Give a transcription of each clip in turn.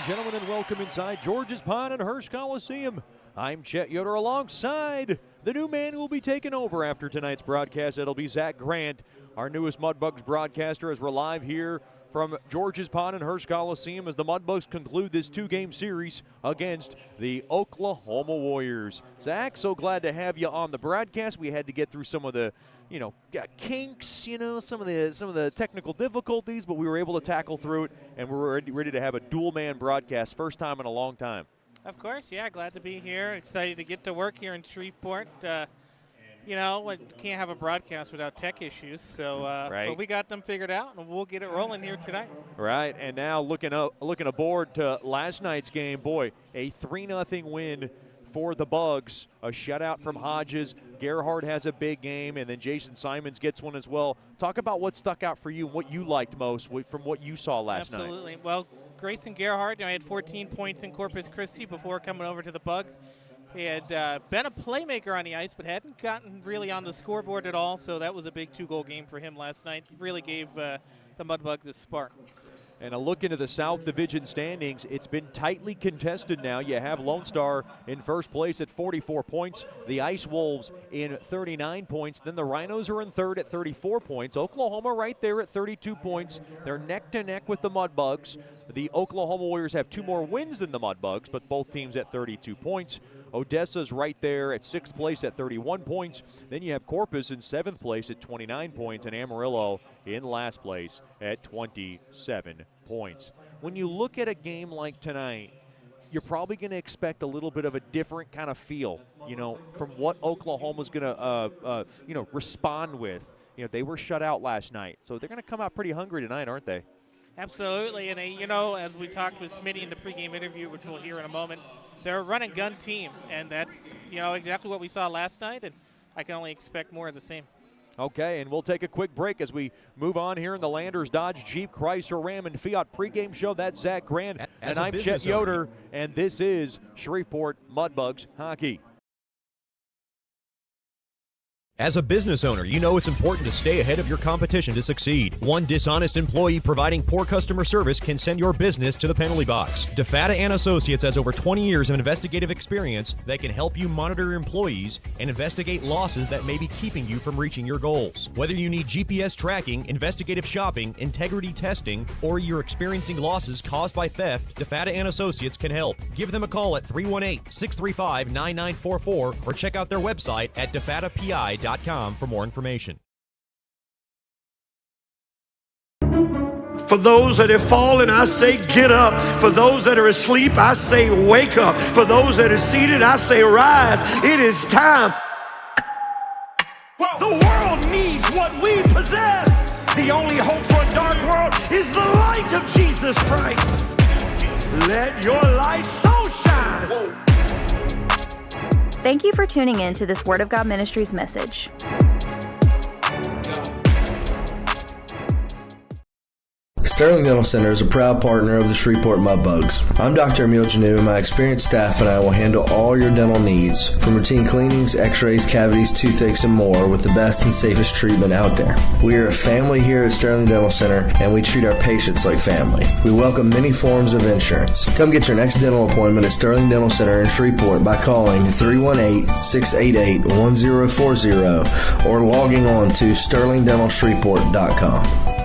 and gentlemen, and welcome inside George's Pond and Hirsch Coliseum. I'm Chet Yoder alongside the new man who will be taking over after tonight's broadcast. It'll be Zach Grant, our newest Mudbugs broadcaster, as we're live here from George's Pond and Hirsch Coliseum as the Mudbugs conclude this two-game series against the Oklahoma Warriors. Zach, so glad to have you on the broadcast. We had to get through some of the kinks, some of the technical difficulties, but we were able to tackle through it, and we're ready to have a dual-man broadcast, first time in a long time. Of course, yeah, glad to be here. Excited to get to work here in Shreveport. Can't have a broadcast without tech issues, so right. But we got them figured out, and we'll get it rolling here tonight. Right, and now looking aboard to last night's game, boy, a 3-0 win for the Bugs, a shutout from Hodges. Gerhard has a big game, and then Jason Simons gets one as well. Talk about what stuck out for you and what you liked most from what you saw last night. Absolutely. Well, Grayson Gerhard, I had 14 points in Corpus Christi before coming over to the Bugs. He had been a playmaker on the ice, but hadn't gotten really on the scoreboard at all, so that was a big 2-goal game for him last night. Really gave the Mudbugs a spark. And a look into the South Division standings, it's been tightly contested now. You have Lone Star in first place at 44 points, the Ice Wolves in 39 points, then the Rhinos are in third at 34 points. Oklahoma right there at 32 points. They're neck to neck with the Mudbugs. The Oklahoma Warriors have 2 more wins than the Mudbugs, but both teams at 32 points. Odessa's right there at 6th place at 31 points. Then you have Corpus in 7th place at 29 points, and Amarillo in last place at 27 points. When you look at a game like tonight, you're probably going to expect a little bit of a different kind of feel, from what Oklahoma's going to, respond with. They were shut out last night, so they're going to come out pretty hungry tonight, aren't they? Absolutely, and as we talked with Smitty in the pregame interview, which we'll hear in a moment, they're a run-and-gun team, and that's, exactly what we saw last night, and I can only expect more of the same. Okay, and we'll take a quick break as we move on here in the Landers Dodge Jeep Chrysler Ram and Fiat pregame show. That's Zach Grant, and I'm Chet Yoder, and this is Shreveport Mudbugs Hockey. As a business owner, you know it's important to stay ahead of your competition to succeed. One dishonest employee providing poor customer service can send your business to the penalty box. DeFata & Associates has over 20 years of investigative experience that can help you monitor your employees and investigate losses that may be keeping you from reaching your goals. Whether you need GPS tracking, investigative shopping, integrity testing, or you're experiencing losses caused by theft, DeFata & Associates can help. Give them a call at 318-635-9944 or check out their website at defatapi.com for more information. For those that have fallen, I say get up. For those that are asleep, I say wake up. For those that are seated, I say rise. It is time. The world needs what we possess. The only hope for a dark world is the light of Jesus Christ. Let your light so shine. Thank you for tuning in to this Word of God Ministries message. Sterling Dental Center is a proud partner of the Shreveport Mudbugs. I'm Dr. Emil Janu, and my experienced staff and I will handle all your dental needs, from routine cleanings, x-rays, cavities, toothaches, and more, with the best and safest treatment out there. We are a family here at Sterling Dental Center, and we treat our patients like family. We welcome many forms of insurance. Come get your next dental appointment at Sterling Dental Center in Shreveport by calling 318-688-1040 or logging on to sterlingdentalshreveport.com.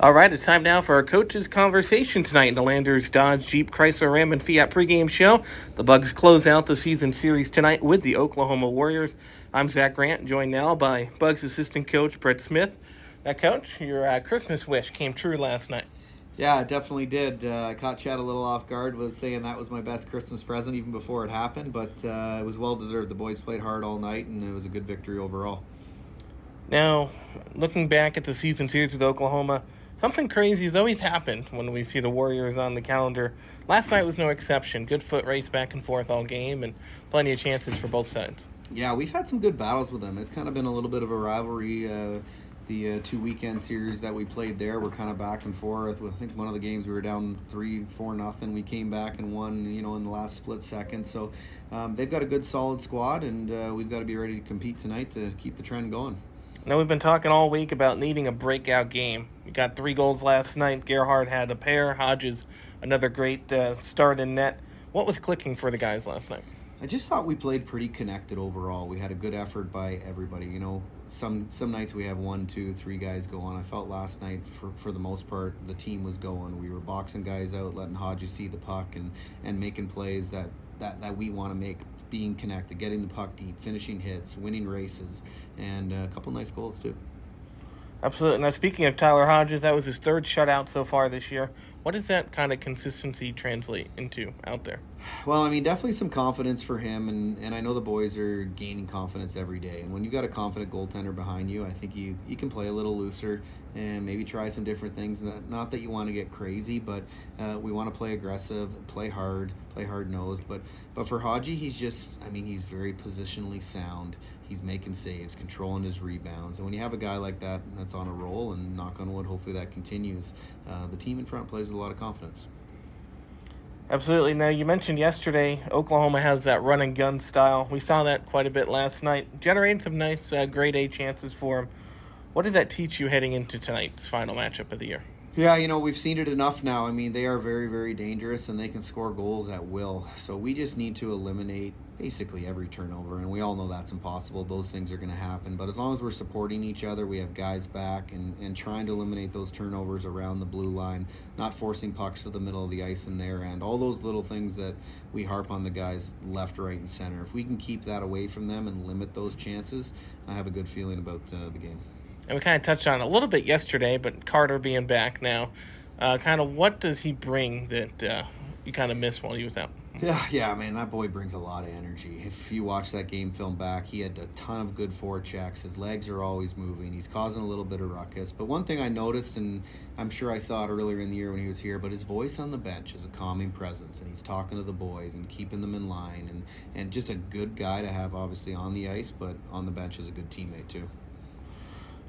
All right, it's time now for our coaches' conversation tonight in the Landers Dodge Jeep Chrysler Ram and Fiat pregame show. The Bugs close out the season series tonight with the Oklahoma Warriors. I'm Zach Grant, joined now by Bugs assistant coach Brett Smith. Now, Coach, your Christmas wish came true last night. Yeah, it definitely did. I caught Chad a little off guard with saying that was my best Christmas present even before it happened, but it was well-deserved. The boys played hard all night, and it was a good victory overall. Now, looking back at the season series with Oklahoma, something crazy has always happened when we see the Warriors on the calendar. Last night was no exception. Good foot race back and forth all game and plenty of chances for both sides. Yeah, we've had some good battles with them. It's kind of been a little bit of a rivalry. The 2 weekend series that we played there were kind of back and forth. I think one of the games we were down 3-4-0. We came back and won, in the last split second. So they've got a good, solid squad, and we've got to be ready to compete tonight to keep the trend going. Now, we've been talking all week about needing a breakout game. We got 3 goals last night. Gerhard had a pair. Hodges, another great start in net. What was clicking for the guys last night? I just thought we played pretty connected overall. We had a good effort by everybody. You know, some nights we have 1, 2, 3 guys go on. I felt last night, for the most part, the team was going. We were boxing guys out, letting Hodges see the puck, and making plays that we want to make, being connected, getting the puck deep, finishing hits, winning races, and a couple nice goals too. Absolutely. Now, speaking of Tyler Hodges, that was his 3rd shutout so far this year. What does that kind of consistency translate into out there? Well, I mean, definitely some confidence for him, and I know the boys are gaining confidence every day. And when you've got a confident goaltender behind you, I think you can play a little looser and maybe try some different things. Not that you want to get crazy, but we want to play aggressive, play hard-nosed. But for Hodgie, he's very positionally sound. He's making saves, controlling his rebounds. And when you have a guy like that that's on a roll, and knock on wood, hopefully that continues, the team in front plays with a lot of confidence. Absolutely. Now, you mentioned yesterday Oklahoma has that run and gun style. We saw that quite a bit last night, generating some nice grade A chances for him. What did that teach you heading into tonight's final matchup of the year? Yeah, you know, we've seen it enough now. I mean, they are very, very dangerous, and they can score goals at will. So we just need to eliminate basically every turnover, and we all know that's impossible. Those things are going to happen. But as long as we're supporting each other, we have guys back, and trying to eliminate those turnovers around the blue line, not forcing pucks to the middle of the ice in their end, all those little things that we harp on the guys left, right, and center. If we can keep that away from them and limit those chances, I have a good feeling about the game. And we kind of touched on it a little bit yesterday, but Carter being back now, kind of what does he bring that you kind of missed while he was out? Yeah, man, that boy brings a lot of energy. If you watch that game film back, he had a ton of good forechecks. His legs are always moving. He's causing a little bit of ruckus. But one thing I noticed, and I'm sure I saw it earlier in the year when he was here, but his voice on the bench is a calming presence, and he's talking to the boys and keeping them in line, and just a good guy to have, obviously, on the ice, but on the bench is a good teammate, too.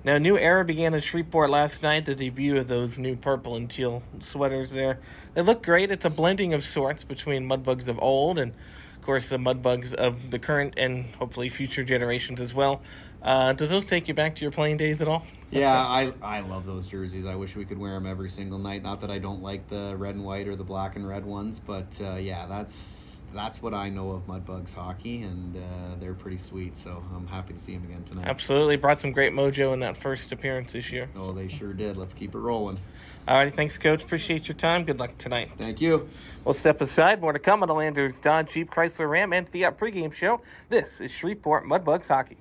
Now, a new era began in Shreveport last night, the debut of those new purple and teal sweaters there. They look great. It's a blending of sorts between Mudbugs of old and, of course, the Mudbugs of the current and hopefully future generations as well. Does those take you back to your playing days at all? Yeah, I love those jerseys. I wish we could wear them every single night. Not that I don't like the red and white or the black and red ones, but yeah, that's what I know of Mudbugs hockey, and they're pretty sweet, so I'm happy to see them again tonight. Absolutely. Brought some great mojo in that first appearance this year. Oh, they sure did. Let's keep it rolling. All right, thanks, Coach. Appreciate your time. Good luck tonight. Thank you. We'll step aside. More to come on the Landers Dodge Jeep Chrysler Ram and Fiat pregame show. This is Shreveport Mudbugs hockey.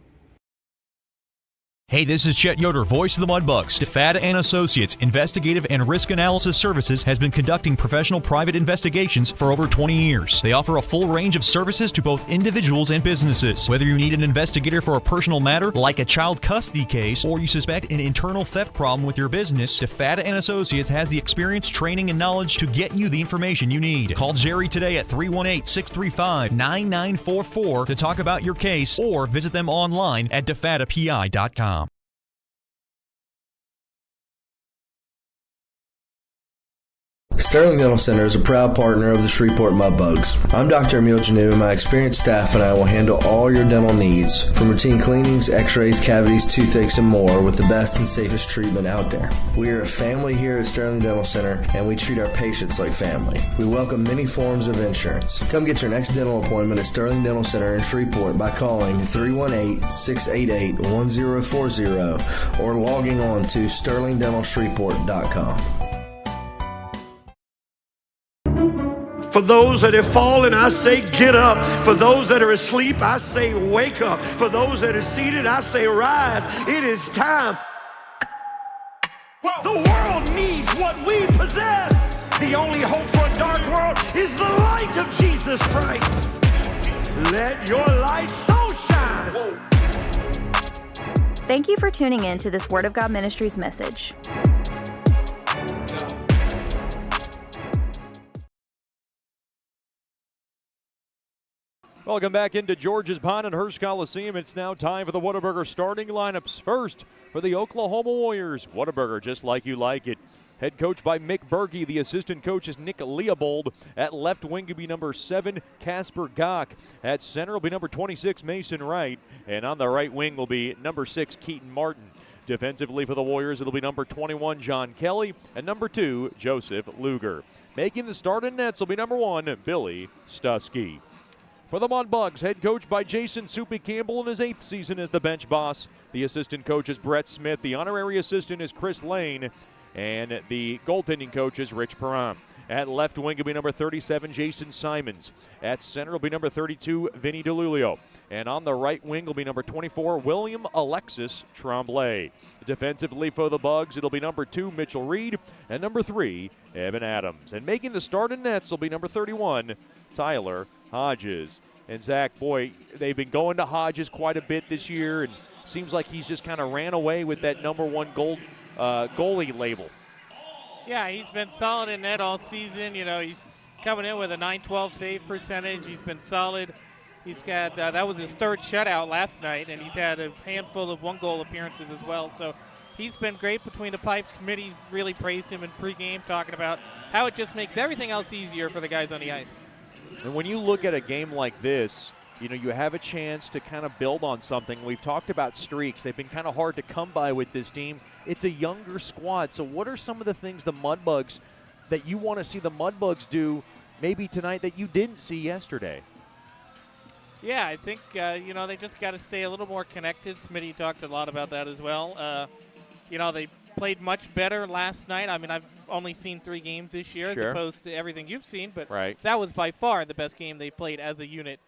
Hey, this is Chet Yoder, voice of the Mudbugs. DeFada and Associates Investigative and Risk Analysis Services has been conducting professional private investigations for over 20 years. They offer a full range of services to both individuals and businesses. Whether you need an investigator for a personal matter like a child custody case or you suspect an internal theft problem with your business, DeFada and Associates has the experience, training, and knowledge to get you the information you need. Call Jerry today at 318-635-9944 to talk about your case or visit them online at defadapi.com. Sterling Dental Center is a proud partner of the Shreveport Mudbugs. I'm Dr. Emil Janu, and my experienced staff and I will handle all your dental needs, from routine cleanings, x-rays, cavities, toothaches, and more, with the best and safest treatment out there. We are a family here at Sterling Dental Center, and we treat our patients like family. We welcome many forms of insurance. Come get your next dental appointment at Sterling Dental Center in Shreveport by calling 318-688-1040 or logging on to sterlingdentalshreveport.com. For those that have fallen, I say get up. For those that are asleep, I say wake up. For those that are seated, I say rise. It is time. The world needs what we possess. The only hope for a dark world is the light of Jesus Christ. Let your light so shine. Thank you for tuning in to this Word of God Ministries message. Welcome back into George's Pond and Hearst Coliseum. It's now time for the Whataburger starting lineups. First, for the Oklahoma Warriors, Whataburger, just like you like it. head coach by Mick Berge. The assistant coach is Nick Leopold. At left wing will be number 7, Casper Gock. At center will be number 26, Mason Wright. And on the right wing will be number 6, Keaton Martin. Defensively for the Warriors, it'll be number 21, John Kelly, and number 2, Joseph Luger. Making the start in nets will be number 1, Billy Stusky. For the Mudbugs, head coach by Jason Soupy Campbell in his 8th season as the bench boss. The assistant coach is Brett Smith. The honorary assistant is Chris Lane. And the goaltending coach is Rich Perron. At left wing will be number 37, Jason Simons. At center will be number 32, Vinny DeLulio. And on the right wing will be number 24, William Alexis Tremblay. Defensively for the Bugs, it'll be number 2, Mitchell Reed, and number 3, Evan Adams. And making the start in nets will be number 31, Tyler Hodges. And Zach, boy, they've been going to Hodges quite a bit this year, and seems like he's just kind of ran away with that number 1 goalie label. Yeah, he's been solid in net all season. You know, he's coming in with a .912 save percentage. He's been solid. He's got that was his 3rd shutout last night, and he's had a handful of 1-goal appearances as well. So he's been great between the pipes. Smitty really praised him in pregame, talking about how it just makes everything else easier for the guys on the ice. And when you look at a game like this, you know, you have a chance to kind of build on something. We've talked about streaks. They've been kind of hard to come by with this team. It's a younger squad. So what are some of the things the Mudbugs that you want to see the Mudbugs do maybe tonight that you didn't see yesterday? Yeah, I think, you know, they just got to stay a little more connected. Smitty talked a lot about that as well. You know, they played much better last night. I mean, I've only seen 3 games this year as opposed to everything you've seen, but that was by far the best game they played as a unit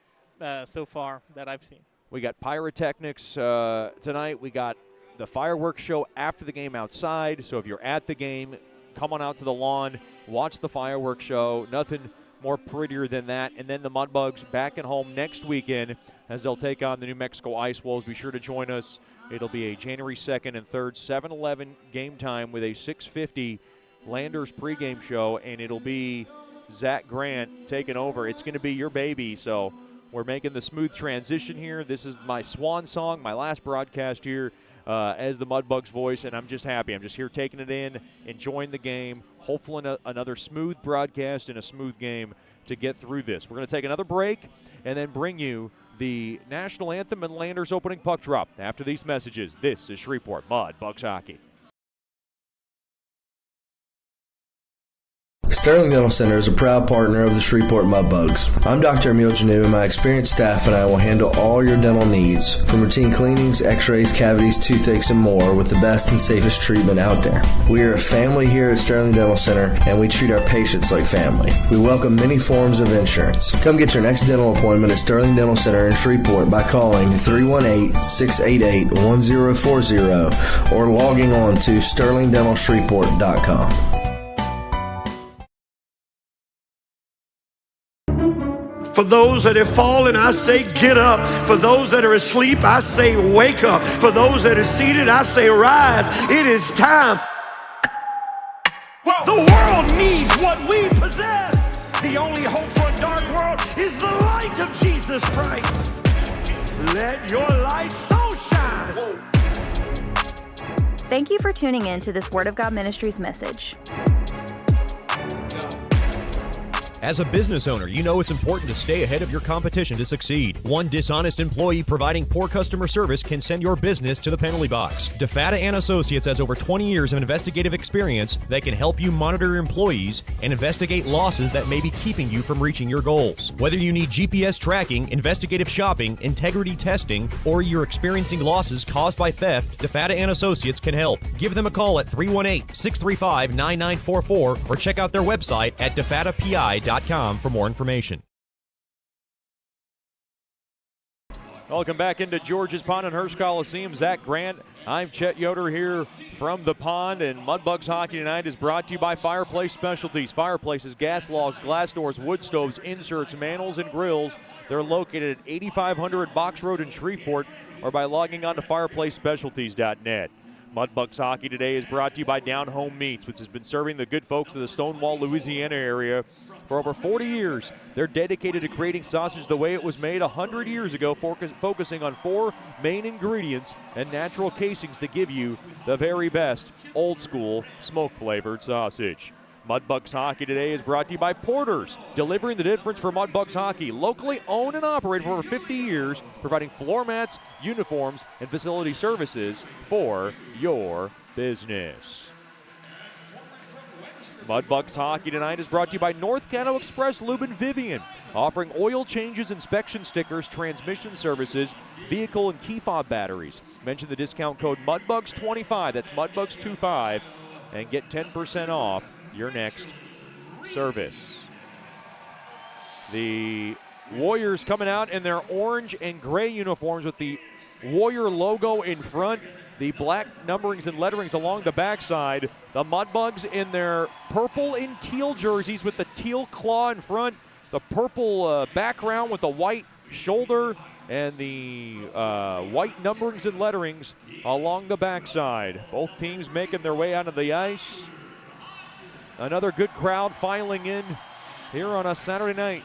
so far that I've seen. We got pyrotechnics tonight. We got the fireworks show after the game outside. So if you're at the game, come on out to the lawn, watch the fireworks show. Nothing more prettier than that. And then the Mudbugs back at home next weekend as they'll take on the New Mexico Ice Wolves. Be sure to join us. It'll be a January 2nd and 3rd, 7-11 game time with a 6:50 Landers pregame show, and it'll be Zach Grant taking over. It's going to be your baby, so we're making the smooth transition here. This is my swan song, my last broadcast here as the Mudbugs voice, and I'm just happy. I'm just here taking it in, enjoying the game, hopefully another smooth broadcast and a smooth game to get through this. We're going to take another break and then bring you the national anthem and Landers opening puck drop. After these messages, this is Shreveport Mudbugs Hockey. Sterling Dental Center is a proud partner of the Shreveport Mudbugs. I'm Dr. Emil Janu, and my experienced staff and I will handle all your dental needs, from routine cleanings, x-rays, cavities, toothaches, and more, with the best and safest treatment out there. We are a family here at Sterling Dental Center, and we treat our patients like family. We welcome many forms of insurance. Come get your next dental appointment at Sterling Dental Center in Shreveport by calling 318-688-1040 or logging on to sterlingdentalshreveport.com. For those that have fallen, I say get up. For those that are asleep, I say wake up. For those that are seated, I say rise. It is time. The world needs what we possess. The only hope for a dark world is the light of Jesus Christ. Let your light so shine. Thank you for tuning in to this Word of God Ministries message. As a business owner, you know it's important to stay ahead of your competition to succeed. One dishonest employee providing poor customer service can send your business to the penalty box. DeFata and Associates has over 20 years of investigative experience that can help you monitor your employees and investigate losses that may be keeping you from reaching your goals. Whether you need GPS tracking, investigative shopping, integrity testing, or you're experiencing losses caused by theft, DeFata and Associates can help. Give them a call at 318-635-9944 or check out their website at defatapi.com for more information. Welcome back into George's Pond and Hearst Coliseum. Zach Grant, I'm Chet Yoder here from the pond, and Mudbugs Hockey tonight is brought to you by Fireplace Specialties. Fireplaces, gas logs, glass doors, wood stoves, inserts, mantles, and grills. They're located at 8500 Box Road in Shreveport or by logging on to fireplacespecialties.net. Mudbugs hockey today is brought to you by Down Home Meats, which has been serving the good folks of the Stonewall, Louisiana area for over 40 years. They're dedicated to creating sausage the way it was made 100 years ago, focusing on 4 main ingredients and natural casings to give you the very best old-school smoke-flavored sausage. Mudbugs hockey today is brought to you by Porter's, delivering the difference for Mudbugs hockey. Locally owned and operated for over 50 years, providing floor mats, uniforms, and facility services for your business. Mudbugs hockey tonight is brought to you by North Caddo Express Lube and Vivian, offering oil changes, inspection stickers, transmission services, vehicle and key fob batteries. Mention the discount code MUDBUGS25, that's MUDBUGS25, and get 10% off your next service. The Warriors coming out in their orange and gray uniforms with the Warrior logo in front, the black numberings and letterings along the backside. The Mudbugs in their purple and teal jerseys with the teal claw in front, the purple background with the white shoulder, and the white numberings and letterings along the backside. Both teams making their way out of the ice. Another good crowd filing in here on a Saturday night.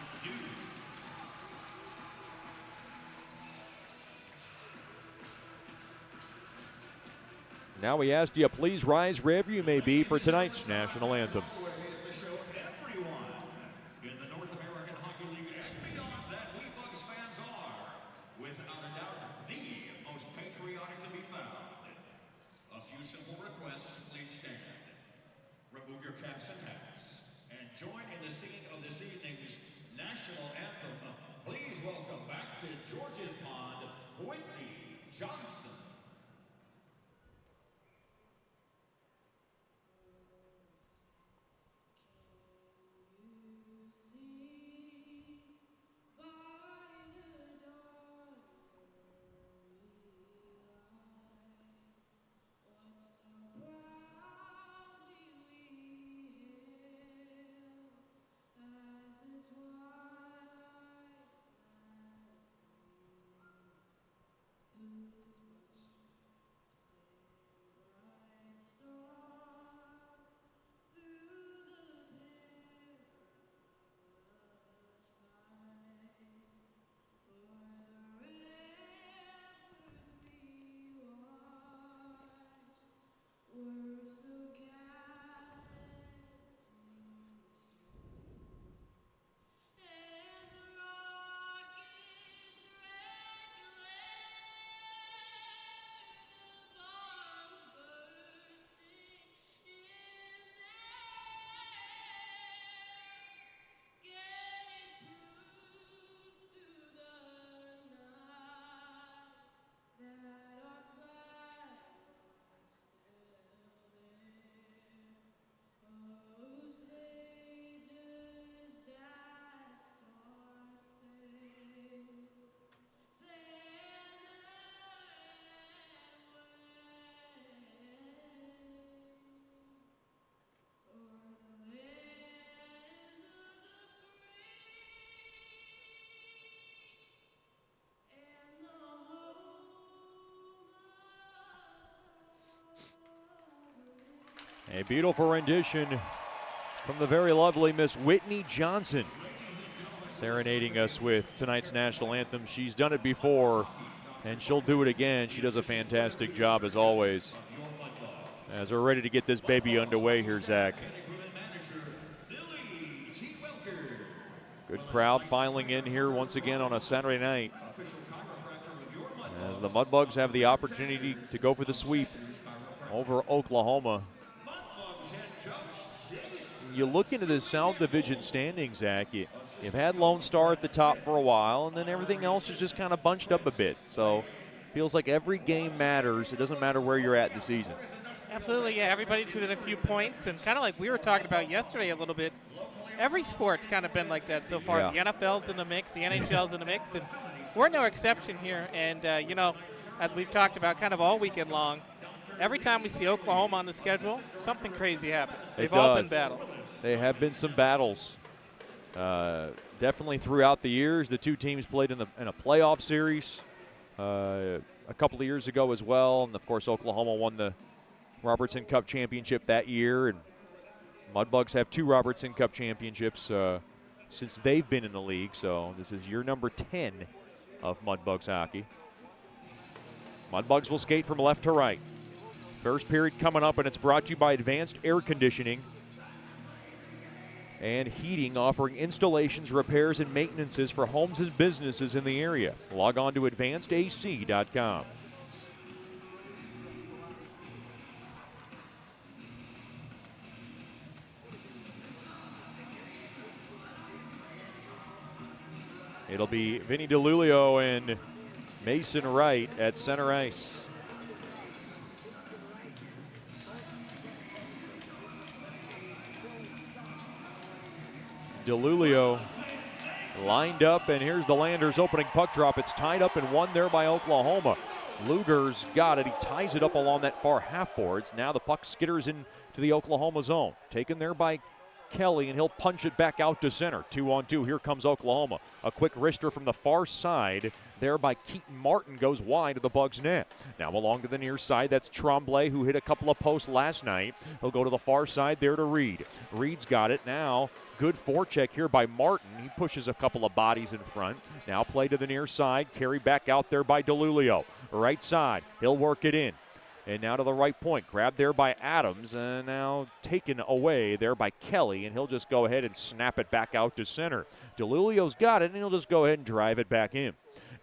Now we ask you, please rise wherever you may be for tonight's national anthem. A beautiful rendition from the very lovely Miss Whitney Johnson, serenading us with tonight's national anthem. She's done it before, and she'll do it again. She does a fantastic job, as always. As we're ready to get this baby underway here, Zach. Good crowd filing in here once again on a Saturday night, as the Mudbugs have the opportunity to go for the sweep over Oklahoma. You look into the South Division standings, Zach, you've had Lone Star at the top for a while, and then everything else is just kind of bunched up a bit. So feels like every game matters. It doesn't matter where you're at in the season. Absolutely, yeah. Everybody's within a few points, and kind of like we were talking about yesterday a little bit, every sport's kind of been like that so far. Yeah. The NFL's in the mix, the NHL's in the mix, and we're no exception here. And, you know, as we've talked about kind of all weekend long, every time we see Oklahoma on the schedule, something crazy happens. They've all been battles. They have been some battles. Definitely throughout the years, the two teams played in a playoff series a couple of years ago as well. And, of course, Oklahoma won the Robertson Cup championship that year, and Mudbugs have 2 Robertson Cup championships since they've been in the league, so this is year number 10 of Mudbugs hockey. Mudbugs will skate from left to right. First period coming up, and it's brought to you by Advanced Air Conditioning and Heating, offering installations, repairs, and maintenances for homes and businesses in the area. Log on to advancedac.com. It'll be Vinny DeLulio and Mason Wright at center ice. DeLulio lined up, and here's the Landers opening puck drop. It's tied up and won there by Oklahoma. Luger's got it. He ties it up along that far half boards. Now the puck skitters into the Oklahoma zone. Taken there by Kelly, and he'll punch it back out to center. 2-on-2. Here comes Oklahoma. A quick wrister from the far side there by Keaton Martin goes wide of the Bugs net. Now along to the near side, that's Tremblay, who hit a couple of posts last night. He'll go to the far side there to Reed. Reed's got it now. Good forecheck here by Martin. He pushes a couple of bodies in front. Now play to the near side. Carry back out there by DeLulio. Right side. He'll work it in. And now to the right point. Grabbed there by Adams. And now taken away there by Kelly. And he'll just go ahead and snap it back out to center. DeLulio's got it, and he'll just go ahead and drive it back in.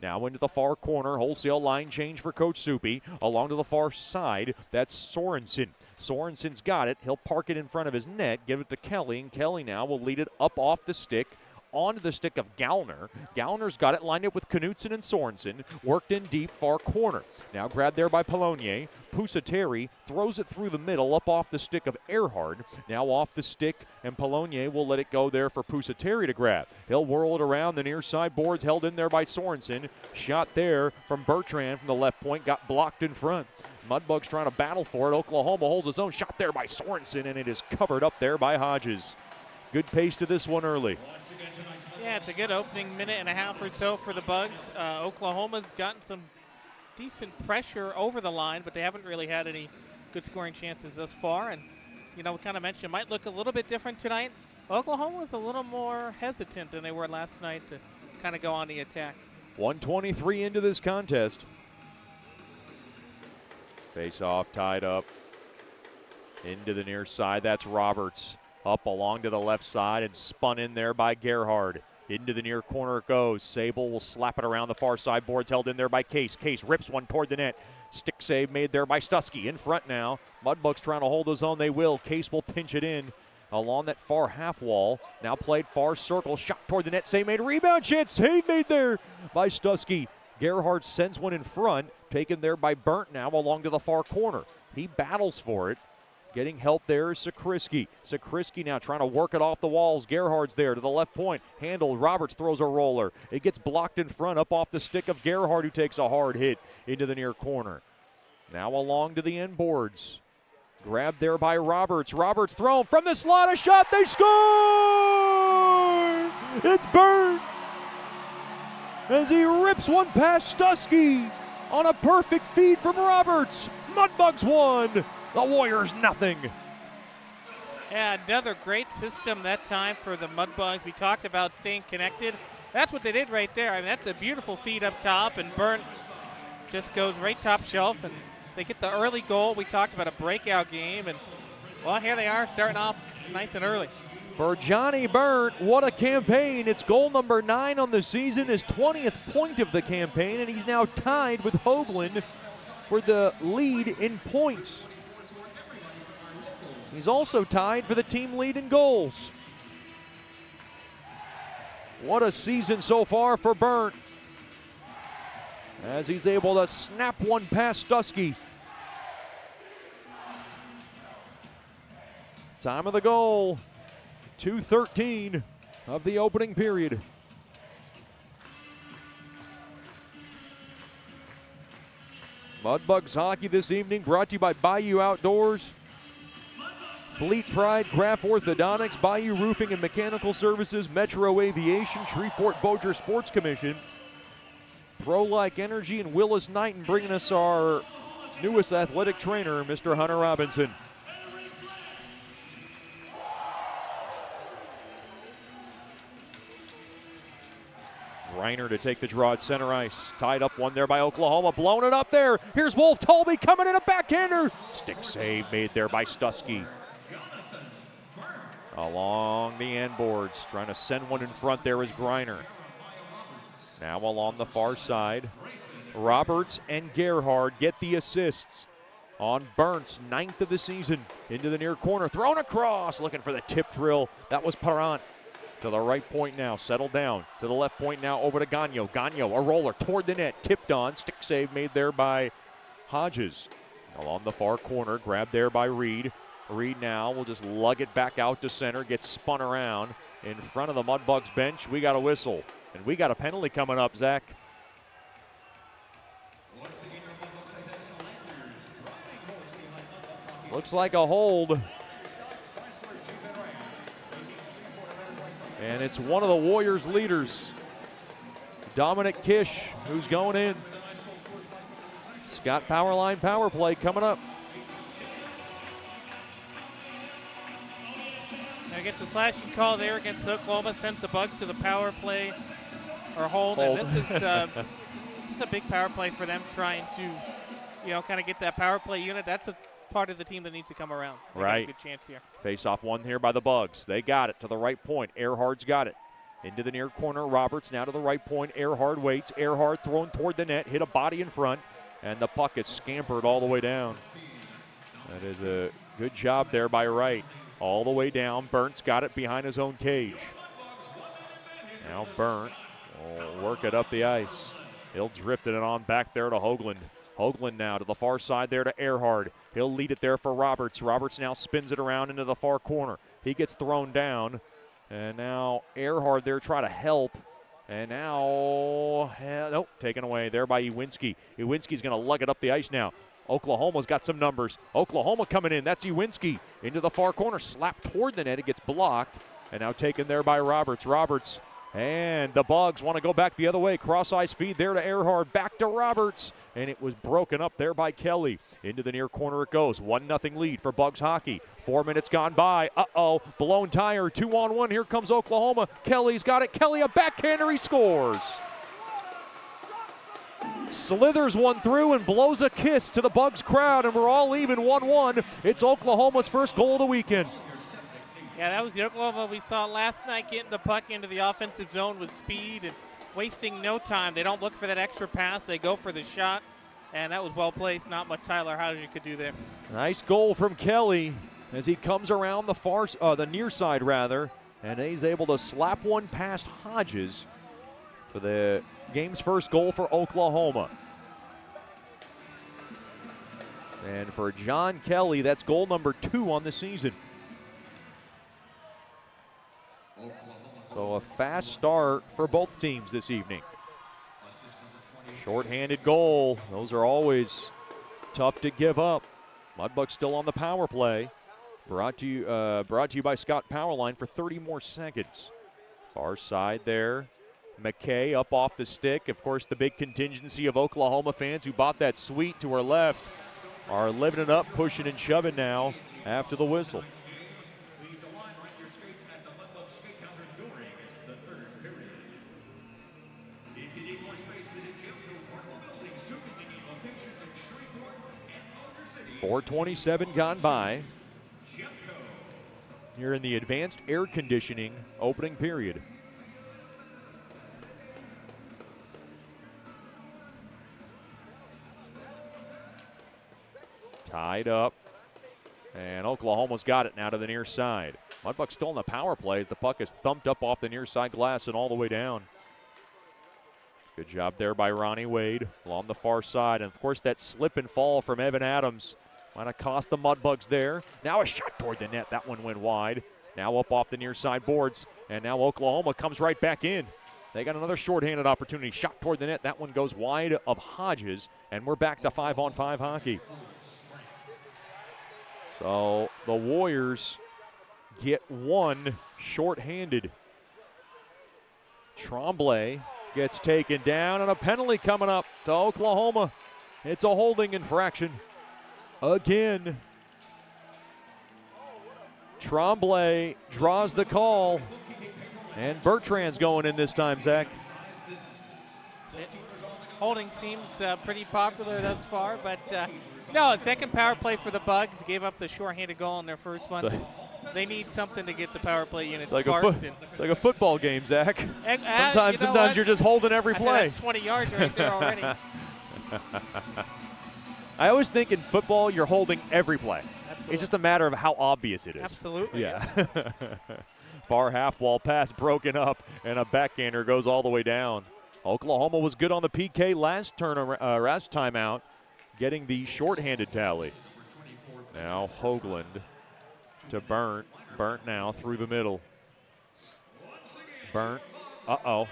Now into the far corner, wholesale line change for Coach Soupy. Along to the far side, that's Sorensen. Sorensen's got it. He'll park it in front of his net, give it to Kelly, and Kelly now will lead it up off the stick onto the stick of Gallner. Gallner's got it lined up with Knutson and Sorensen, worked in deep far corner. Now grabbed there by Polonier. Pusateri throws it through the middle up off the stick of Earhart. Now off the stick, and Polonier will let it go there for Pusateri to grab. He'll whirl it around the near side boards, held in there by Sorensen. Shot there from Bertrand from the left point, got blocked in front. Mudbugs trying to battle for it. Oklahoma holds his own. Shot there by Sorensen, and it is covered up there by Hodges. Good pace to this one early. Yeah, it's a good opening minute and a half or so for the Bugs. Oklahoma's gotten some decent pressure over the line, but they haven't really had any good scoring chances thus far. And, you know, we kind of mentioned it might look a little bit different tonight. Oklahoma was a little more hesitant than they were last night to kind of go on the attack. 1:23 into this contest. Face off, tied up. Into the near side, that's Roberts. Up along to the left side and spun in there by Gerhard. Into the near corner it goes. Sable will slap it around the far side boards, held in there by Case. Case rips one toward the net. Stick save made there by Stusky. In front now. Mudbugs trying to hold his own. They will. Case will pinch it in along that far half wall. Now played far circle. Shot toward the net. Save made. Rebound chance. Save made there by Stusky. Gerhard sends one in front. Taken there by Burnt now along to the far corner. He battles for it. Getting help there is Sakrisky. Sakrisky now trying to work it off the walls. Gerhard's there to the left point. Handled. Roberts throws a roller. It gets blocked in front up off the stick of Gerhard, who takes a hard hit into the near corner. Now along to the end boards. Grabbed there by Roberts. Roberts thrown from the slot. A shot. They score! It's Burnt as he rips one past Stusky on a perfect feed from Roberts. Mudbugs won. The Warriors nothing. Yeah, another great system that time for the Mudbugs. We talked about staying connected. That's what they did right there. I mean, that's a beautiful feed up top, and Burnt just goes right top shelf, and they get the early goal. We talked about a breakout game, and, well, here they are starting off nice and early. For Johnny Burnt, what a campaign. It's goal number 9 on the season, his 20th point of the campaign, and he's now tied with Hoagland for the lead in points. He's also tied for the team lead in goals. What a season so far for Burnt, as he's able to snap one past Stusky. Time of the goal, 2:13 of the opening period. Mudbugs hockey this evening brought to you by Bayou Outdoors, Fleet Pride, Graf Orthodontics, Bayou Roofing and Mechanical Services, Metro Aviation, Shreveport Bossier Sports Commission, Pro-Like Energy, and Willis Knighton bringing us our newest athletic trainer, Mr. Hunter Robinson. Reiner to take the draw at center ice. Tied up one there by Oklahoma. Blown it up there. Here's Wolf Tolby coming in, a backhander. Stick save made there by Stusky. Along the end boards. Trying to send one in front there is Greiner. Now along the far side. Roberts and Gerhard get the assists on Bernts, 9th of the season. Into the near corner. Thrown across. Looking for the tip drill. That was Parent. To the right point now, settled down. To the left point now, over to Gagno. Gagno, a roller toward the net, tipped on. Stick save made there by Hodges. Along the far corner, grabbed there by Reed. Reed now will just lug it back out to center, gets spun around. In front of the Mudbugs bench, we got a whistle. And we got a penalty coming up, Zach. Looks like a hold. And it's one of the Warriors' leaders, Dominic Kish, who's going in. Scott Powerline power play coming up. Now get the slashing call there against Oklahoma, sends the Bugs to the power play or hold. And this is a big power play for them, trying to, kind of get that power play unit. That's a part of the team that needs to come around. They got a good chance here. Face off one here by the Bugs. They got it to the right point. Earhard's got it. Into the near corner. Roberts now to the right point. Earhard waits. Earhard thrown toward the net. Hit a body in front. And the puck is scampered all the way down. That is a good job there by Wright. All the way down. Bernts got it behind his own cage. Now Burnt will work it up the ice. He'll drift it on back there to Hoagland. Hoagland now to the far side there to Earhard. He'll lead it there for Roberts. Roberts now spins it around into the far corner. He gets thrown down. And now Earhard there try to help. And now, nope, taken away there by Ewinski. Ewinski's going to lug it up the ice now. Oklahoma's got some numbers. Oklahoma coming in. That's Ewinski into the far corner. Slapped toward the net. It gets blocked. And now taken there by Roberts. Roberts. And the Bugs want to go back the other way. Cross-ice feed there to Earhard. Back to Roberts. And it was broken up there by Kelly. Into the near corner it goes. 1-0 lead for Bugs hockey. 4 minutes gone by. Uh-oh. Blown tire. 2-on-1. Here comes Oklahoma. Kelly's got it. Kelly a backhander. He scores. Slithers one through and blows a kiss to the Bugs crowd. And we're all even 1-1. It's Oklahoma's first goal of the weekend. Yeah, that was the Oklahoma we saw last night, getting the puck into the offensive zone with speed and wasting no time. They don't look for that extra pass. They go for the shot, and that was well placed. Not much Tyler Hodges could do there. Nice goal from Kelly as he comes around the near side, rather, and he's able to slap one past Hodges for the game's first goal for Oklahoma. And for John Kelly, that's goal number 2 on the season. So a fast start for both teams this evening. Short-handed goal. Those are always tough to give up. Mudbugs still on the power play. Brought to you by Scott Powerline for 30 more seconds. Far side there. McKay up off the stick. Of course, the big contingency of Oklahoma fans who bought that suite to her left are living it up, pushing and shoving now after the whistle. .427 gone by here in the advanced air conditioning opening period. Tied up, and Oklahoma's got it now to the near side. Mudbugs still on the power play as the puck is thumped up off the near side glass and all the way down. Good job there by Ronnie Wade along the far side. And, of course, that slip and fall from Evan Adams might have cost the Mudbugs there. Now a shot toward the net. That one went wide. Now up off the near side boards. And now Oklahoma comes right back in. They got another shorthanded opportunity. Shot toward the net. That one goes wide of Hodges. And we're back to 5-on-5 hockey. So the Warriors get one shorthanded. Tremblay gets taken down, and a penalty coming up to Oklahoma. It's a holding infraction. again. Tremblay draws the call, and Bertrand's going in this time, Zach. Holding seems pretty popular thus far, but no, second power play for the Bugs. Gave up the shorthanded goal in their first one. They need something to get the power play unit sparked. It's like a football game, Zach. Sometimes you're just holding every play. That's 20 yards right there already. I always think in football you're holding every play. Absolutely. It's just a matter of how obvious it is. Absolutely. Yeah. Far half wall pass broken up, and a backhander goes all the way down. Oklahoma was good on the PK last timeout, getting the shorthanded tally. Now Hoagland to Burnt. Burnt now through the middle. Burnt,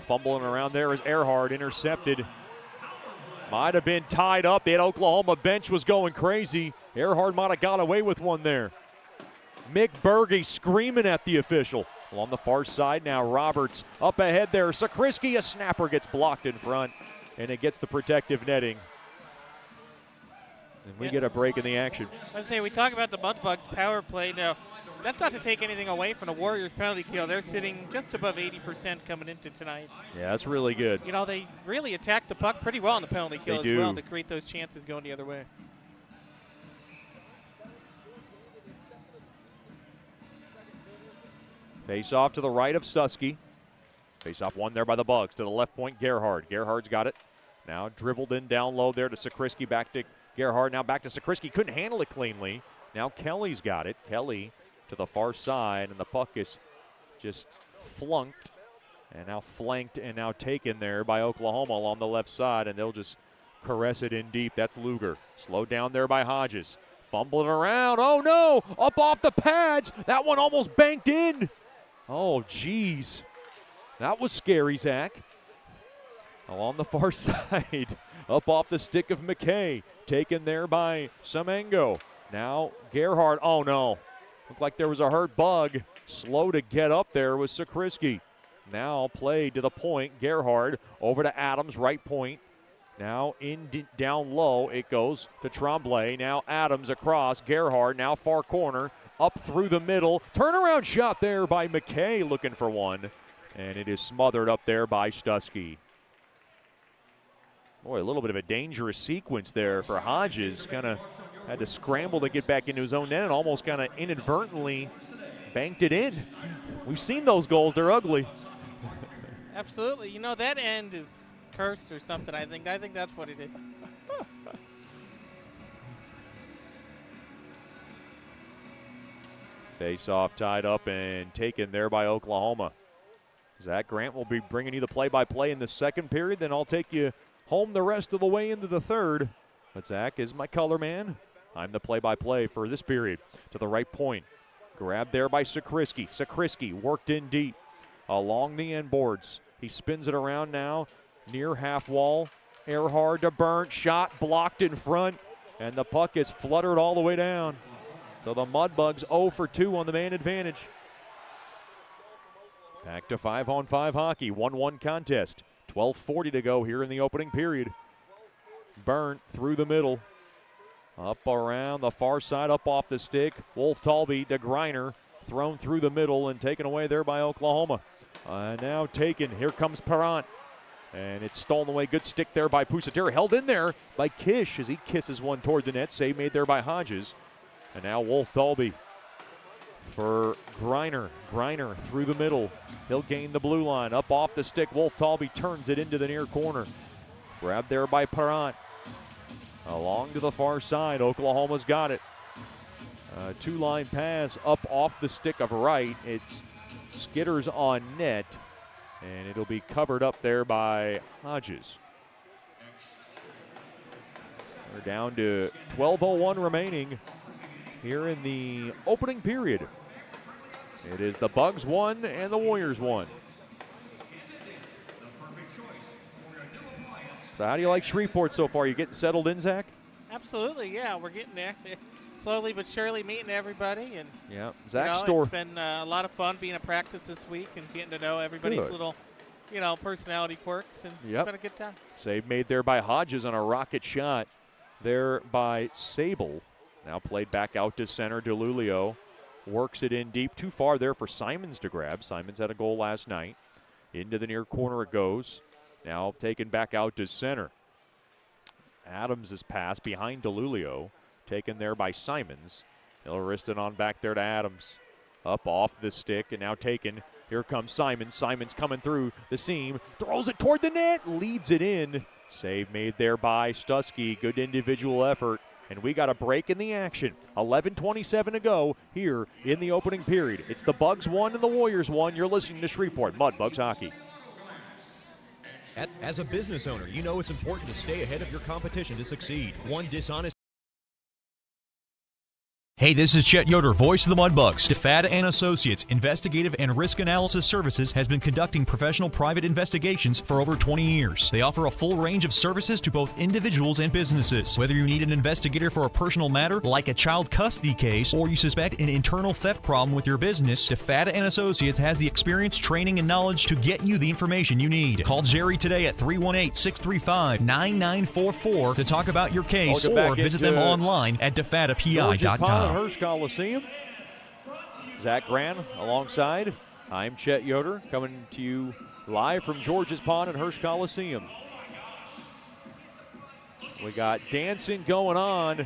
fumbling around there is Earhart, intercepted. Might have been tied up. The Oklahoma bench was going crazy. Earhart might have got away with one there. Mick Berge screaming at the official. Along the far side now, Roberts up ahead there. Sakrisky, a snapper, gets blocked in front, and it gets the protective netting. And we get a break in the action. Let's say we talk about the Mudbugs power play. Now, that's not to take anything away from the Warriors penalty kill. They're sitting just above 80% coming into tonight. Yeah, that's really good. You know, they really attack the puck pretty well in the penalty kill as well to create those chances going the other way. Face off to the right of Susky. Face off won there by the Bugs. To the left point, Gerhard. Gerhard's got it. Now dribbled in down low there to Sakrisky. Back to Gerhard. Now back to Sakrisky. Couldn't handle it cleanly. Now Kelly's got it. Kelly to the far side, and the puck is just flunked. And now flanked and now taken there by Oklahoma along the left side, and they'll just caress it in deep. That's Luger. Slowed down there by Hodges. Fumbling around. Oh, no. Up off the pads. That one almost banked in. Oh, geez. That was scary, Zach. Along the far side. Up off the stick of McKay. Taken there by Semengo. Now Gerhard. Oh, no. Looked like there was a hurt Bug. Slow to get up there was Sakrisky. Now played to the point. Gerhard over to Adams, right point. Now down low it goes to Tremblay. Now Adams across. Gerhard now far corner. Up through the middle. Turnaround shot there by McKay looking for one. And it is smothered up there by Stusky. Boy, a little bit of a dangerous sequence there for Hodges. Kind of had to scramble to get back into his own net and almost kind of inadvertently banked it in. We've seen those goals. They're ugly. Absolutely. You know, that end is cursed or something, I think. I think that's what it is. Face-off tied up and taken there by Oklahoma. Zach Grant will be bringing you the play-by-play in the second period. Then I'll take you home the rest of the way into the third. But Zach is my color man. I'm the play-by-play for this period. To the right point. Grabbed there by Sakrisky. Sakrisky worked in deep along the end boards. He spins it around now near half wall. Earhart to Burnt. Shot blocked in front. And the puck is fluttered all the way down. So the Mudbugs 0 for 2 on the man advantage. Back to 5-on-5 hockey. 1-1 contest. 12:40 to go here in the opening period. Burnt through the middle. Up around the far side, up off the stick. Wolf Talby to Griner. Thrown through the middle and taken away there by Oklahoma. Now taken. Here comes Parent. And it's stolen away. Good stick there by Pusateri. Held in there by Kish as he kisses one toward the net. Save made there by Hodges. And now Wolf Dalby for Griner. Griner through the middle. He'll gain the blue line. Up off the stick. Wolf Dalby turns it into the near corner. Grabbed there by Parent. Along to the far side. Oklahoma's got it. Two-line pass up off the stick of right. It's skitters on net. And it'll be covered up there by Hodges. We're down to 12:01 remaining here in the opening period. It is the Bugs 1 and the Warriors 1. So how do you like Shreveport so far? You getting settled in, Zach? Absolutely, yeah. We're getting there. Slowly but surely meeting everybody. And yeah, Zach's It's been a lot of fun being at practice this week and getting to know everybody's Good. little, personality quirks. And it's been a good time. Save made there by Hodges on a rocket shot there by Sable. Now played back out to center. DeLulio works it in deep. Too far there for Simons to grab. Simons had a goal last night. Into the near corner it goes. Now taken back out to center. Adams' pass behind DeLulio. Taken there by Simons. He'll wrist it on back there to Adams. Up off the stick and now taken. Here comes Simons. Simons coming through the seam. Throws it toward the net. Leads it in. Save made there by Stusky. Good individual effort. And we got a break in the action. 11:27 to go here in the opening period. It's the Bugs 1 and the Warriors 1. You're listening to Shreveport Mudbugs Hockey. As a business owner, you know it's important to stay ahead of your competition to succeed. One dishonest. Hey, this is Chet Yoder, voice of the Mudbugs. DeFada and Associates Investigative and Risk Analysis Services has been conducting professional private investigations for over 20 years. They offer a full range of services to both individuals and businesses. Whether you need an investigator for a personal matter like a child custody case or you suspect an internal theft problem with your business, DeFada and Associates has the experience, training, and knowledge to get you the information you need. Call Jerry today at 318-635-9944 to talk about your case or visit them online at defadapi.com. Hearst Coliseum. Zach Grant alongside. I'm Chet Yoder coming to you live from George's Pond at Hearst Coliseum. We got dancing going on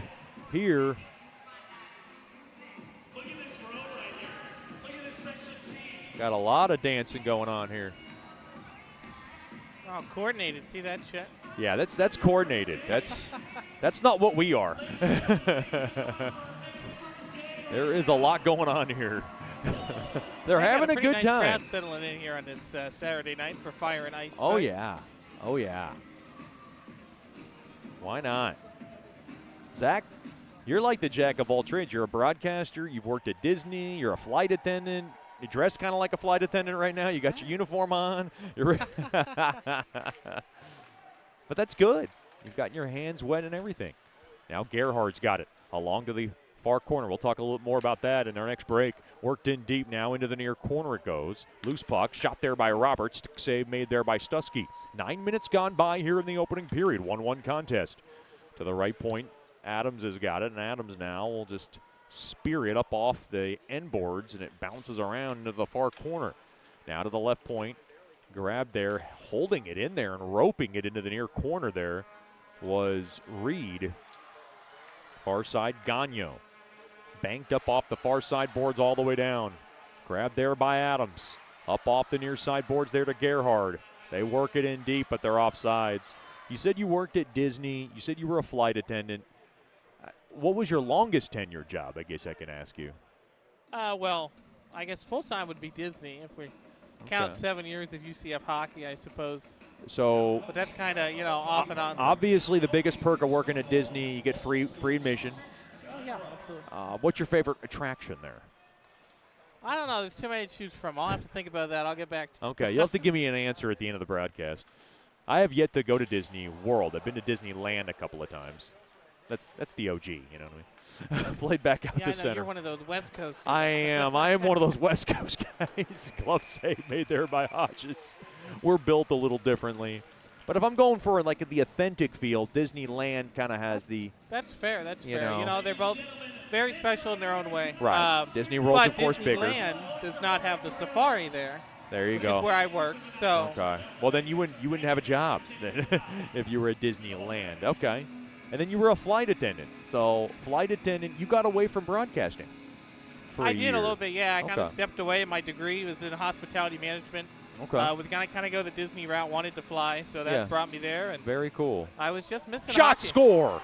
here. Got a lot of dancing going on here. Oh, coordinated. See that, Chet? Yeah, that's coordinated. That's not what we are. There is a lot going on here. They're having a good nice time. Crowd settling in here on this Saturday night for Fire and Ice. Oh, night. yeah. Oh, yeah. Why not? Zach, you're like the jack of all trades. You're a broadcaster. You've worked at Disney. You're a flight attendant. You dress kind of like a flight attendant right now. You got your uniform on. But that's good. You've gotten your hands wet and everything. Now Gerhard's got it along to the far corner. We'll talk a little more about that in our next break. Worked in deep now into the near corner it goes. Loose puck, shot there by Roberts. Stick save made there by Stusky. 9 minutes gone by here in the opening period. 1-1 contest. To the right point, Adams has got it, and Adams now will just spear it up off the end boards, and it bounces around into the far corner. Now to the left point. Grab there, holding it in there and roping it into the near corner there was Reed. Far side, Gagnon. Banked up off the far side boards all the way down. Grabbed there by Adams. Up off the near side boards there to Gerhard. They work it in deep, but they're offsides. You said you worked at Disney. You said you were a flight attendant. What was your longest tenure job, I guess I can ask you? Well, I guess full-time would be Disney if we count 7 years of UCF hockey, I suppose. So, but that's kind of, off and on. Obviously, the biggest perk of working at Disney, you get free admission. Oh, yeah, absolutely. What's your favorite attraction there? I don't know. There's too many to choose from. I'll have to think about that. I'll get back to you. Okay, you'll have to give me an answer at the end of the broadcast. I have yet to go to Disney World. I've been to Disneyland a couple of times. That's the OG, you know what I mean? Played back out to center. You're one of those West Coast. I am one of those West Coast guys. Glove save made there by Hodges. We're built a little differently. But if I'm going for like the authentic feel, Disneyland kind of has the. That's fair. That's fair. They're both very special in their own way. Right. Disney World's of course bigger. Disneyland does not have the safari there. There you go. Which is where I work. So. Okay. Well, then you wouldn't have a job if you were at Disneyland. Okay. And then you were a flight attendant. So flight attendant, you got away from broadcasting. I did a little bit. Yeah, I kind of stepped away. My degree was in hospitality management. Okay. Was going to kind of go the Disney route, wanted to fly, so that brought me there. And very cool. I was just missing Shot score.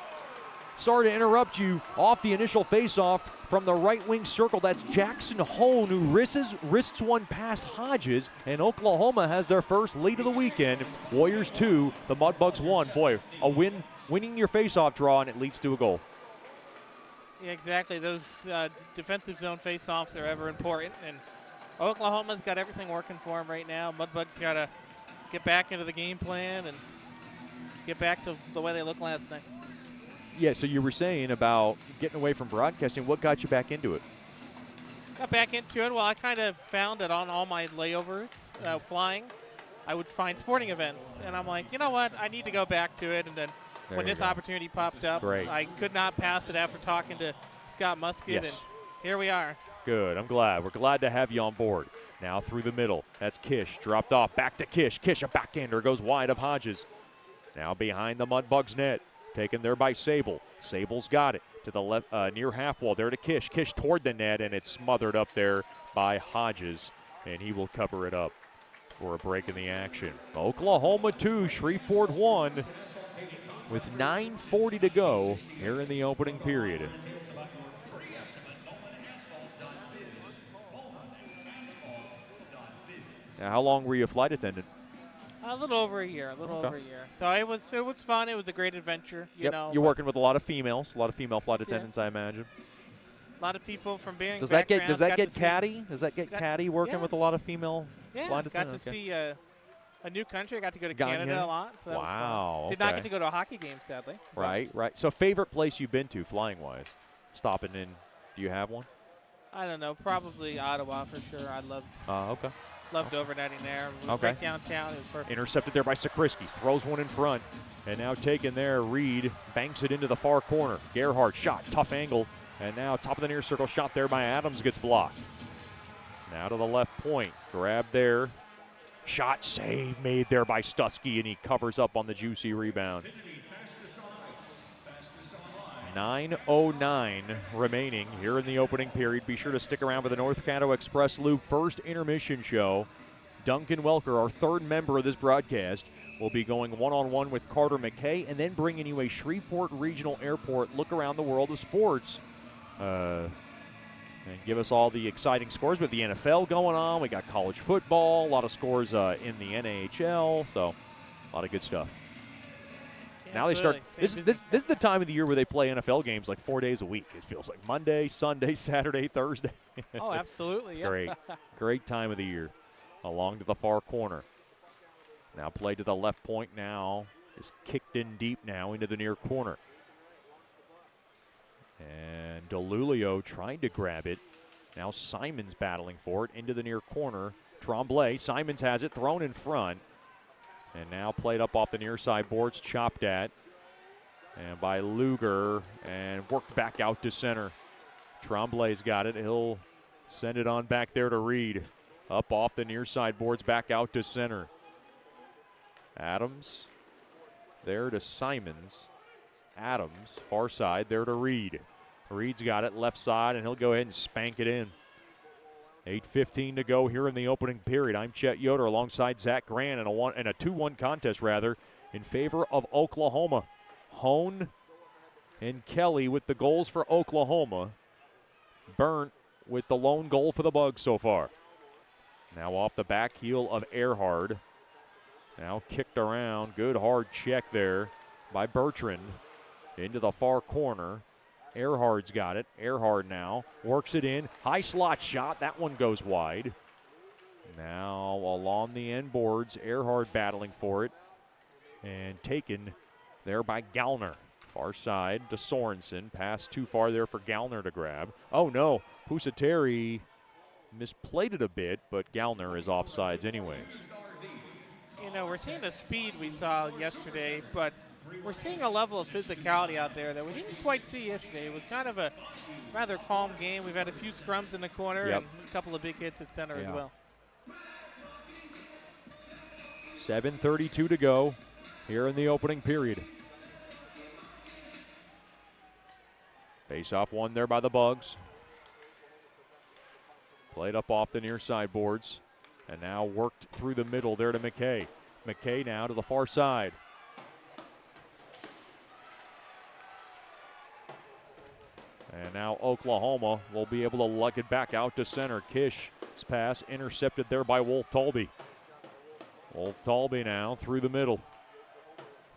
Sorry to interrupt you. Off the initial faceoff from the right wing circle, that's Jackson Hone who wrists one past Hodges, and Oklahoma has their first lead of the weekend. Warriors 2, the Mudbugs 1. Boy, a winning your faceoff draw, and it leads to a goal. Yeah, exactly. Those defensive zone faceoffs are ever important, and Oklahoma's got everything working for them right now. Mudbugs got to get back into the game plan and get back to the way they looked last night. Yeah, so you were saying about getting away from broadcasting. What got you back into it? Got back into it. Well, I kind of found that on all my layovers, flying, I would find sporting events. And I'm like, you know what? I need to go back to it. And then when this opportunity popped up. Great. I could not pass it after talking to Scott Musket, and here we are. Good. I'm glad. We're glad to have you on board. Now through the middle. That's Kish. Dropped off. Back to Kish. Kish, a backhander, goes wide of Hodges. Now behind the Mudbugs net. Taken there by Sable. Sable's got it to the left, near half wall. There to Kish. Kish toward the net, and it's smothered up there by Hodges, and he will cover it up for a break in the action. Oklahoma 2, Shreveport 1, with 9:40 to go here in the opening period. Now, how long were you a flight attendant? A little over a year, over a year. So it was fun. It was a great adventure. You know, you're working with a lot of females, a lot of female flight attendants, I imagine. A lot of people from being. Does that get catty? Does that get catty working with a lot of female flight attendants? Got to see a new country. I got to go to Canada a lot. So wow. Did not get to go to a hockey game, sadly. Right. So favorite place you've been to flying wise? Stopping in. Do you have one? I don't know. Probably Ottawa for sure. I loved. Okay. Loved overnighting there. It was right downtown. It was perfect. Intercepted there by Sakrisky. Throws one in front. And now taken there. Reed banks it into the far corner. Gerhardt shot. Tough angle. And now top of the near circle shot there by Adams gets blocked. Now to the left point. Grab there. Shot save made there by Stusky, and he covers up on the juicy rebound. 9:09 remaining here in the opening period. Be sure to stick around for the North Caddo Express Loop first intermission show. Duncan Welker, our third member of this broadcast, will be going one-on-one with Carter McKay and then bringing you a Shreveport Regional Airport look around the world of sports. And give us all the exciting scores with the NFL going on. We got college football, a lot of scores in the NHL, so a lot of good stuff. Now they start. This is the time of the year where they play NFL games like 4 days a week. It feels like Monday, Sunday, Saturday, Thursday. Oh, absolutely. It's great. Great time of the year. Along to the far corner. Now played to the left point now. Is kicked in deep now into the near corner. And DeLulio trying to grab it. Now Simons battling for it into the near corner. Tremblay. Simons has it thrown in front. And now played up off the near side boards, chopped at. And by Luger, and worked back out to center. Tremblay's got it. He'll send it on back there to Reed. Up off the near side boards, back out to center. Adams there to Simons. Adams, far side, there to Reed. Reed's got it left side, and he'll go ahead and spank it in. 8:15 to go here in the opening period. I'm Chet Yoder alongside Zach Grant in a 2-1 contest in favor of Oklahoma. Hone and Kelly with the goals for Oklahoma. Burnt with the lone goal for the Bugs so far. Now off the back heel of Earhard. Now kicked around. Good hard check there by Bertrand. Into the far corner. Earhard's got it. Earhard now works it in. High slot shot. That one goes wide. Now along the end boards, Earhard battling for it. And taken there by Gallner. Far side to Sorensen. Pass too far there for Gallner to grab. Oh no, Pusateri misplayed it a bit, but Gallner is offsides anyways. You know, we're seeing the speed we saw yesterday, but we're seeing a level of physicality out there that we didn't quite see yesterday. It was kind of a rather calm game. We've had a few scrums in the corner and a couple of big hits at center as well. 7:32 to go here in the opening period. Face-off won there by the Bugs. Played up off the near side boards. And now worked through the middle there to McKay. McKay now to the far side. And now Oklahoma will be able to lug it back out to center. Kish's pass intercepted there by Wolf Tolby. Wolf Tolby now through the middle.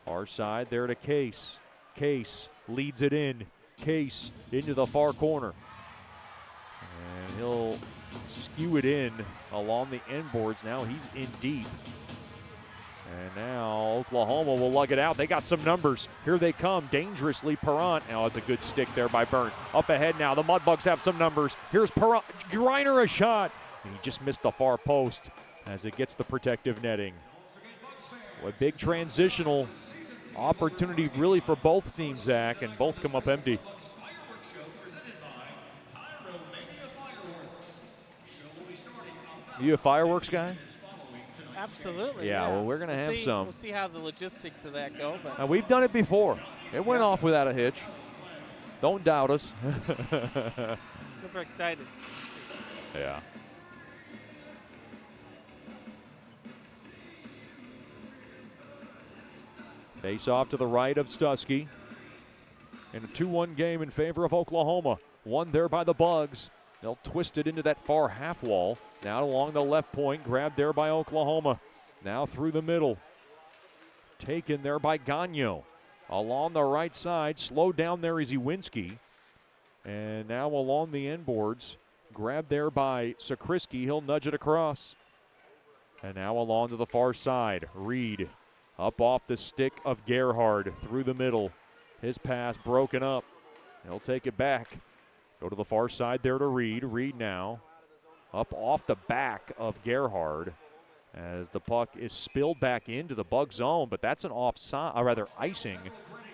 Far side there to Case. Case leads it in. Case into the far corner. And he'll skew it in along the end boards. Now he's in deep. And now Oklahoma will lug it out. They got some numbers. Here they come. Dangerously, Perrant. Now it's a good stick there by Burnt. Up ahead now. The Mudbugs have some numbers. Here's Perrant. Greiner a shot. And he just missed the far post as it gets the protective netting. A big transitional Opportunity really for both teams, Zach, and both come up empty. You a fireworks guy? Absolutely. Yeah, well, we're going to have some. We'll see how the logistics of that go. But Now, we've done it before. It went off without a hitch. Don't doubt us. super excited. Yeah. Face off to the right of Stuskey. In a 2-1 game in favor of Oklahoma. Won there by the Bugs. They'll twist it into that far half wall. Now along the left point, grabbed there by Oklahoma. Now through the middle. Taken there by Gagno. Along the right side, slowed down there is Iwinski. And now along the end boards, grabbed there by Sakriski. He'll nudge it across. And now along to the far side, Reed. Up off the stick of Gerhard through the middle. His pass broken up. He'll take it back. Go to the far side there to Reed. Reed now up off the back of Gerhard as the puck is spilled back into the Bug zone, but that's an offside, or rather icing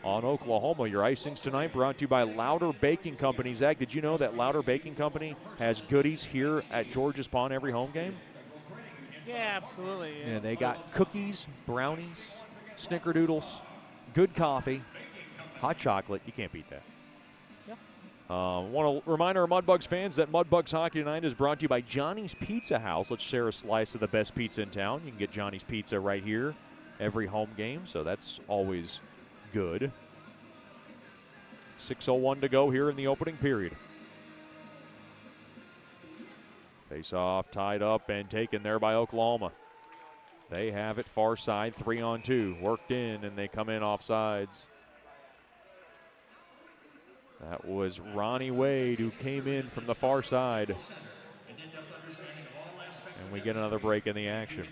on Oklahoma. Your icings tonight brought to you by Louder Baking Company. Zach, did you know that Louder Baking Company has goodies here at George's Pond every home game? Yeah, absolutely. Yeah, they got cookies, brownies, snickerdoodles, good coffee, hot chocolate. You can't beat that. Want to remind our Mudbugs fans that Mudbugs Hockey Tonight is brought to you by Johnny's Pizza House. Let's share a slice of the best pizza in town. You can get Johnny's Pizza right here every home game, so that's always good. 6:01 to go here in the opening period. Face-off tied up and taken there by Oklahoma. They have it far side, 3-on-2. Worked in, and they come in off sides. That was Ronnie Wade who came in from the far side. And we get another break in the action.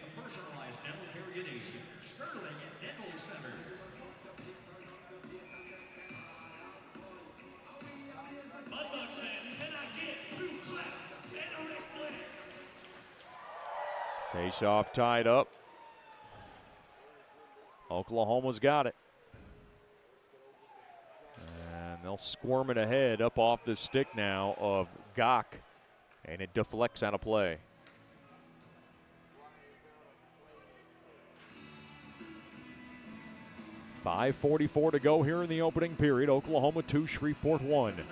Face-off tied up. Oklahoma's got it. And they'll squirm it ahead up off the stick now of Gach, and it deflects out of play. .5:44 to go here in the opening period. Oklahoma 2, Shreveport 1.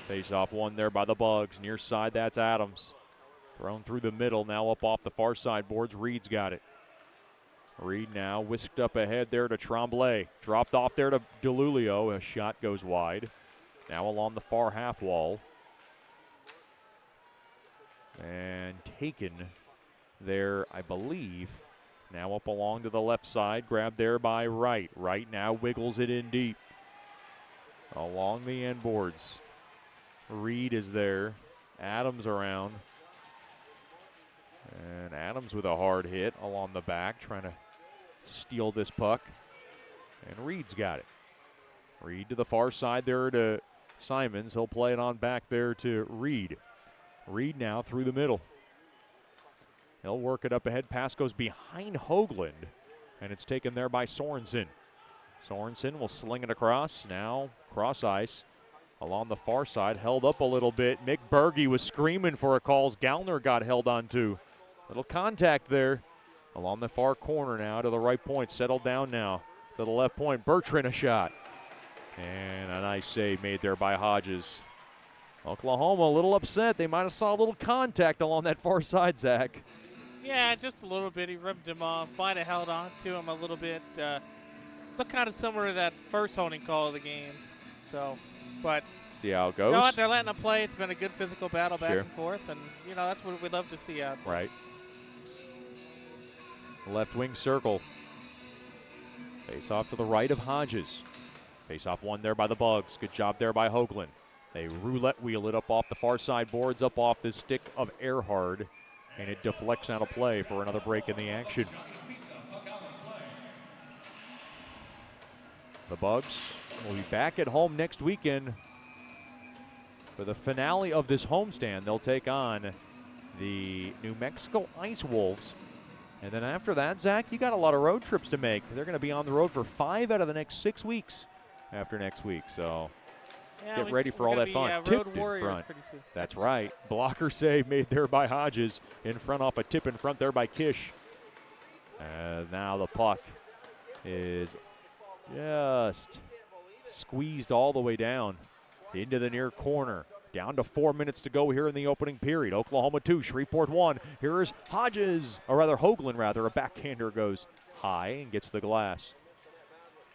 Face-off one there by the Bugs. Near side, that's Adams. Thrown through the middle, now up off the far side boards. Reed's got it. Reed now whisked up ahead there to Tremblay. Dropped off there to DeLulio. A shot goes wide. Now along the far half wall. And taken there, I believe. Now up along to the left side. Grabbed there by Wright. Wright now wiggles it in deep. Along the end boards. Reed is there. Adams around. And Adams with a hard hit along the back, trying to steal this puck. And Reed's got it. Reed to the far side there to Simons. He'll play it on back there to Reed. Reed now through the middle. He'll work it up ahead. Pass goes behind Hoagland, and it's taken there by Sorensen. Sorensen will sling it across. Now cross ice. Along the far side, held up a little bit. Mick Berge was screaming for a call. Gallner got held on to. Little contact there. Along the far corner now to the right point. Settled down now to the left point. Bertrand a shot. And a nice save made there by Hodges. Oklahoma a little upset. They might have saw a little contact along that far side, Zach. Yeah, just a little bit. He ripped him off. Might have held on to him a little bit. Looked kind of similar to that first holding call of the game. So, but see how it goes. You know what? They're letting them play. It's been a good physical battle back and forth, and you know that's what we love to see out there. Right. Left wing circle. Face off to the right of Hodges. Face off one there by the Bugs. Good job there by Hoagland. They roulette wheel it up off the far side boards, up off the stick of Earhard, and it deflects out of play for another break in the action. The Bugs will be back at home next weekend for the finale of this homestand. They'll take on the New Mexico Ice Wolves. And then after that, Zach, you got a lot of road trips to make. They're going to be on the road for 5 out of the next 6 weeks after next week. So get ready for all that fun. Road Warriors pretty soon. That's right. Blocker save made there by Hodges. In front off a tip in front there by Kish. As now the puck is just squeezed all the way down into the near corner. Down to 4 minutes to go here in the opening period. Oklahoma 2, Shreveport 1. Here's Hodges, or rather Hoagland rather. A backhander goes high and gets the glass.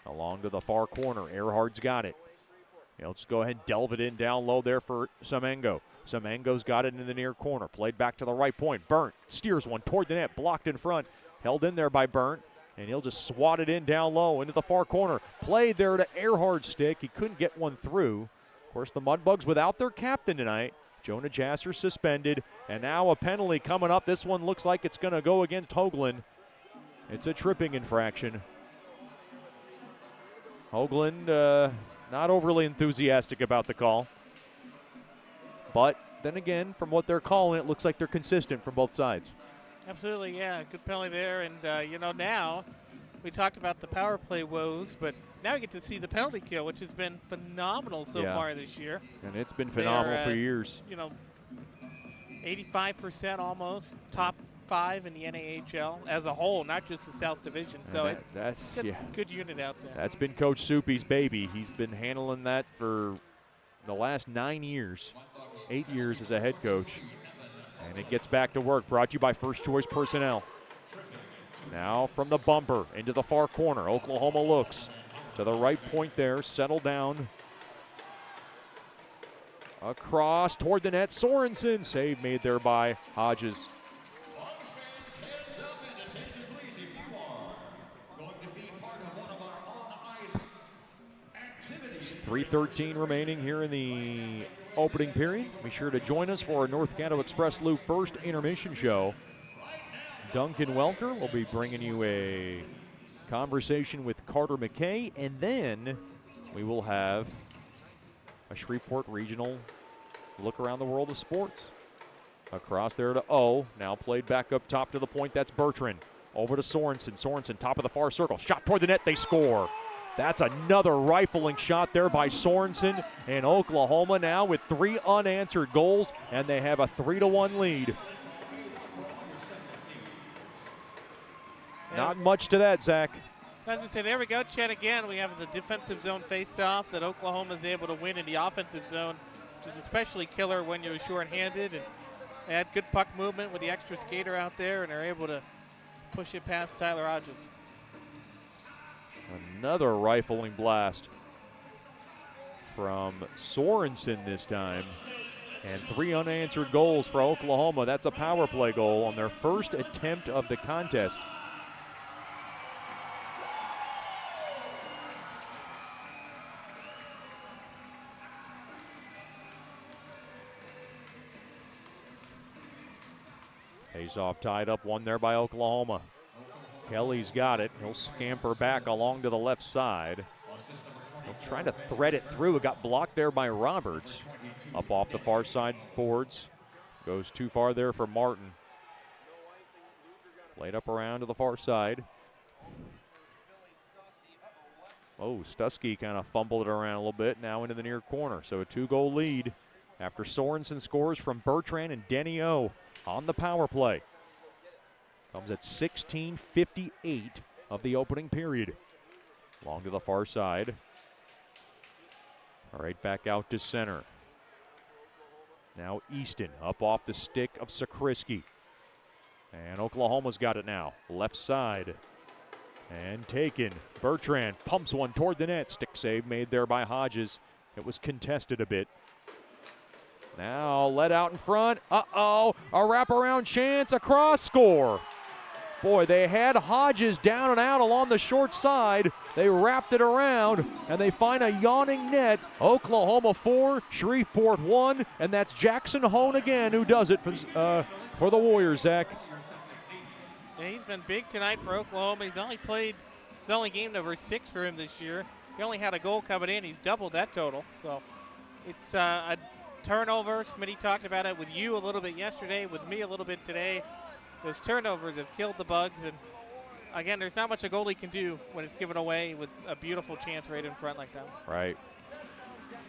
Along to the far corner. Earhart's got it. He'll just go ahead and delve it in down low there for Semengo. Semengo's got it in the near corner. Played back to the right point. Burnt steers one toward the net. Blocked in front. Held in there by Burnt. And he'll just swat it in down low into the far corner. Played there to Earhart's stick. He couldn't get one through. Of course, the Mudbugs without their captain tonight. Jonah Jasser suspended. And now a penalty coming up. This one looks like it's going to go against Hoagland. It's a tripping infraction. Hoagland not overly enthusiastic about the call. But then again, from what they're calling, it looks like they're consistent from both sides. Absolutely, yeah. Good penalty there. And, now we talked about the power play woes, but now we get to see the penalty kill, which has been phenomenal so far this year. And it's been phenomenal for years. 85% almost, top 5 in the NAHL as a whole, not just the South Division. So that's good unit out there. That's been Coach Soupy's baby. He's been handling that for the last 9 years, 8 years as a head coach. And it gets back to work. Brought to you by First Choice Personnel. Now from the bumper into the far corner. Oklahoma looks to the right point there. Settle down. Across toward the net. Sorensen. Save made there by Hodges. 3:13 remaining here in the opening period. Be sure to join us for our North Caddo Express Loop first intermission show. Duncan Welker will be bringing you a conversation with Carter McKay, and then we will have a Shreveport regional look around the world of sports. Across there to O, now played back up top to the point. That's Bertrand. Over to Sorensen. Sorensen, top of the far circle. Shot toward the net. They score. That's another rifling shot there by Sorensen. And Oklahoma now with 3 unanswered goals, and they have a 3-1 lead. Not much to that, Zach. As we say, there we go, Chet again. We have the defensive zone face-off that Oklahoma is able to win in the offensive zone, which is especially killer when you're short-handed. And they had good puck movement with the extra skater out there, and they're able to push it past Tyler Hodges. Another rifling blast from Sorensen this time. And 3 unanswered goals for Oklahoma. That's a power play goal on their first attempt of the contest. Face-off tied up, one there by Oklahoma. Kelly's got it. He'll scamper back along to the left side. He'll try to thread it through. It got blocked there by Roberts. Up off the far side boards. Goes too far there for Martin. Played up around to the far side. Oh, Stusky kind of fumbled it around a little bit. Now into the near corner. So a 2-goal lead after Sorensen scores from Bertrand and Denny O on the power play. Comes at 16:58 of the opening period. Long to the far side. All right, back out to center. Now Easton up off the stick of Sakrisky. And Oklahoma's got it now. Left side. And taken. Bertrand pumps one toward the net. Stick save made there by Hodges. It was contested a bit. Now let out in front. Uh-oh. A wraparound chance. Across. Score. Boy, they had Hodges down and out along the short side. They wrapped it around, and they find a yawning net. Oklahoma 4, Shreveport 1, and that's Jackson Hone again who does it for the Warriors, Zach. Yeah, he's been big tonight for Oklahoma. He's only game number 6 for him this year. He only had a goal coming in. He's doubled that total. So it's a turnovers. Smitty talked about it with you a little bit yesterday, with me a little bit today. Those turnovers have killed the Bugs, and again, there's not much a goalie can do when it's given away with a beautiful chance right in front like that. Right.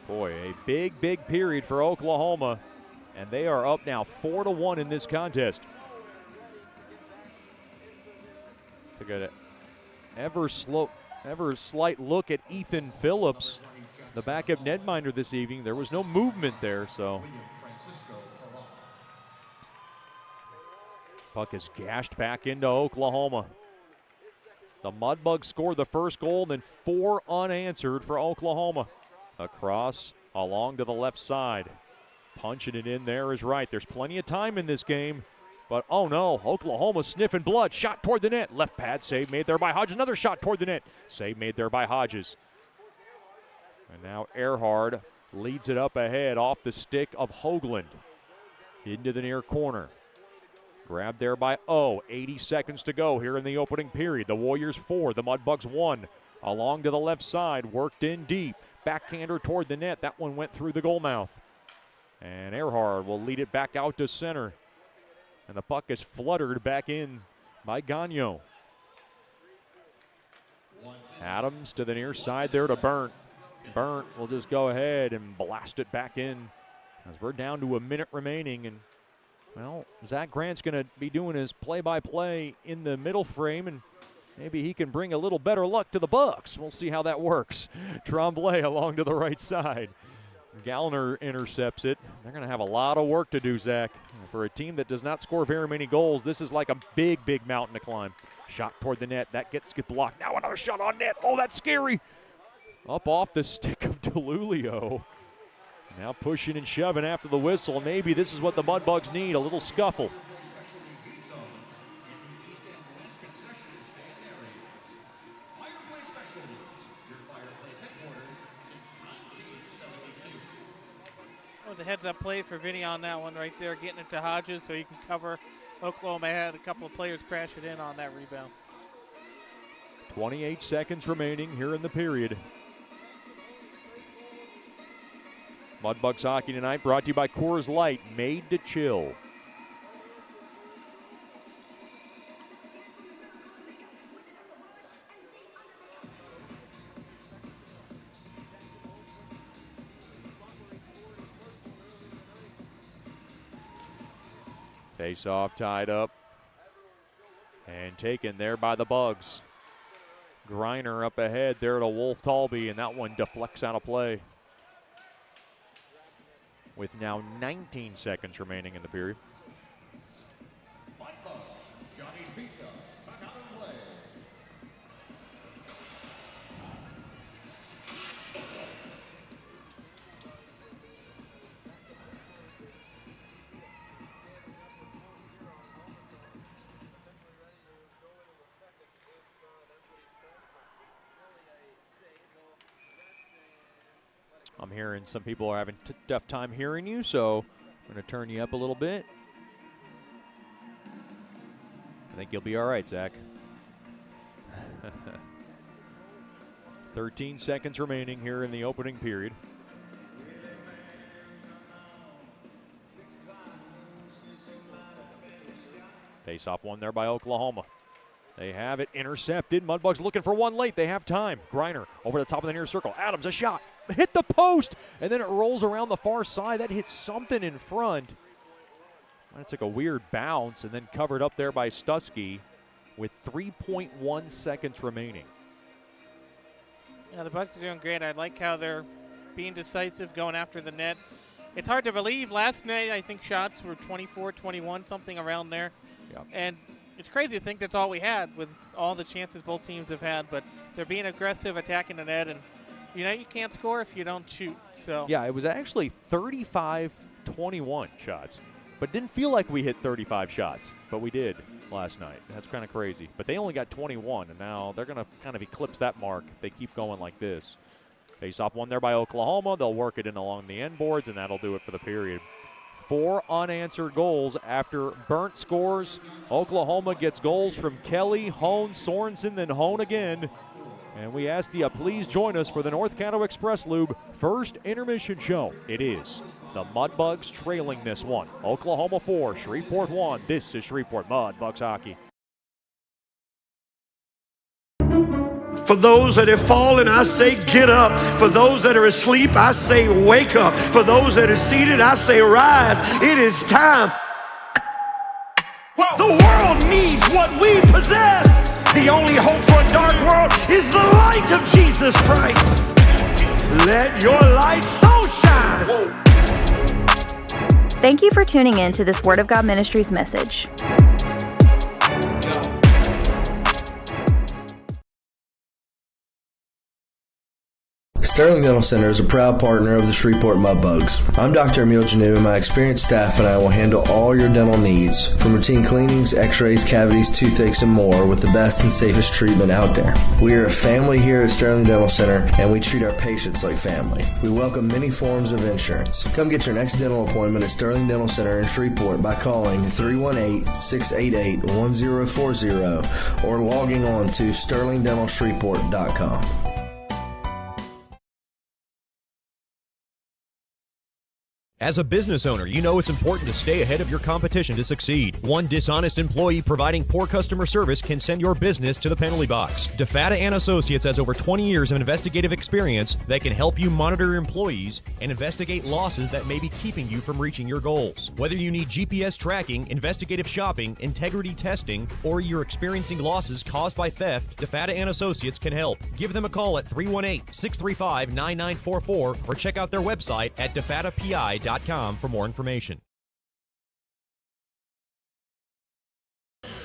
Boy, a big, big period for Oklahoma, and they are up now 4-1 in this contest. Took an ever slight look at Ethan Phillips, the backup netminder this evening. There was no movement there, so puck is gashed back into Oklahoma. The Mudbugs scored the first goal, and then 4 unanswered for Oklahoma. Across, along to the left side. Punching it in there is right. There's plenty of time in this game, but oh no, Oklahoma sniffing blood. Shot toward the net. Left pad save made there by Hodges. Another shot toward the net. Save made there by Hodges. And now Earhart leads it up ahead off the stick of Hoagland. Into the near corner. Grabbed there by 80 seconds to go here in the opening period. The Warriors 4, the Mudbugs 1. Along to the left side, worked in deep. Backhander toward the net. That one went through the goal mouth. And Earhart will lead it back out to center. And the puck is fluttered back in by Gagnon. Adams to the near side there to Burnt. Burnt will just go ahead and blast it back in as we're down to a minute remaining. And, well, Zach Grant's going to be doing his play-by-play in the middle frame, and maybe he can bring a little better luck to the Bucks. We'll see how that works. Tremblay along to the right side. Gallner intercepts it. They're going to have a lot of work to do, Zach. For a team that does not score very many goals, this is like a big, big mountain to climb. Shot toward the net. That gets blocked. Now another shot on net. Oh, that's scary. Up off the stick of DeLulio. Now pushing and shoving after the whistle. Maybe this is what the Mudbugs need, a little scuffle. The heads-up play for Vinny on that one right there, getting it to Hodges so he can cover. Oklahoma had a couple of players crash it in on that rebound. 28 seconds remaining here in the period. Mudbugs hockey tonight brought to you by Coors Light, made to chill. Face-off tied up and taken there by the Bugs. Griner up ahead there to Wolf Talby, and that one deflects out of play. With now 19 seconds remaining in the period. I'm hearing some people are having tough time hearing you, so I'm going to turn you up a little bit. I think you'll be all right, Zach. 13 seconds remaining here in the opening period. Face-off one there by Oklahoma. They have it intercepted. Mudbugs looking for one late. They have time. Griner over the top of the near circle. Adams, a shot. Hit the post, and then it rolls around the far side. That hits something in front. That took a weird bounce and then covered up there by Stusky with 3.1 seconds remaining. Yeah, the Bucks are doing great. I like how they're being decisive, going after the net. It's hard to believe. Last night, I think shots were 24, 21, something around there. Yep. And it's crazy to think that's all we had with all the chances both teams have had, but they're being aggressive, attacking the net, and you know you can't score if you don't shoot. So yeah, it was actually 35-21 shots, but didn't feel like we hit 35 shots, but we did last night. That's kind of crazy. But they only got 21, and now they're going to kind of eclipse that mark if they keep going like this. Face-off one there by Oklahoma. They'll work it in along the end boards, and that'll do it for the period. 4 unanswered goals after Burnt scores. Oklahoma gets goals from Kelly, Hone, Sorensen, then Hone again. And we ask you please join us for the North Caddo Express Lube first intermission show. It is the Mudbugs trailing this one. Oklahoma 4, Shreveport 1. This is Shreveport Mudbugs hockey. For those that have fallen, I say get up. For those that are asleep, I say wake up. For those that are seated, I say rise. It is time. The world needs what we possess. The only hope for a dark world is the light of Jesus Christ. Let your light so shine. Thank you for tuning in to this Word of God Ministries message. Sterling Dental Center is a proud partner of the Shreveport Mudbugs. I'm Dr. Emil Janu, and my experienced staff and I will handle all your dental needs, from routine cleanings, x-rays, cavities, toothaches, and more, with the best and safest treatment out there. We are a family here at Sterling Dental Center, and we treat our patients like family. We welcome many forms of insurance. Come get your next dental appointment at Sterling Dental Center in Shreveport by calling 318-688-1040 or logging on to sterlingdentalshreveport.com. As a business owner, you know it's important to stay ahead of your competition to succeed. One dishonest employee providing poor customer service can send your business to the penalty box. DeFata and Associates has over 20 years of investigative experience that can help you monitor your employees and investigate losses that may be keeping you from reaching your goals. Whether you need GPS tracking, investigative shopping, integrity testing, or you're experiencing losses caused by theft, DeFata and Associates can help. Give them a call at 318-635-9944 or check out their website at defatapi.com for more information.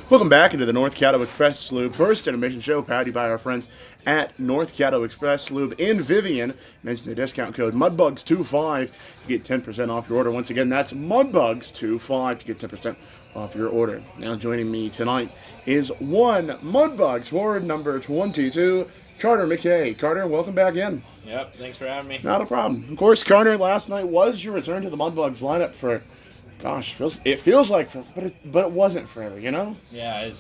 Welcome back into the North Caddo Express Lube first intermission show, powered by our friends at North Caddo Express Lube in Vivian. Mention the discount code MUDBUGS25 to get 10% off your order. Once again, that's MUDBUGS25 to get 10% off your order. Now joining me tonight is one Mudbugs forward number 22, Carter McKay. Carter, welcome back in. Yep, thanks for having me. Not a problem. Of course, Carter, last night was your return to the Mudbugs lineup for, gosh, it feels like, but it wasn't forever, you know? Yeah, it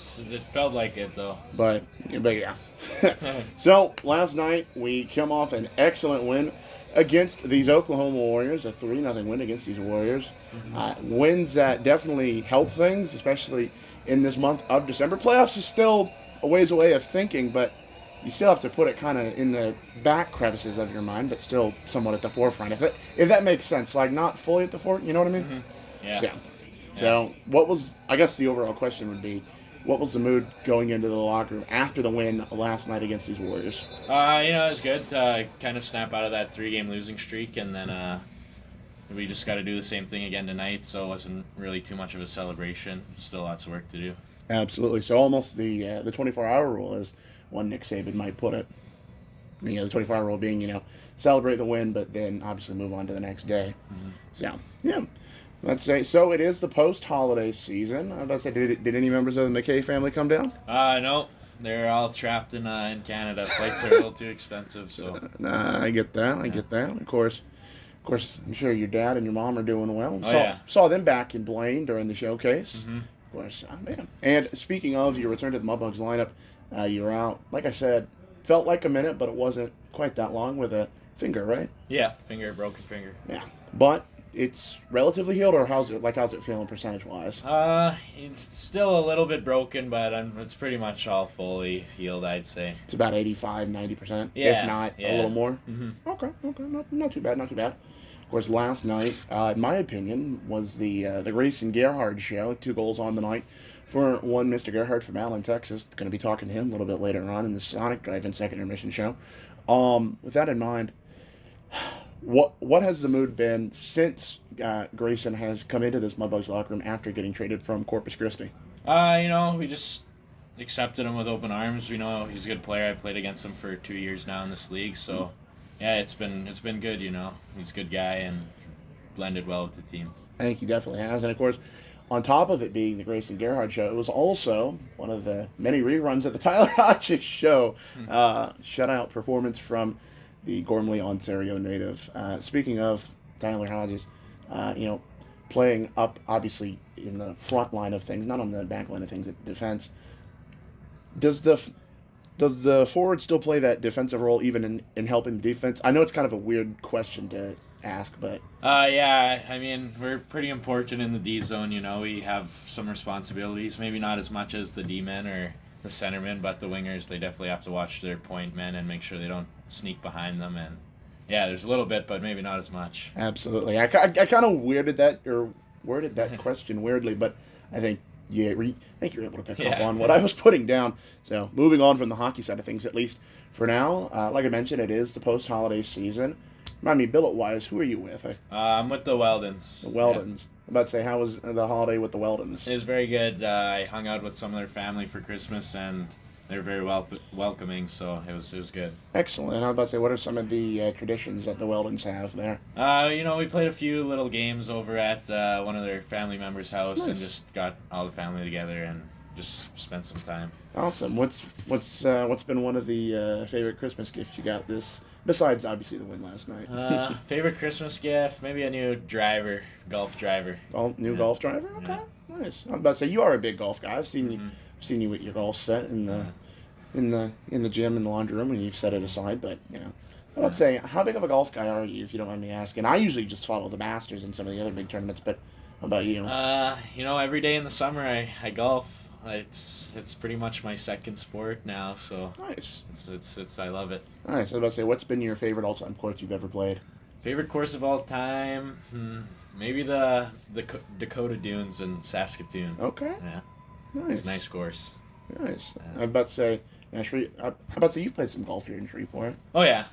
felt like it, though. But yeah. So, last night, we come off an excellent win against these Oklahoma Warriors, a 3-0 win against these Warriors. Wins that definitely help things, especially in this month of December. Playoffs is still a ways away of thinking, but you still have to put it kind of in the back crevices of your mind, but still somewhat at the forefront. If that makes sense, like not fully at the forefront, you know what I mean? Mm-hmm. Yeah. So what was, I guess the overall question would be, what was the mood going into the locker room after the win last night against these Warriors? It was good to kind of snap out of that 3-game losing streak, and then we just got to do the same thing again tonight, so it wasn't really too much of a celebration. Still lots of work to do. Absolutely. So almost the 24-hour rule is one Nick Saban might put it. The 24-hour rule being, celebrate the win, but then obviously move on to the next day. Mm-hmm. So, yeah. Let's say, so it is the post-holiday season. I was about to say, did any members of the McKay family come down? No. They're all trapped in Canada. Flights are a little too expensive, so. I get that. I get that. Of course, I'm sure your dad and your mom are doing well. Yeah. Saw them back in Blaine during the showcase. Mm-hmm. Of course, man. And speaking of your return to the Mudbugs lineup, you were out, like I said, felt like a minute, but it wasn't quite that long with a finger, right? Yeah, broken finger. Yeah, but it's relatively healed, or how's it feeling percentage-wise? It's still a little bit broken, but it's pretty much all fully healed, I'd say. It's about 85, 90%, yeah, if not yeah. a little more? Mm-hmm. Okay, not too bad. Of course, last night, in my opinion, was the Grayson Gerhard show. 2 goals on the night for one Mr. Gerhard from Allen, Texas. Going to be talking to him a little bit later on in the Sonic Drive-In second intermission show. With that in mind, what has the mood been since Grayson has come into this Mudbugs locker room after getting traded from Corpus Christi? We just accepted him with open arms. We know he's a good player. I played against him for 2 years now in this league, so yeah, it's been good. He's a good guy and blended well with the team. I think he definitely has, and of course, on top of it being the Grayson Gerhard show, it was also one of the many reruns of the Tyler Hodges show. Shutout performance from the Gormley, Ontario native. Speaking of Tyler Hodges, playing up obviously in the front line of things, not on the back line of things at defense. Does the Does the forward still play that defensive role even in helping the defense? I know it's kind of a weird question to ask, but Yeah, I mean, we're pretty important in the D zone. You know, we have some responsibilities. Maybe not as much as the D men or the centermen, but the wingers, they definitely have to watch their point men and make sure they don't sneak behind them. And yeah, there's a little bit, but maybe not as much. absolutely. I kind of worded that question weirdly, but I think I think you're able to pick up on what I was putting down. So moving on from the hockey side of things, at least for now, like I mentioned, it is the post-holiday season. Remind me, billet-wise, who are you with? I'm with the Weldons. The Weldons. Yeah. I'm about to say, how was the holiday with the Weldons? It was very good. I hung out with some of their family for Christmas, and they were very welcoming, so it was good. Excellent. And I was about to say, what are some of the traditions that the Weldons have there? You know, we played a few little games over at one of their family members' house, and just got all the family together and just spent some time. Awesome. What's been one of the favorite Christmas gifts you got this? Besides, obviously, the win last night. Favorite Christmas gift? Maybe a new golf driver. Golf driver? Okay, yeah. Nice. I was about to say, you are a big golf guy. I've seen you with your golf set in the gym in the laundry room, and you've set it aside. But I would say, how big of a golf guy are you, if you don't mind me asking? I usually just follow the Masters and some of the other big tournaments, but how about you? You know, every day in the summer I golf. It's pretty much my second sport now, so nice. It's I love it. Nice. I was about to say, what's been your favorite all-time course you've ever played? Favorite course of all time? Maybe the Dakota Dunes in Saskatoon. Okay. Yeah. Nice. It's a nice course. Nice. I was about to say, you've played some golf here in Shreveport. Oh yeah.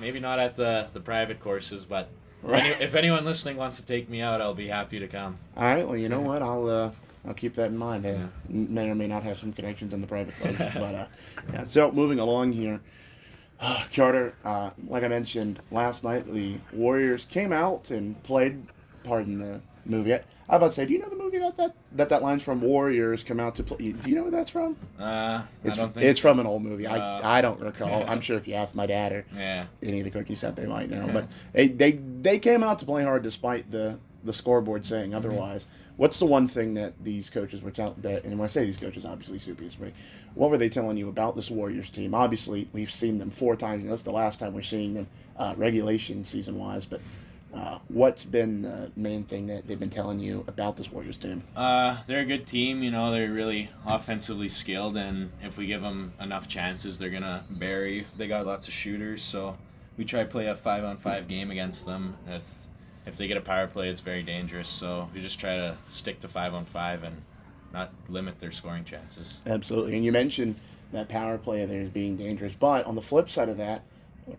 Maybe not at the private courses, but if anyone listening wants to take me out, I'll be happy to come. All right. Well, you know what? I'll keep that in mind. I may or may not have some connections in the private clubs. But so moving along here, Carter, like I mentioned last night, the Warriors came out and played, pardon the movie. I was about to say, do you know the movie that line's from? Warriors come out to play. Do you know where that's from? I don't think it's from an old movie. I don't recall. I'm sure if you ask my dad or any of the cookies out, they might know. But they came out to play hard despite the scoreboard saying otherwise. What's the one thing that these coaches were telling, and when I say these coaches, obviously Soupy is me, what were they telling you about this Warriors team? Obviously, we've seen them 4 times, and that's the last time we're seeing them regulation season-wise, but what's been the main thing that they've been telling you about this Warriors team? They're a good team. You know, they're really offensively skilled, and if we give them enough chances, they're going to bury. They got lots of shooters, so we try to play a 5-on-5 game against them. If they get a power play, it's very dangerous. So we just try to stick to 5-on-5 and not limit their scoring chances. Absolutely. And you mentioned that power play of theirs being dangerous. But on the flip side of that,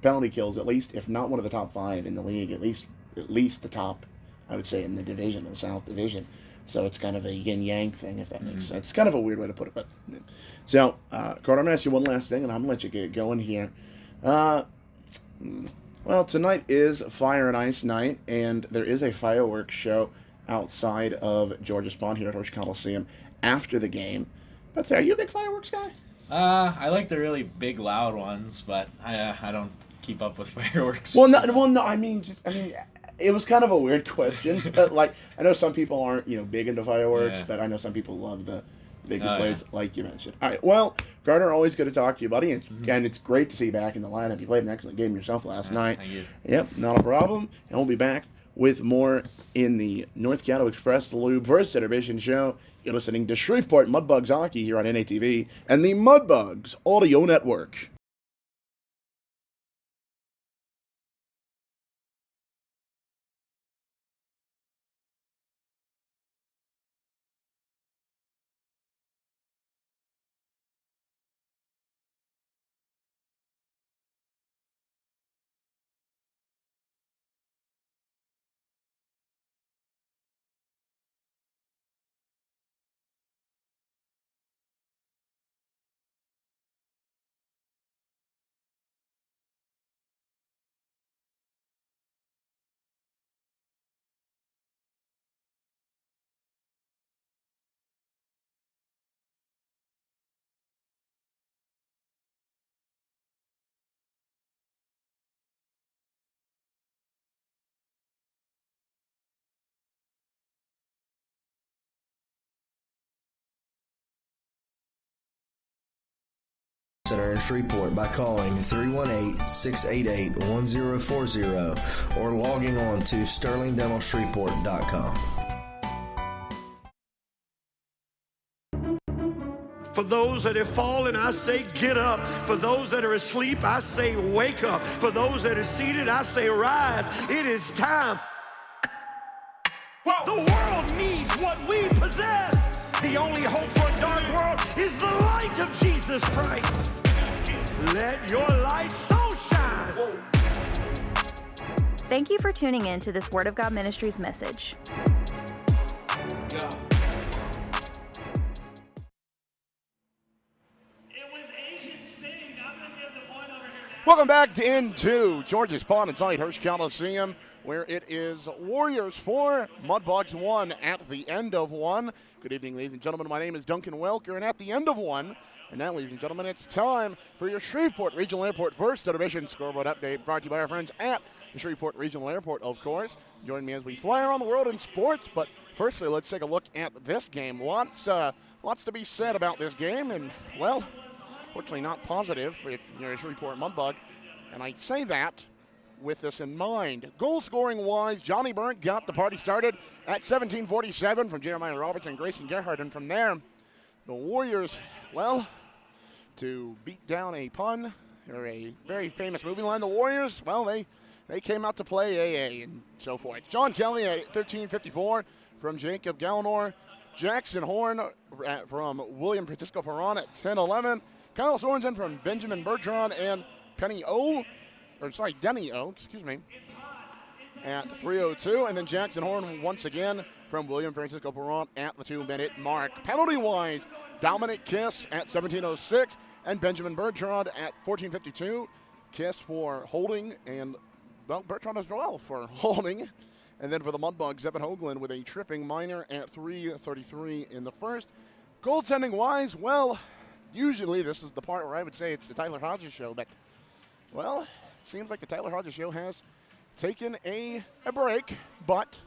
penalty kills, at least, if not one of the top 5 in the league, at least the top, I would say, in the division, the South Division. So it's kind of a yin-yang thing, if that makes sense. It's kind of a weird way to put it. But so, Carter, I'm going to ask you one last thing, and I'm going to let you get going here. Well, tonight is Fire and Ice night, and there is a fireworks show outside of Georgia Spawn here at Horse Coliseum after the game. But are you a big fireworks guy? I like the really big, loud ones, but I don't keep up with fireworks. Well, no. I mean, it was kind of a weird question. But I know some people aren't, big into fireworks, but I know some people love the big displays, like you mentioned. All right. Well, Gardner, always good to talk to you, buddy. And it's great to see you back in the lineup. You played an excellent game yourself last night. Thank you. Yep, not a problem. And we'll be back with more in the North Caddo Express, the Lube First Intermission Show. You're listening to Shreveport Mudbugs Hockey here on NATV and the Mudbugs Audio Network. Center in Shreveport by calling 318-688-1040 or logging on to sterlingdentalshreveport.com. For those that have fallen, I say get up. For those that are asleep, I say wake up. For those that are seated, I say rise. It is time. The world needs what we possess. The only hope for a dark world is the light of Jesus Christ. Let your light so shine. Thank you for tuning in to this Word of God Ministries message. Welcome back into George's Pond inside Hurst Coliseum, where it is Warriors 4, Mudbugs 1 at the end of 1. Good evening, ladies and gentlemen. My name is Duncan Welker, and at the end of 1, and now, ladies and gentlemen, it's time for your Shreveport Regional Airport First Division scoreboard update, brought to you by our friends at the Shreveport Regional Airport, of course. Join me as we fly around the world in sports, but firstly, let's take a look at this game. Lots to be said about this game, and, well, fortunately not positive if you're a Shreveport Mudbug. And I say that with this in mind. Goal scoring wise, Johnny Burnt got the party started at 17:47 from Jeremiah Roberts and Grayson Gerhardt. And from there, the Warriors, well, to beat down a pun or a very famous movie line, the Warriors, well, they came out to play AA and so forth. John Kelly at 13:54 from Jacob Gallinor. Jackson Horn from William Francisco Perron at 10:11. Kyle Sorensen from Benjamin Bertrand and Denny O, at 3:02. And then Jackson Horn once again from William Francisco Perron at the 2-minute mark. Penalty-wise, Dominic Kiss at 17:06 and Benjamin Bertrand at 14:52. Kiss for holding and, well, Bertrand as well for holding. And then for the Mudbugs, Evan Hoagland with a tripping minor at 3:33 in the first. Goaltending-wise, well, usually this is the part where I would say it's the Tyler Hodges show, but, well, it seems like the Tyler Hodges show has taken a break. But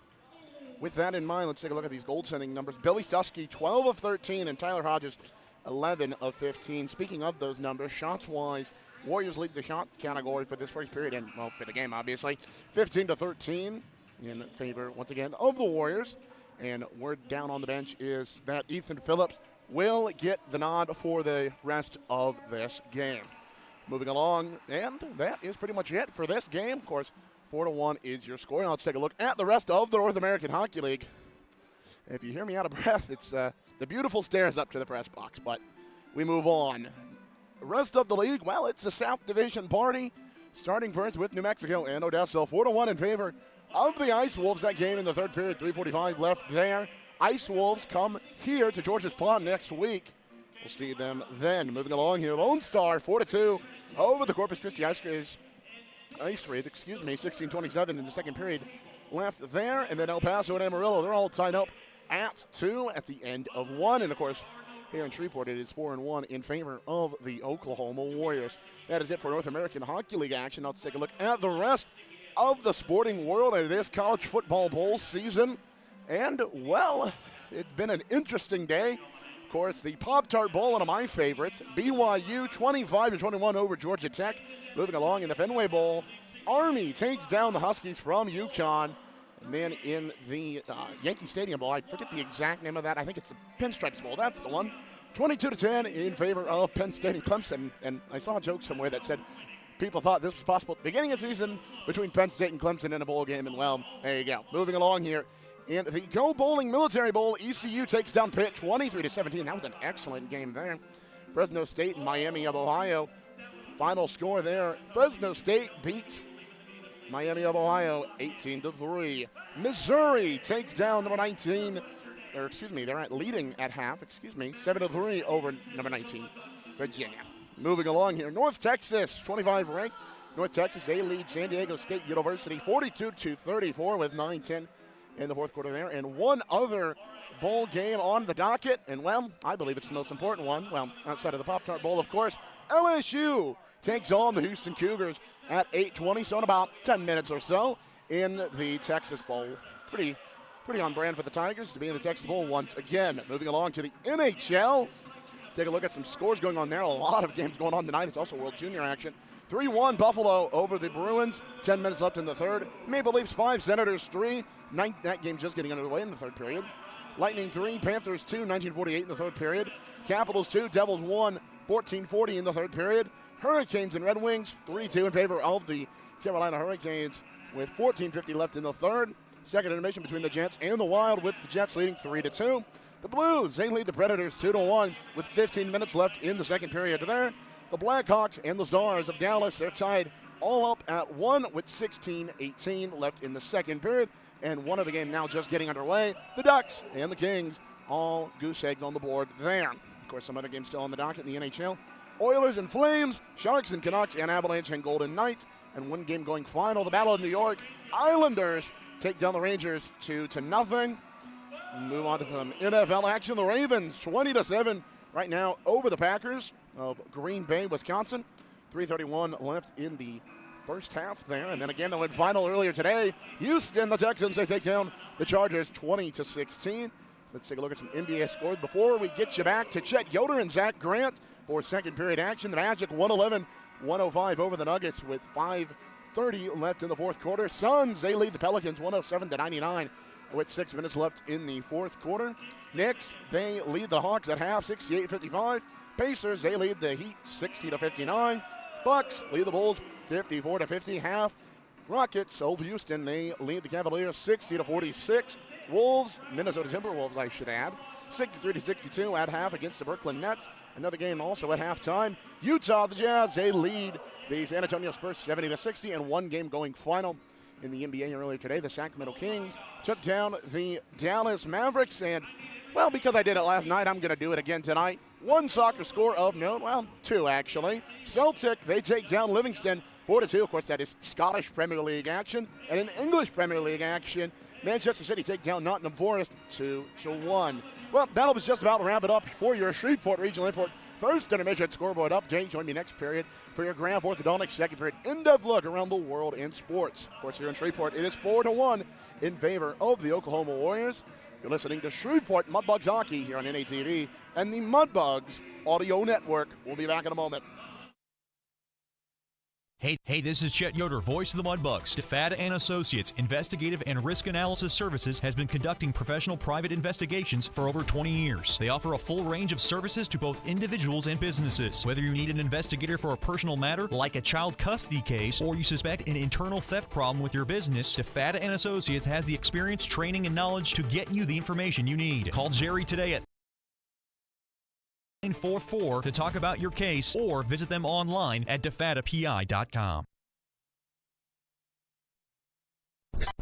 with that in mind, let's take a look at these goaltending numbers. Billy Stusky, 12 of 13, and Tyler Hodges, 11 of 15. Speaking of those numbers, shots-wise, Warriors lead the shot category for this first period, and, well, for the game, obviously, 15-13 in favor, once again, of the Warriors. And word down on the bench is that Ethan Phillips will get the nod for the rest of this game. Moving along, and that is pretty much it for this game. Of course, 4-1 is your score. Now let's take a look at the rest of the North American Hockey League. If you hear me out of breath, it's the beautiful stairs up to the press box, but we move on. The rest of the league, well, it's a South Division party, starting first with New Mexico and Odessa. 4-1 in favor of the Ice Wolves. That game in the third period, 3:45 left there. Ice Wolves come here to George's Pond next week. We'll see them then. Moving along here, Lone Star, 4-2 over the Corpus Christi Ice Rays, 16:27 in the second period left there. And then El Paso and Amarillo, they're all tied up at 2 at the end of 1. And, of course, here in Shreveport, it is 4-1 in favor of the Oklahoma Warriors. That is it for North American Hockey League action. Now let's take a look at the rest of the sporting world, and it is college football bowl season. And, well, it's been an interesting day. Of course, the Pop-Tart Bowl, one of my favorites. BYU 25-21 over Georgia Tech. Moving along in the Fenway Bowl, Army takes down the Huskies from UConn. And then in the Yankee Stadium Bowl, I forget the exact name of that. I think it's the Pinstripes Bowl. That's the one. 22-10 in favor of Penn State and Clemson. And I saw a joke somewhere that said people thought this was possible at the beginning of the season between Penn State and Clemson in a bowl game. And, well, there you go. Moving along here. In the Go Bowling Military Bowl, ECU takes down Pitt 23-17. That was an excellent game there. Fresno State and Miami of Ohio. Final score there, Fresno State beats Miami of Ohio 18-3. Missouri takes down number 19, they're leading at half, 7-3 over number 19, Virginia. Moving along here, North Texas, 25 ranked. North Texas, they lead San Diego State University 42-34 with 9-10 in the fourth quarter there. And one other bowl game on the docket, and, well, I believe it's the most important one. Well, outside of the Pop-Tart Bowl, of course, LSU takes on the Houston Cougars at 8:20, so in about 10 minutes or so in the Texas Bowl. Pretty on brand for the Tigers to be in the Texas Bowl once again. Moving along to the NHL. Take a look at some scores going on there. A lot of games going on tonight. It's also World Junior action. 3-1 Buffalo over the Bruins. 10 minutes left in the third. Maple Leafs 5, Senators 3. That game just getting underway in the third period. Lightning 3, Panthers 2, 1948 in the third period. Capitals 2, Devils 1, 14:40 in the third period. Hurricanes and Red Wings 3-2 in favor of the Carolina Hurricanes with 14:50 left in the third. Second intermission between the Jets and the Wild with the Jets leading 3-2. The Blues, they lead the Predators 2-1 with 15 minutes left in the second period there. The Blackhawks and the Stars of Dallas, they're tied all up at 1 with 16:18 left in the second period. And one of the game now just getting underway. The Ducks and the Kings, all goose eggs on the board there. Of course, some other games still on the docket in the NHL. Oilers and Flames, Sharks and Canucks, and Avalanche and Golden Knights. And one game going final, the Battle of New York. Islanders take down the Rangers 2-0. Move on to some NFL action. The Ravens 20-7 right now over the Packers of Green Bay, Wisconsin. 3:31 left in the first half there. And then again, the win final earlier today. Houston, the Texans, they take down the Chargers 20-16. Let's take a look at some NBA scores before we get you back to Chet Yoder and Zach Grant for second period action. The Magic 111-105 over the Nuggets with 5:30 left in the fourth quarter. Suns, they lead the Pelicans 107-99 with 6 minutes left in the fourth quarter. Knicks, they lead the Hawks at half 68-55. Pacers, they lead the Heat 60-59. Bucks lead the Bulls 54-50 half. Rockets over Houston, they lead the Cavaliers 60-46. Wolves, Minnesota Timberwolves, I should add, 63-62 at half against the Brooklyn Nets. Another game also at halftime. Utah, the Jazz, they lead the San Antonio Spurs 70-60, and one game going final in the NBA earlier today. The Sacramento Kings took down the Dallas Mavericks, and, well, because I did it last night, I'm going to do it again tonight. One soccer score of note, well, two actually. Celtic, they take down Livingston 4-2. Of course, that is Scottish Premier League action. And in English Premier League action, Manchester City take down Nottingham Forest 2-1. Well, that'll just about wrap it up for your Shreveport Regional Airport first intermission scoreboard update. Join me next period for your Grand Orthodontics second period in-depth look around the world in sports. Of course, here in Shreveport, it is 4-1 in favor of the Oklahoma Warriors. You're listening to Shreveport Mudbugs Hockey here on NATV and the Mudbugs Audio Network. We'll be back in a moment. Hey, this is Chet Yoder, voice of the Mudbugs. DeFada and Associates Investigative and Risk Analysis Services has been conducting professional private investigations for over 20 years. They offer a full range of services to both individuals and businesses. Whether you need an investigator for a personal matter, like a child custody case, or you suspect an internal theft problem with your business, DeFada and Associates has the experience, training, and knowledge to get you the information you need. Call Jerry today at 944 to talk about your case, or visit them online at defadapi.com.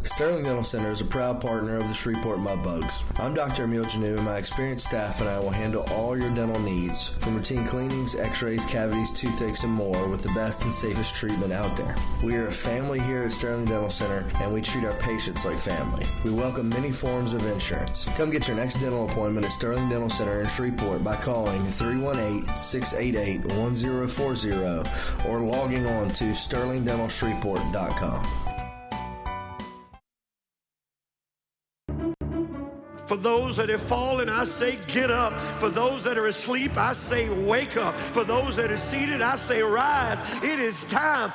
Sterling Dental Center is a proud partner of the Shreveport Mudbugs. I'm Dr. Emil Janu, and my experienced staff and I will handle all your dental needs, from routine cleanings, x-rays, cavities, toothaches, and more, with the best and safest treatment out there. We are a family here at Sterling Dental Center, and we treat our patients like family. We welcome many forms of insurance. Come get your next dental appointment at Sterling Dental Center in Shreveport by calling 318-688-1040 or logging on to sterlingdentalshreveport.com. For those that have fallen, I say get up. For those that are asleep, I say wake up. For those that are seated, I say rise. It is time.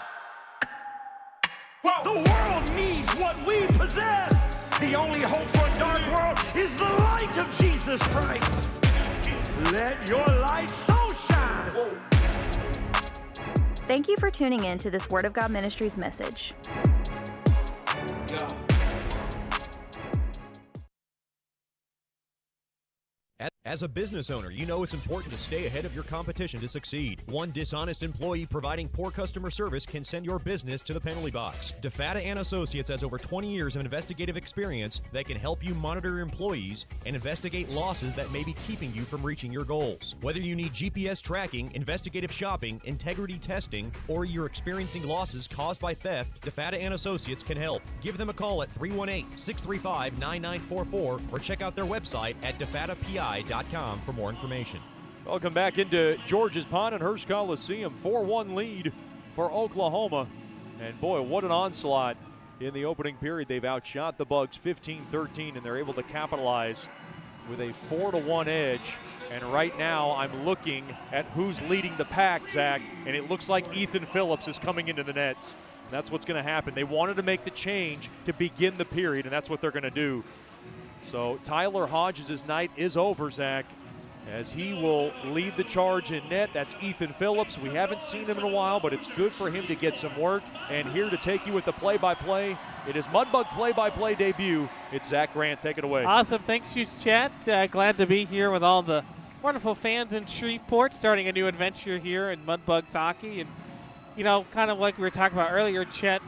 The world needs what we possess. The only hope for a dark world is the light of Jesus Christ. Let your light so shine. Thank you for tuning in to this Word of God Ministries message. As a business owner, you know it's important to stay ahead of your competition to succeed. One dishonest employee providing poor customer service can send your business to the penalty box. DeFada and Associates has over 20 years of investigative experience that can help you monitor your employees and investigate losses that may be keeping you from reaching your goals. Whether you need GPS tracking, investigative shopping, integrity testing, or you're experiencing losses caused by theft, DeFada and Associates can help. Give them a call at 318-635-9944 or check out their website at defadapi.com for more information. Welcome back into George's Pond and Hearst Coliseum. 4-1 lead for Oklahoma. And boy, what an onslaught in the opening period. They've outshot the Bugs 15-13, and they're able to capitalize with a 4-1 edge. And right now I'm looking at who's leading the pack, Zach, and it looks like Ethan Phillips is coming into the nets. That's what's going to happen. They wanted to make the change to begin the period, and that's what they're going to do. So Tyler Hodges' night is over, Zach, as he will lead the charge in net. That's Ethan Phillips. We haven't seen him in a while, but it's good for him to get some work. And here to take you with the play-by-play, it is Mudbug play-by-play debut. It's Zach Grant. Take it away. Awesome. Thanks, you, Chet. Glad to be here with all the wonderful fans in Shreveport, starting a new adventure here in Mudbugs hockey. And, you know, kind of like we were talking about earlier, Chet,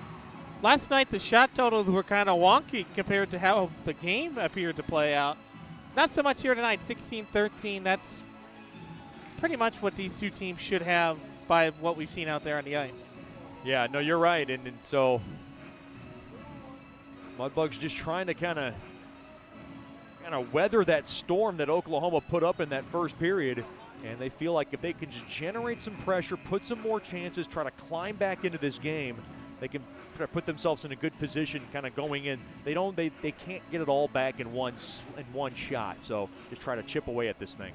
last night the shot totals were kind of wonky compared to how the game appeared to play out. Not so much here tonight, 16-13. That's pretty much what these two teams should have by what we've seen out there on the ice. Yeah, no, you're right. And so Mudbugs just trying to kind of weather that storm that Oklahoma put up in that first period. And they feel like if they can just generate some pressure, put some more chances, try to climb back into this game, they can put themselves in a good position kind of going in. They can't get it all back in one shot. So just try to chip away at this thing.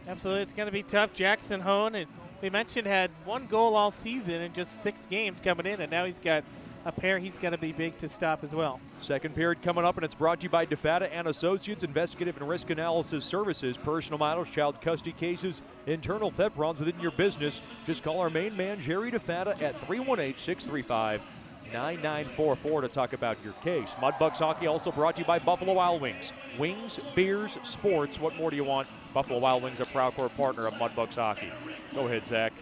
Absolutely. It's going to be tough. Jackson Hone, and we mentioned, had 1 goal all season in just 6 games coming in, and now he's got a pair he's got to be big to stop as well. Second period coming up, and it's brought to you by DeFata and Associates, investigative and risk analysis services, personal matters, child custody cases, internal theft problems within your business. Just call our main man, Jerry DeFata, at 318-635-9944 to talk about your case. Mudbugs hockey also brought to you by Buffalo Wild Wings. Wings, beers, sports. What more do you want? Buffalo Wild Wings, a proud core partner of Mudbugs hockey. Go ahead, Zach.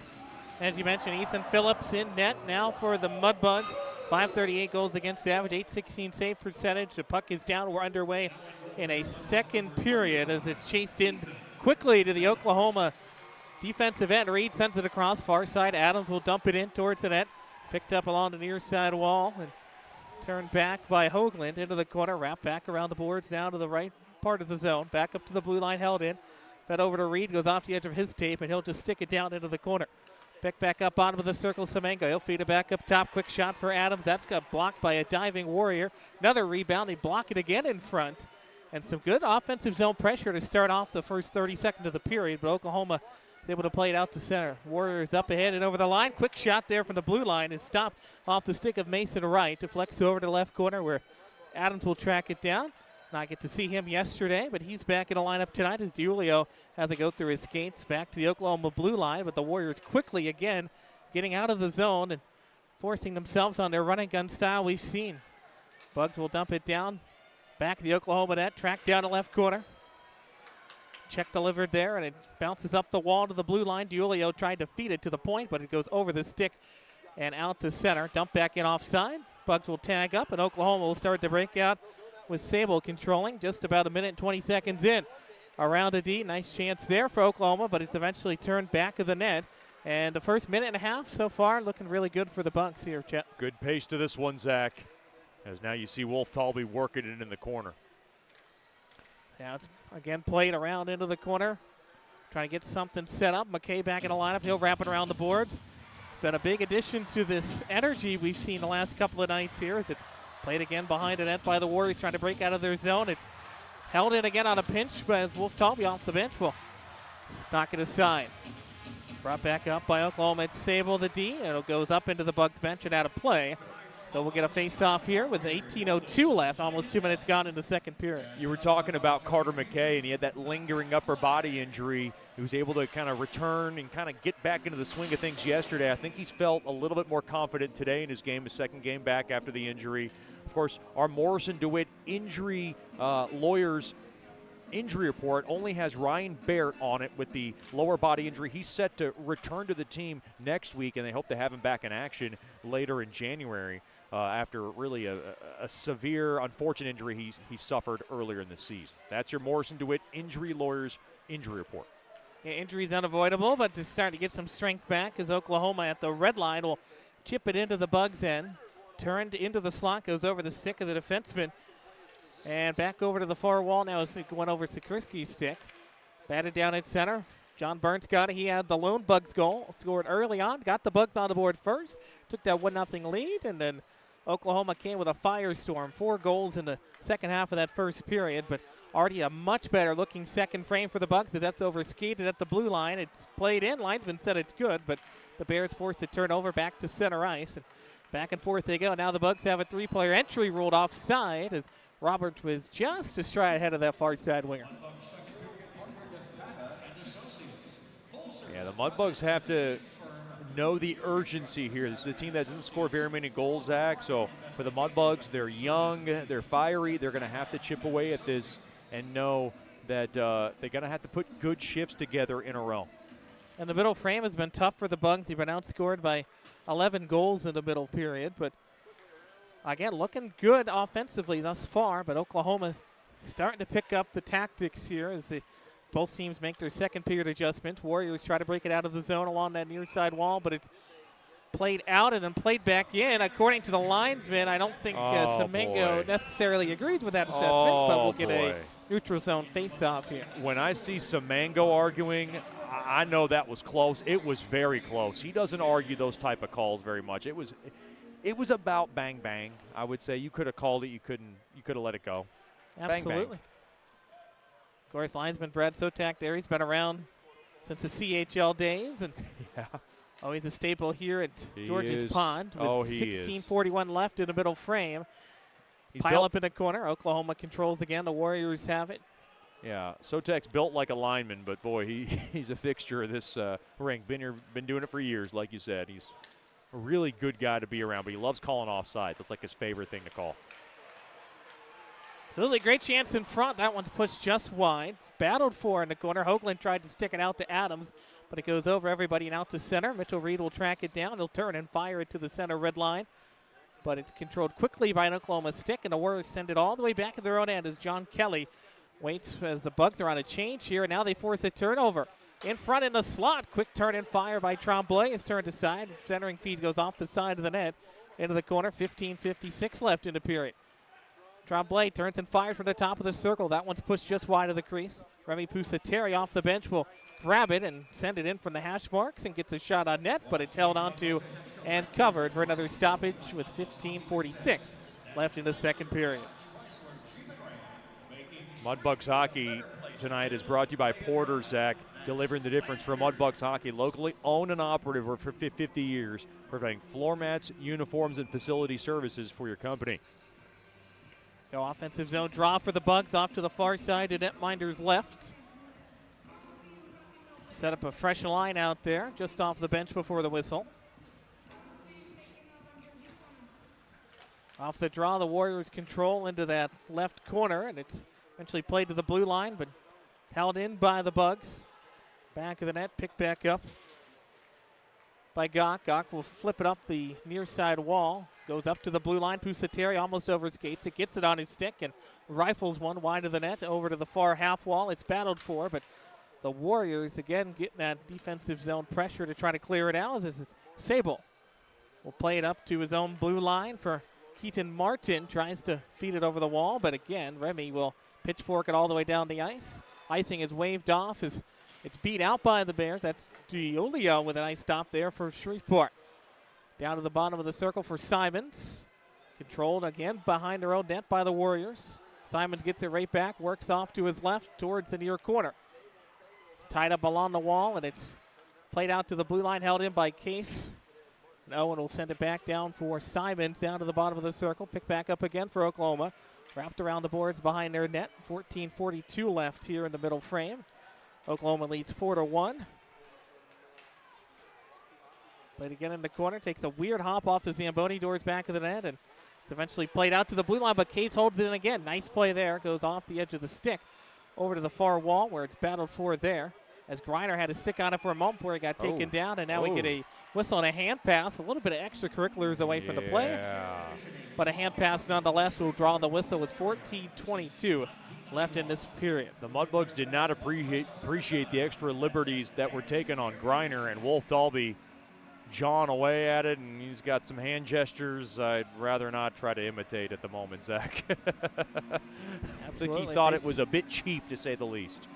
As you mentioned, Ethan Phillips in net now for the Mudbugs. 538 goals against average, 816 save percentage. The puck is down. We're underway in a second period as it's chased in quickly to the Oklahoma defensive end. Reed sends it across far side. Adams will dump it in towards the net. Picked up along the near side wall and turned back by Hoagland into the corner. Wrapped back around the boards down to the right part of the zone. Back up to the blue line, held in. Fed over to Reed, goes off the edge of his tape, and he'll just stick it down into the corner. Pick back up bottom of the circle, Semengo. He'll feed it back up top. Quick shot for Adams. That's got blocked by a diving Warrior. Another rebound. They block it again in front. And some good offensive zone pressure to start off the first 30 seconds of the period. But Oklahoma is able to play it out to center. Warriors up ahead and over the line. Quick shot there from the blue line is stopped off the stick of Mason Wright. Deflects over to the left corner where Adams will track it down. Not get to see him yesterday, but he's back in the lineup tonight as Giulio has to go through his skates back to the Oklahoma blue line. But the Warriors quickly again getting out of the zone and forcing themselves on their run and gun style we've seen. Bugs will dump it down. Back to the Oklahoma net, tracked down the left corner. Check delivered there, and it bounces up the wall to the blue line. Giulio tried to feed it to the point, but it goes over the stick and out to center. Dump back in offside. Bugs will tag up, and Oklahoma will start to break out with Sable controlling just about a minute and 20 seconds in. Around the D, nice chance there for Oklahoma, but it's eventually turned back of the net. And the first minute and a half so far looking really good for the Bucks here, Chet. Good pace to this one, Zach, as now you see Wolf Talby working it in the corner. Now it's again played around into the corner. Trying to get something set up. McKay back in the lineup. He'll wrap it around the boards. Been a big addition to this energy we've seen the last couple of nights here. That played again behind the net by the Warriors, trying to break out of their zone. It held in again on a pinch, but as Wolf Talby off the bench will knock it aside. Brought back up by Oklahoma. It's Sable the D, and it goes up into the Bucks bench and out of play. So we'll get a face-off here with 18:02 left, almost 2 minutes gone in the second period. You were talking about Carter McKay, and he had that lingering upper body injury. He was able to kind of return and kind of get back into the swing of things yesterday. I think he's felt a little bit more confident today in his game, his second game back after the injury. Of course, our Morrison DeWitt injury lawyers injury report only has Ryan Barrett on it with the lower body injury. He's set to return to the team next week, and they hope to have him back in action later in January after really a severe, unfortunate injury he suffered earlier in the season. That's your Morrison DeWitt injury lawyers injury report. Yeah, injury's unavoidable, but to start to get some strength back as Oklahoma at the red line will chip it into the Bugs' end. Turned into the slot, goes over the stick of the defenseman. And back over to the far wall now as it went over Sikirski's stick. Batted down at center. John Burns got it. He had the lone Bugs goal. Scored early on. Got the Bugs on the board first. Took that 1-0 lead. And then Oklahoma came with a firestorm, 4 goals in the second half of that first period, but already a much better looking second frame for the Bucks. That's over skated at the blue line. It's played in. Linesman said it's good, but the Bears forced a turnover back to center ice. And back and forth they go. Now the Bucks have a 3-player entry ruled offside as Roberts was just a stride ahead of that far side winger. Yeah, the Mudbugs have to know the urgency here. This is a team that doesn't score very many goals, Zach. So for the Mudbugs, they're young, they're fiery. They're going to have to chip away at this and know that they're going to have to put good shifts together in a row. And the middle frame has been tough for the Bugs. They've been outscored by 11 goals in the middle period. But again, looking good offensively thus far. But Oklahoma starting to pick up the tactics here as both teams make their second period adjustment. Warriors try to break it out of the zone along that near side wall, but it's played out and then played back in. According to the linesman, I don't think Semengo necessarily agrees with that assessment, but we'll get a neutral zone face-off here. When I see Semengo arguing, I know that was close. It was very close. He doesn't argue those type of calls very much. It was about bang bang. I would say you could have called it. You could have let it go. Absolutely. Bang, bang. Of course, linesman Brad Sotak there. He's been around since the CHL days, and always a staple here at George's Pond with 16:41 left in the middle frame. Pile up in the corner. Oklahoma controls again. The Warriors have it. Yeah, Sotek's built like a lineman, but boy, he's a fixture of this ring. Been doing it for years, like you said. He's a really good guy to be around, but he loves calling offsides. That's like his favorite thing to call. Absolutely, great chance in front. That one's pushed just wide. Battled for in the corner. Hoagland tried to stick it out to Adams, but it goes over everybody and out to center. Mitchell Reed will track it down. He'll turn and fire it to the center red line, but it's controlled quickly by an Oklahoma stick, and the Warriors send it all the way back at their own end as John Kelly waits as the Bugs are on a change here, and now they force a turnover. In front in the slot, quick turn and fire by Tremblay is turned aside. Centering feed goes off the side of the net into the corner. 15:56 left in the period. Tremblay turns and fires from the top of the circle. That one's pushed just wide of the crease. Remy Pusateri off the bench will grab it and send it in from the hash marks and gets a shot on net, but it's held onto and covered for another stoppage with 15:46 left in the second period. Mudbugs hockey tonight is brought to you by Porter, Zach, delivering the difference for Mudbugs hockey, locally owned and operative for 50 years, providing floor mats, uniforms, and facility services for your company. Go offensive zone draw for the Bugs off to the far side to netminder's left. Set up a fresh line out there just off the bench before the whistle. Off the draw, the Warriors control into that left corner, and it's eventually played to the blue line, but held in by the Bugs. Back of the net, picked back up by Gok. Gok will flip it up the near side wall. Goes up to the blue line. Pusateri almost over skates it, gets it on his stick, and rifles one wide of the net over to the far half wall. It's battled for, but the Warriors, again, getting that defensive zone pressure to try to clear it out. This is Sable will play it up to his own blue line for Keaton Martin. Tries to feed it over the wall, but again, Remy will pitchfork it all the way down the ice. Icing is waved off as it's beat out by the Bears. That's Giulio with a nice stop there for Shreveport. Down to the bottom of the circle for Simons. Controlled again behind their own net by the Warriors. Simons gets it right back, works off to his left towards the near corner. Tied up along the wall, and it's played out to the blue line, held in by Case. And Owen will send it back down for Simons down to the bottom of the circle. Pick back up again for Oklahoma. Wrapped around the boards behind their net. 14:42 left here in the middle frame. Oklahoma leads 4-1. Played again in the corner. Takes a weird hop off the Zamboni doors back of the net, and it's eventually played out to the blue line, but Case holds it in again. Nice play there. Goes off the edge of the stick over to the far wall where it's battled for there. As Griner had a stick on it for a moment where he got taken down, and now we get a whistle and a hand pass. A little bit of extracurriculars away from the play, but a hand pass nonetheless will draw the whistle with 14:22 left in this period. The Mudbugs did not appreciate the extra liberties that were taken on Griner, and Wolf Dalby jawing away at it, and he's got some hand gestures I'd rather not try to imitate at the moment, Zach. I think he thought it was a bit cheap, to say the least.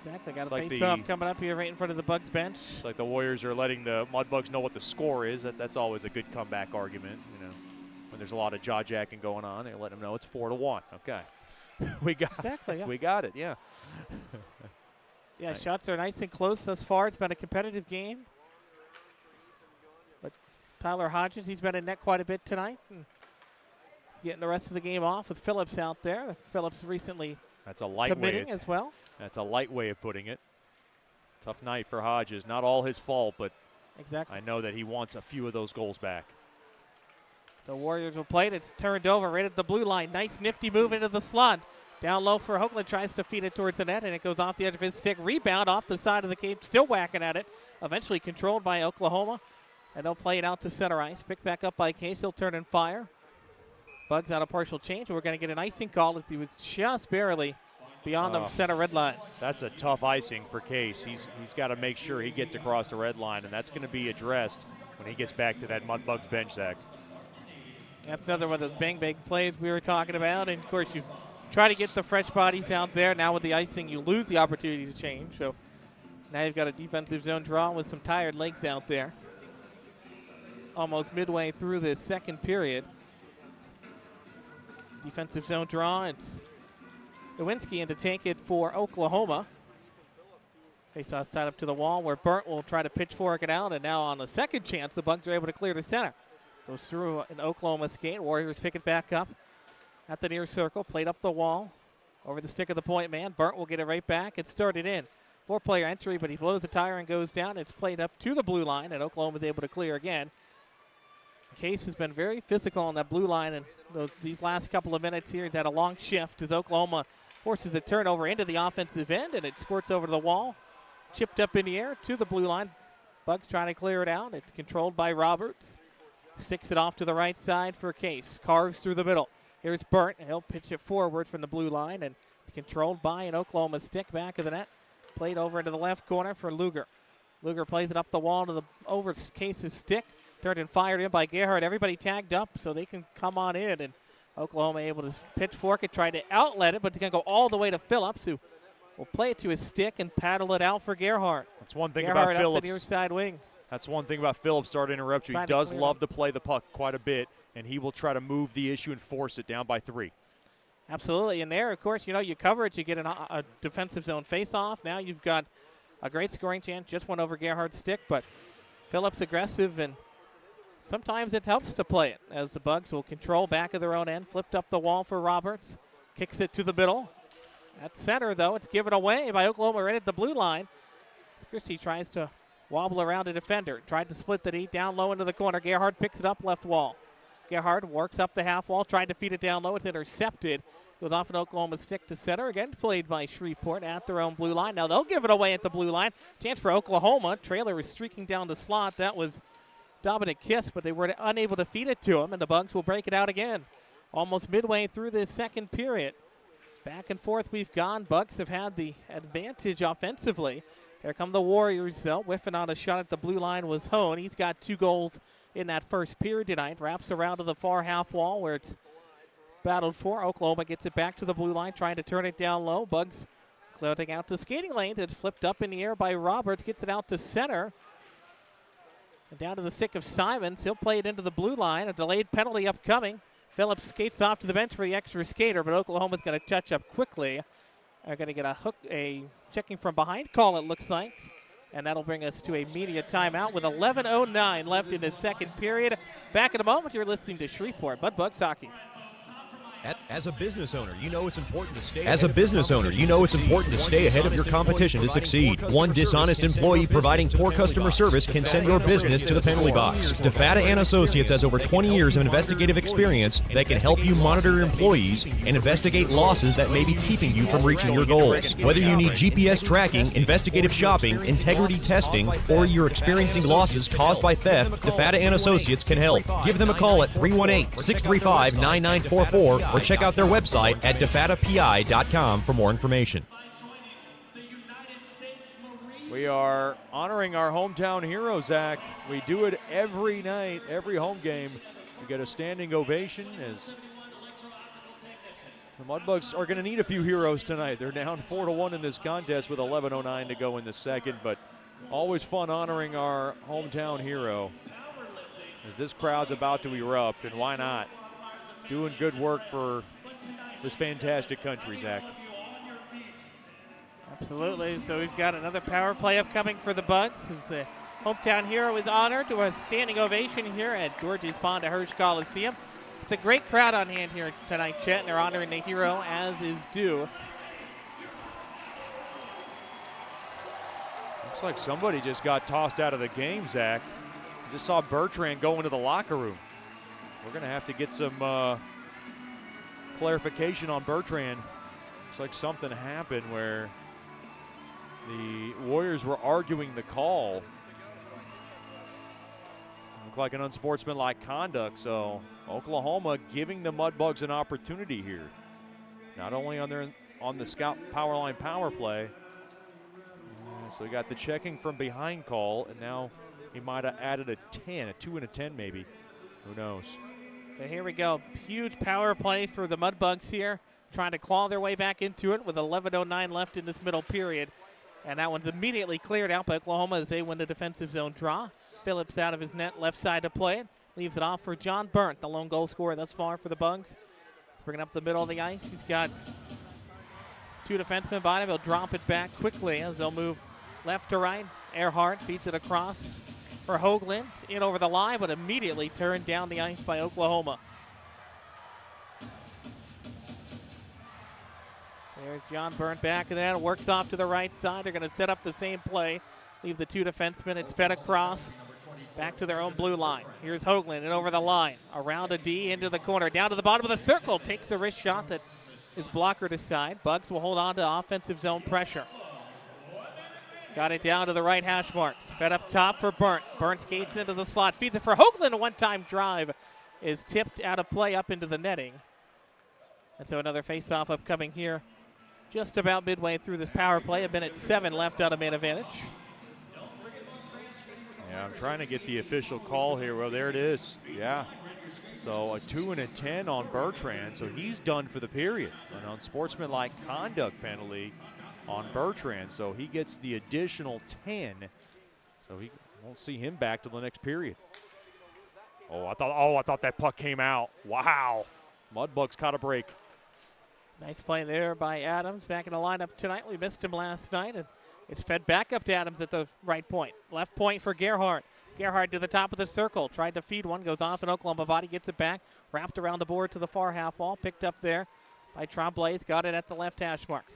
Exactly, got a face-off coming up here right in front of the Bugs bench. It's like the Warriors are letting the Mudbugs know what the score is. That's always a good comeback argument, you know. when there's a lot of jaw jacking going on, they let them know it's 4-1. Okay. We got exactly. Yeah. We got it. Yeah. Yeah, shots are nice and close thus far. It's been a competitive game. But Tyler Hodges, he's been in net quite a bit tonight. And he's getting the rest of the game off with Phillips out there. Phillips recently committing as well. That's a light way of putting it. Tough night for Hodges. Not all his fault, but exactly. I know that he wants a few of those goals back. So Warriors will play it. It's turned over right at the blue line. Nice nifty move into the slot. Down low for Hoagland, tries to feed it towards the net, and it goes off the edge of his stick. Rebound off the side of the cage, still whacking at it. Eventually controlled by Oklahoma, and they'll play it out to center ice. Picked back up by Case. He'll turn and fire. Bugs out a partial change. We're going to get an icing call as he was just barely beyond the center red line. That's a tough icing for Case. He's got to make sure he gets across the red line, and that's going to be addressed when he gets back to that Mudbugs bench, Zach. That's another one of those bang plays we were talking about, and of course you try to get the fresh bodies out there. Now with the icing, you lose the opportunity to change. So now you've got a defensive zone draw with some tired legs out there. Almost midway through this second period. Defensive zone draw. It's Lewinsky in to take it for Oklahoma. Faceoff side up to the wall where Burt will try to pitchfork it out. And now on the second chance, the Bugs are able to clear to center. Goes through an Oklahoma skate. Warriors pick it back up at the near circle. Played up the wall over the stick of the point man. Burt will get it right back. It's started in. 4-player entry, but he blows the tire and goes down. It's played up to the blue line, and Oklahoma's able to clear again. Case has been very physical on that blue line, and these last couple of minutes here, he's had a long shift as Oklahoma forces a turnover into the offensive end, and it squirts over to the wall. Chipped up in the air to the blue line. Bugs trying to clear it out. It's controlled by Roberts. Sticks it off to the right side for Case. Carves through the middle. Here's Burt, and he'll pitch it forward from the blue line, and it's controlled by an Oklahoma stick back of the net. Played over into the left corner for Luger. Luger plays it up the wall to the over Case's stick. Turned and fired in by Gerhardt. Everybody tagged up so they can come on in, and Oklahoma able to pitchfork it, try to outlet it, but it's going to go all the way to Phillips, who will play it to his stick and paddle it out for Gerhardt. That's one thing Gerhardt about Phillips. Up the near side wing. That's one thing about Phillips. Sorry to interrupt you. He does love to play the puck quite a bit, and he will try to move the issue and force it down by 3. Absolutely. And there, of course, you cover it. You get a defensive zone face-off. Now you've got a great scoring chance. Just went over Gerhardt's stick, but Phillips aggressive, and sometimes it helps to play it as the Bugs will control back of their own end. Flipped up the wall for Roberts. Kicks it to the middle. At center, though, it's given away by Oklahoma right at the blue line. Christie tries to wobble around a defender. Tried to split the D down low into the corner. Gerhardt picks it up left wall. Gerhardt works up the half wall, tried to feed it down low. It's intercepted. Goes off an Oklahoma stick to center. Again played by Shreveport at their own blue line. Now they'll give it away at the blue line. Chance for Oklahoma. Trailer is streaking down the slot. That was Dominic Kiss, but they were unable to feed it to him, and the Bugs will break it out again. Almost midway through this second period. Back and forth we've gone. Bugs have had the advantage offensively. Here come the Warriors, though. Whiffing on a shot at the blue line was Hone. He's got 2 goals in that first period tonight. Wraps around to the far half wall where it's battled for. Oklahoma gets it back to the blue line, trying to turn it down low. Bugs floating out to skating lanes. It's flipped up in the air by Roberts. Gets it out to center. And down to the stick of Simons. He'll play it into the blue line. A delayed penalty upcoming. Phillips skates off to the bench for the extra skater, but Oklahoma's going to touch up quickly. They're going to get a checking from behind call, it looks like. And that'll bring us to a media timeout with 11:09 left in the second period. Back in a moment, you're listening to Shreveport Mudbugs Hockey. As a business owner, you know it's important to stay ahead of your competition to succeed. One dishonest employee providing poor customer service can send your business to the penalty box. DeFata and Associates has over 20 years of investigative experience that can help you monitor your employees and investigate losses that may be keeping you from reaching your goals. Whether you need GPS tracking, investigative shopping, integrity testing, or you're experiencing losses caused by theft, DeFata and Associates can help. Give them a call at 318-635-9944 or check out their website at defatapi.com for more information. We are honoring our hometown hero, Zach. We do it every night, every home game. We get a standing ovation as the Mudbugs are going to need a few heroes tonight. They're down 4-1 in this contest with 11:09 to go in the second, but always fun honoring our hometown hero as this crowd's about to erupt, and why not? doing good work for this fantastic country, Zach. Absolutely. So we've got another power play upcoming for the Bugs. His hometown hero is honored to a standing ovation here at Georges Pond Hirsch Coliseum. It's a great crowd on hand here tonight, Chet, and they're honoring the hero as is due. Looks like somebody just got tossed out of the game, Zach. Just saw Bertrand go into the locker room. We're going to have to get some clarification on Bertrand. Looks like something happened where the Warriors were arguing the call. Looked like an unsportsmanlike conduct, so Oklahoma giving the Mudbugs an opportunity here. Not only on the Scout Powerline power play. So we got the checking from behind call, and now he might have added a 10, a 2 and a 10 maybe. Who knows? So here we go. Huge power play for the Mudbugs here, trying to claw their way back into it with 11:09 left in this middle period. And that one's immediately cleared out by Oklahoma as they win the defensive zone draw. Phillips out of his net, left side to play it. Leaves it off for John Burnt, the lone goal scorer thus far for the Bugs. Bringing up the middle of the ice. He's got two defensemen behind him. He'll drop it back quickly as they'll move left to right. Earhart feeds it across for Hoagland. In over the line, but immediately turned down the ice by Oklahoma. There's John Burnt back and then works off to the right side. They're going to set up the same play. Leave the two defensemen. It's fed across. Back to their own blue line. Here's Hoagland and over the line. Around a D into the corner. Down to the bottom of the circle. Takes a wrist shot that is blocker to side. Bugs will hold on to offensive zone pressure. Got it down to the right hash marks. Fed up top for Burnt. Burnt skates into the slot. Feeds it for Hoagland. A one-time drive is tipped out of play up into the netting. And so another face-off upcoming here. Just about midway through this power play. 1:07 left on a man advantage. Yeah, I'm trying to get the official call here. Well, there it is. Yeah. So a 2 and a 10 on Bertrand. So he's done for the period. An unsportsmanlike conduct penalty on Bertrand. So he gets the additional 10. So he won't see him back till the next period. I thought that puck came out. Wow. Mudbugs caught a break. Nice play there by Adams. Back in the lineup tonight. We missed him last night. And it's fed back up to Adams at the right point. Left point for Gerhardt. Gerhardt to the top of the circle. Tried to feed one. Goes off an Oklahoma body. Gets it back. Wrapped around the board to the far half wall. Picked up there by Tremblay. Got it at the left hash marks.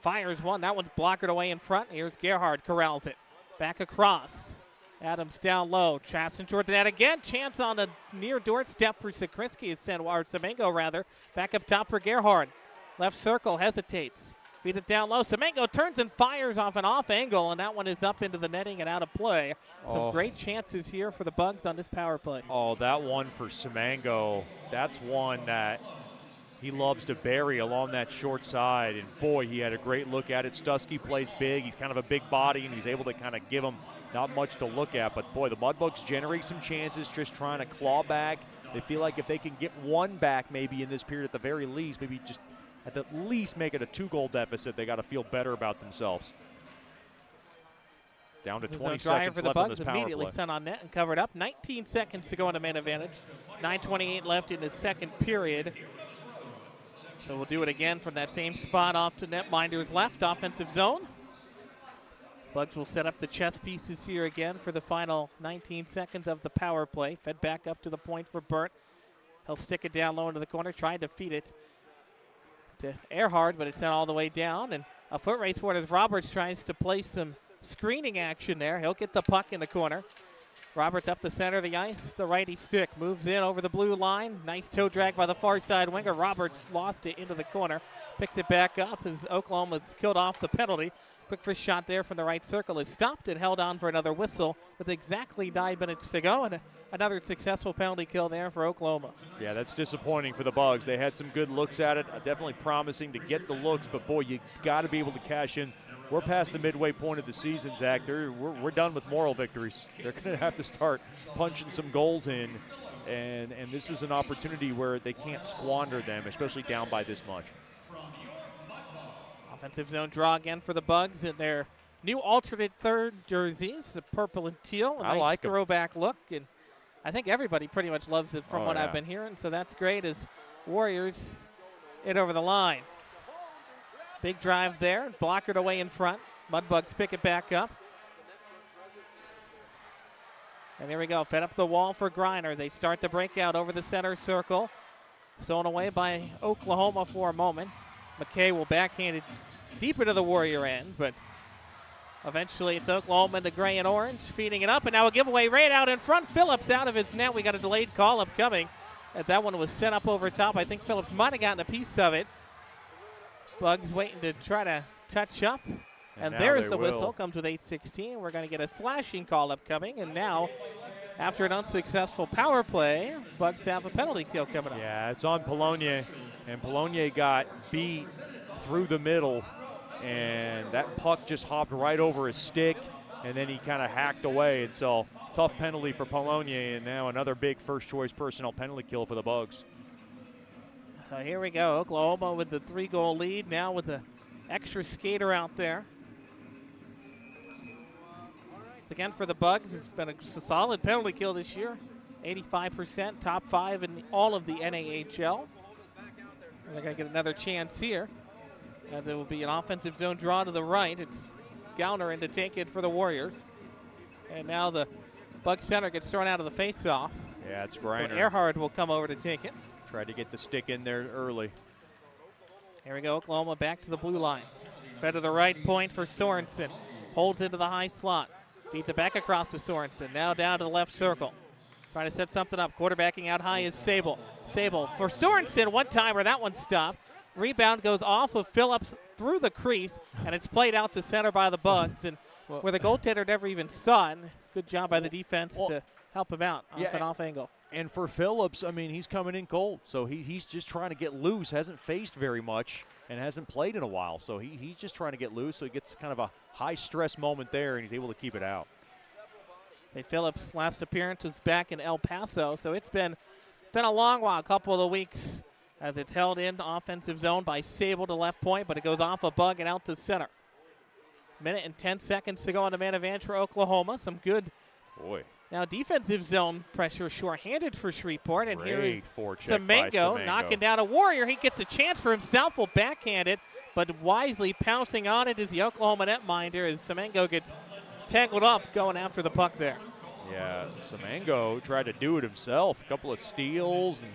Fires one. That one's blockered away in front. Here's Gerhardt. Corrals it. Back across. Adams down low. Chasson short to that again. Chance on a near doorstep for Sakrinsky. Or Semengo rather. Back up top for Gerhardt. Left circle. Hesitates. Feeds it down low. Semengo turns and fires off an off angle, and that one is up into the netting and out of play. Some great chances here for the Bugs on this power play. Oh, that one for Semengo. That's one that he loves to bury along that short side. And, boy, he had a great look at it. Stusky plays big. He's kind of a big body, and he's able to kind of give him not much to look at. But, boy, the Mudbugs generate some chances just trying to claw back. They feel like if they can get one back maybe in this period at the very least, maybe just at least make it a 2-goal deficit, they got to feel better about themselves. Down to 20 seconds left in this power immediately play. sent on net and covered up. 19 seconds to go into man advantage. 9:28 left in the second period. So we'll do it again from that same spot off to netminders left, offensive zone. Bugs will set up the chess pieces here again for the final 19 seconds of the power play. Fed back up to the point for Burnt. He'll stick it down low into the corner, trying to feed it to Earhart, but it's not all the way down. And a foot race for it as Roberts tries to play some screening action there. He'll get the puck in the corner. Roberts up the center of the ice, the righty stick, moves in over the blue line. Nice toe drag by the far side winger. Roberts lost it into the corner, picks it back up as Oklahoma's killed off the penalty. Quick first shot there from the right circle is stopped and held on for another whistle with exactly 9 minutes to go, and another successful penalty kill there for Oklahoma. Yeah, that's disappointing for the Bugs. They had some good looks at it, definitely promising to get the looks, but boy, you got to be able to cash in. We're past the midway point of the season, Zach. We're done with moral victories. They're going to have to start punching some goals in, and this is an opportunity where they can't squander them, especially down by this much. Offensive zone draw again for the Bugs in their new alternate third jerseys, the purple and teal. A nice I like throwback look. And I think everybody pretty much loves it from what I've been hearing, so that's great as Warriors it over the line. Big drive there, blockered away in front. Mudbugs pick it back up. And here we go, fed up the wall for Griner. They start the breakout over the center circle. Stolen away by Oklahoma for a moment. McKay will backhand it deep into the Warrior end, but eventually it's Oklahoma into gray and orange, feeding it up, and now a giveaway right out in front. Phillips out of his net. We got a delayed call upcoming. That one was set up over top. I think Phillips might have gotten a piece of it. Bugs waiting to try to touch up. And there's the whistle. Comes with 8:16. We're going to get a slashing call upcoming. And now, after an unsuccessful power play, Bugs have a penalty kill coming up. Yeah, it's on Polonier. And Polonier got beat through the middle. And that puck just hopped right over his stick. And then he kind of hacked away. And so, tough penalty for Polonier. And now another big first-choice personnel penalty kill for the Bugs. So here we go. Oklahoma with the 3-goal lead. Now with the extra skater out there. Again, for the Bugs, it's been a solid penalty kill this year. 85%, top 5 in all of the NAHL. And they're going to get another chance here. As it will be an offensive zone draw to the right. It's Gallner in to take it for the Warriors. And now the Bug center gets thrown out of the face-off. Yeah, it's Griner. So Earhart will come over to take it. Tried to get the stick in there early. Here we go, Oklahoma back to the blue line. Fed to the right point for Sorensen. Holds into the high slot. Feeds it back across to Sorensen. Now down to the left circle. Trying to set something up. Quarterbacking out high is Sable. Sable for Sorensen. One-timer. That one stopped. Rebound goes off of Phillips through the crease, and it's played out to center by the Bugs. And where the goaltender never even saw it. Good job by the defense to help him out off an off angle. And for Phillips, I mean, he's coming in cold. So he's just trying to get loose. Hasn't faced very much and hasn't played in a while. So he's just trying to get loose. So he gets kind of a high-stress moment there, and he's able to keep it out. Say Phillips' last appearance was back in El Paso. So it's been a long while, a couple of weeks, as it's held in offensive zone by Sable to left point, but it goes off a Bug and out to center. Minute and 10 seconds to go on the man advantage for Oklahoma. Some good now defensive zone pressure shorthanded for Shreveport. And here is Semengo knocking down a Warrior. He gets a chance for himself. Will backhand it, but wisely pouncing on it is the Oklahoma netminder as Semengo gets tangled up going after the puck there. Yeah, Semengo tried to do it himself. A couple of steals and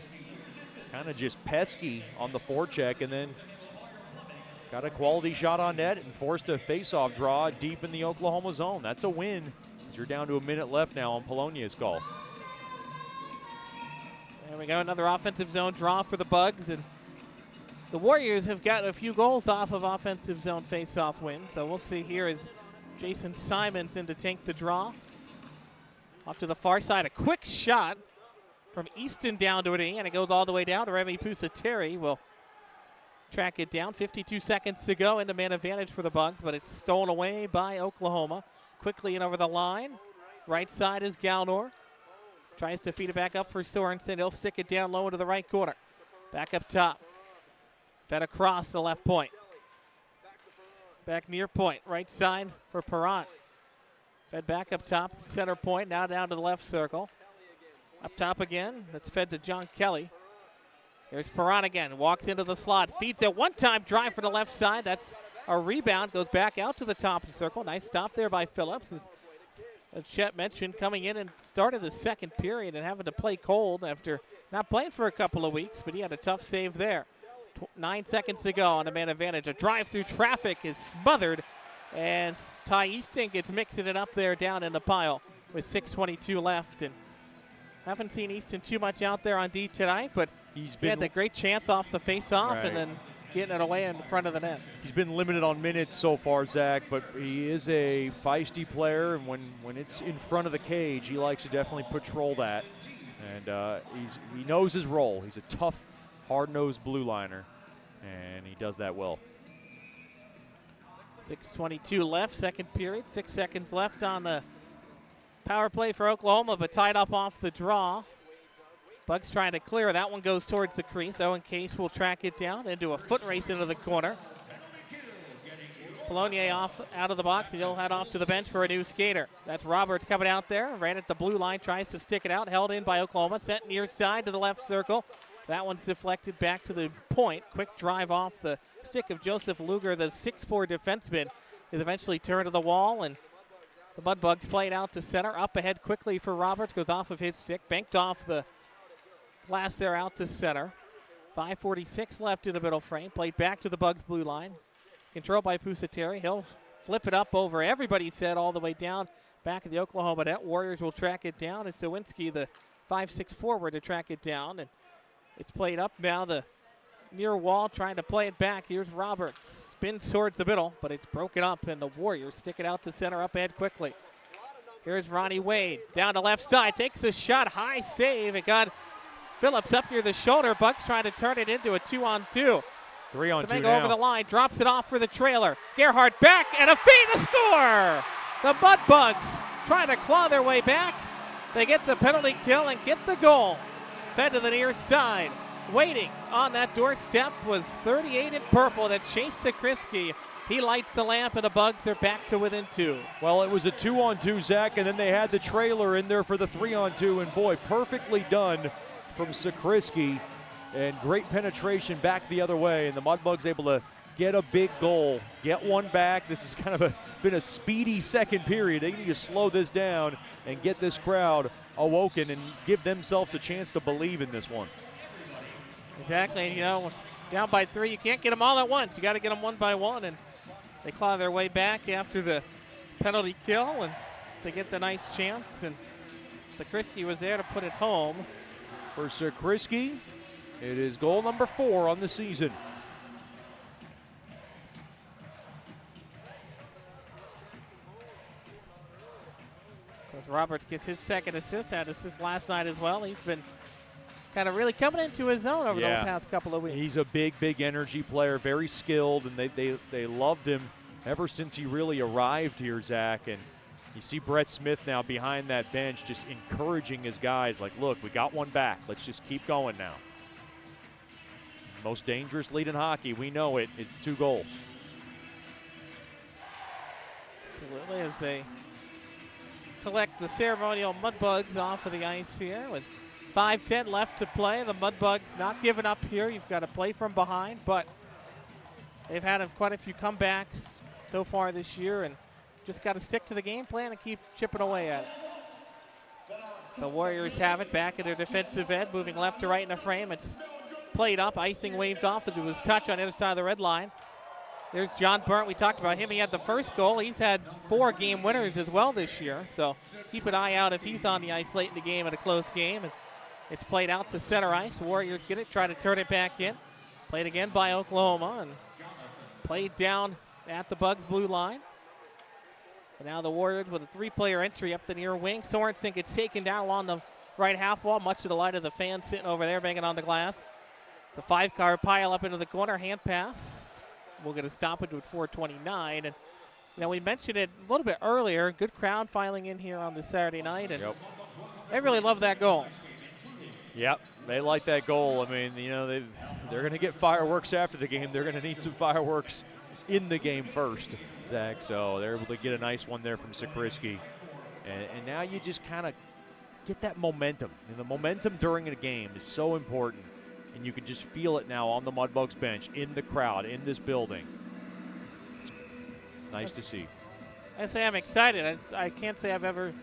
kind of just pesky on the forecheck, and then got a quality shot on net and forced a face-off draw deep in the Oklahoma zone. That's a win. You're down to a minute left now on Polonia's call. There we go, another offensive zone draw for the Bugs, and the Warriors have gotten a few goals off of offensive zone face-off wins. So we'll see here as Jason Simons in to take the draw. Off to the far side, a quick shot from Easton down to an E, and it goes all the way down to Remy Pusateri. Will track it down. 52 seconds to go into man advantage for the Bugs, but it's stolen away by Oklahoma. Quickly and over the line. Right side is Galnor. Tries to feed it back up for Sorensen. He'll stick it down low into the right corner. Back up top. Fed across the left point. Back near point. Right side for Perrant. Fed back up top. Center point. Now down to the left circle. Up top again. That's fed to John Kelly. Here's Perrant again. Walks into the slot. Feeds it. One-time drive for the left side. That's a rebound. Goes back out to the top of the circle. Nice stop there by Phillips. As Chet mentioned, coming in and started the second period and having to play cold after not playing for a couple of weeks, but he had a tough save there. 9 seconds to go on a man advantage. A drive through traffic is smothered, and Ty Easton gets mixing it up there down in the pile with 6:22 left. And haven't seen Easton too much out there on D tonight, but he had the great chance off the face-off and then getting it away in front of the net. He's been limited on minutes so far, Zach, but he is a feisty player, and when it's in front of the cage, he likes to definitely patrol that. And he knows his role. He's a tough, hard-nosed blue liner, and he does that well. 6:22 left, second period. 6 seconds left on the power play for Oklahoma, but tied up off the draw. Bugs trying to clear. That one goes towards the crease. Owen Case will track it down into a foot race into the corner. Polonier off out of the box, and he'll head off to the bench for a new skater. That's Roberts coming out there, ran at the blue line, tries to stick it out, held in by Oklahoma, sent near side to the left circle. That one's deflected back to the point. Quick drive off the stick of Joseph Luger, the 6'4 defenseman, is eventually turned to the wall, and the Mudbugs play it out to center. Up ahead quickly for Roberts, goes off of his stick, banked off the glass there out to center. 5:46 left in the middle frame, played back to the Bugs blue line. Controlled by Pusateri. He'll flip it up over everybody's head all the way down back of the Oklahoma net. Warriors will track it down. It's Zawinski, the 5'6 forward, to track it down. And it's played up now. The near wall trying to play it back. Here's Roberts. Spins towards the middle, but it's broken up, and the Warriors stick it out to center up ahead quickly. Here's Ronnie Wade. Down to left side. Takes a shot. High save. It got Phillips up near the shoulder. Bucks trying to turn it into a 2-on-2. 3-on-2 now. Over the line, drops it off for the trailer. Gerhardt back, and a feed to score! The Mudbugs trying to claw their way back. They get the penalty kill and get the goal. Fed to the near side. Waiting on that doorstep was 38 in purple. That's Chase Zakriski. He lights the lamp, and the Bugs are back to within 2. Well, it was a 2-on-2, Zach, and then they had the trailer in there for the 3-on-2, and boy, perfectly done from Zakriski. And great penetration back the other way, and the Mudbugs able to get a big goal, get one back. This has kind of been a speedy second period. They need to slow this down and get this crowd awoken and give themselves a chance to believe in this one. Exactly. You know, down by 3, you can't get them all at once. You got to get them one by one, and they claw their way back after the penalty kill, and they get the nice chance, and Zakriski was there to put it home. For Zakriski, it is goal number 4 on the season. Roberts gets his second assist, had assist last night as well. He's been kind of really coming into his own over the past couple of weeks. He's a big energy player, very skilled, and they loved him ever since he really arrived here, Zach. And you see Brett Smith now behind that bench just encouraging his guys like, look, we got one back. Let's just keep going now. Most dangerous lead in hockey, we know it, is 2 goals. Absolutely, as they collect the ceremonial Mudbugs off of the ice here with 5:10 left to play. The Mudbugs not giving up here. You've got to play from behind, but they've had quite a few comebacks so far this year, and just got to stick to the game plan and keep chipping away at it. The Warriors have it back in their defensive end, moving left to right in the frame. It's played up, icing waved off as it was touched on the other side of the red line. There's John Burnt. We talked about him. He had the first goal. He's had 4 game winners as well this year. So keep an eye out if he's on the ice late in the game in a close game. And it's played out to center ice. Warriors get it, try to turn it back in. Played again by Oklahoma and played down at the Bugs blue line. And now the Warriors with a 3-player entry up the near wing. Sorensen gets taken down along the right half wall, much to the light of the fans sitting over there banging on the glass. The 5-car pile up into the corner, hand pass. We'll get a stoppage with 4:29. And, you know, we mentioned it a little bit earlier. Good crowd filing in here on this Saturday night. And they really love that goal. Yep, they like that goal. I mean, you know, they're going to get fireworks after the game. They're going to need some fireworks in the game first, Zach. So they're able to get a nice one there from Zakriski. And now you just kind of get that momentum. And the momentum during a game is so important. And you can just feel it now on the Mudbugs bench, in the crowd, in this building. Nice to see. I say I'm excited. I can't say I've ever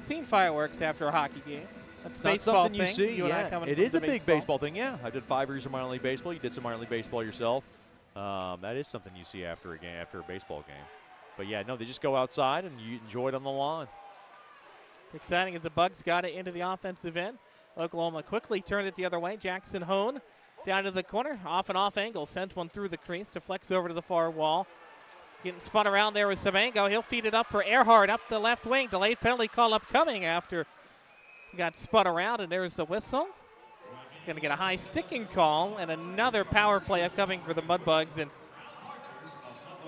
seen fireworks after a hockey game. That's a baseball something you thing. see. You and I coming it from is a the big baseball thing. Yeah, I did 5 years of minor league baseball. You did some minor league baseball yourself. That is something you see after a game, after a baseball game. But yeah, no, they just go outside and you enjoy it on the lawn. Exciting as the Bugs got it into the offensive end. Oklahoma quickly turned it the other way. Jackson Hone down to the corner, off and off angle, sends one through the crease, deflects over to the far wall. Getting spun around there with Savango. He'll feed it up for Earhart up the left wing. Delayed penalty call upcoming after he got spun around, and there's the whistle. Going to get a high sticking call, and another power play upcoming for the Mudbugs. And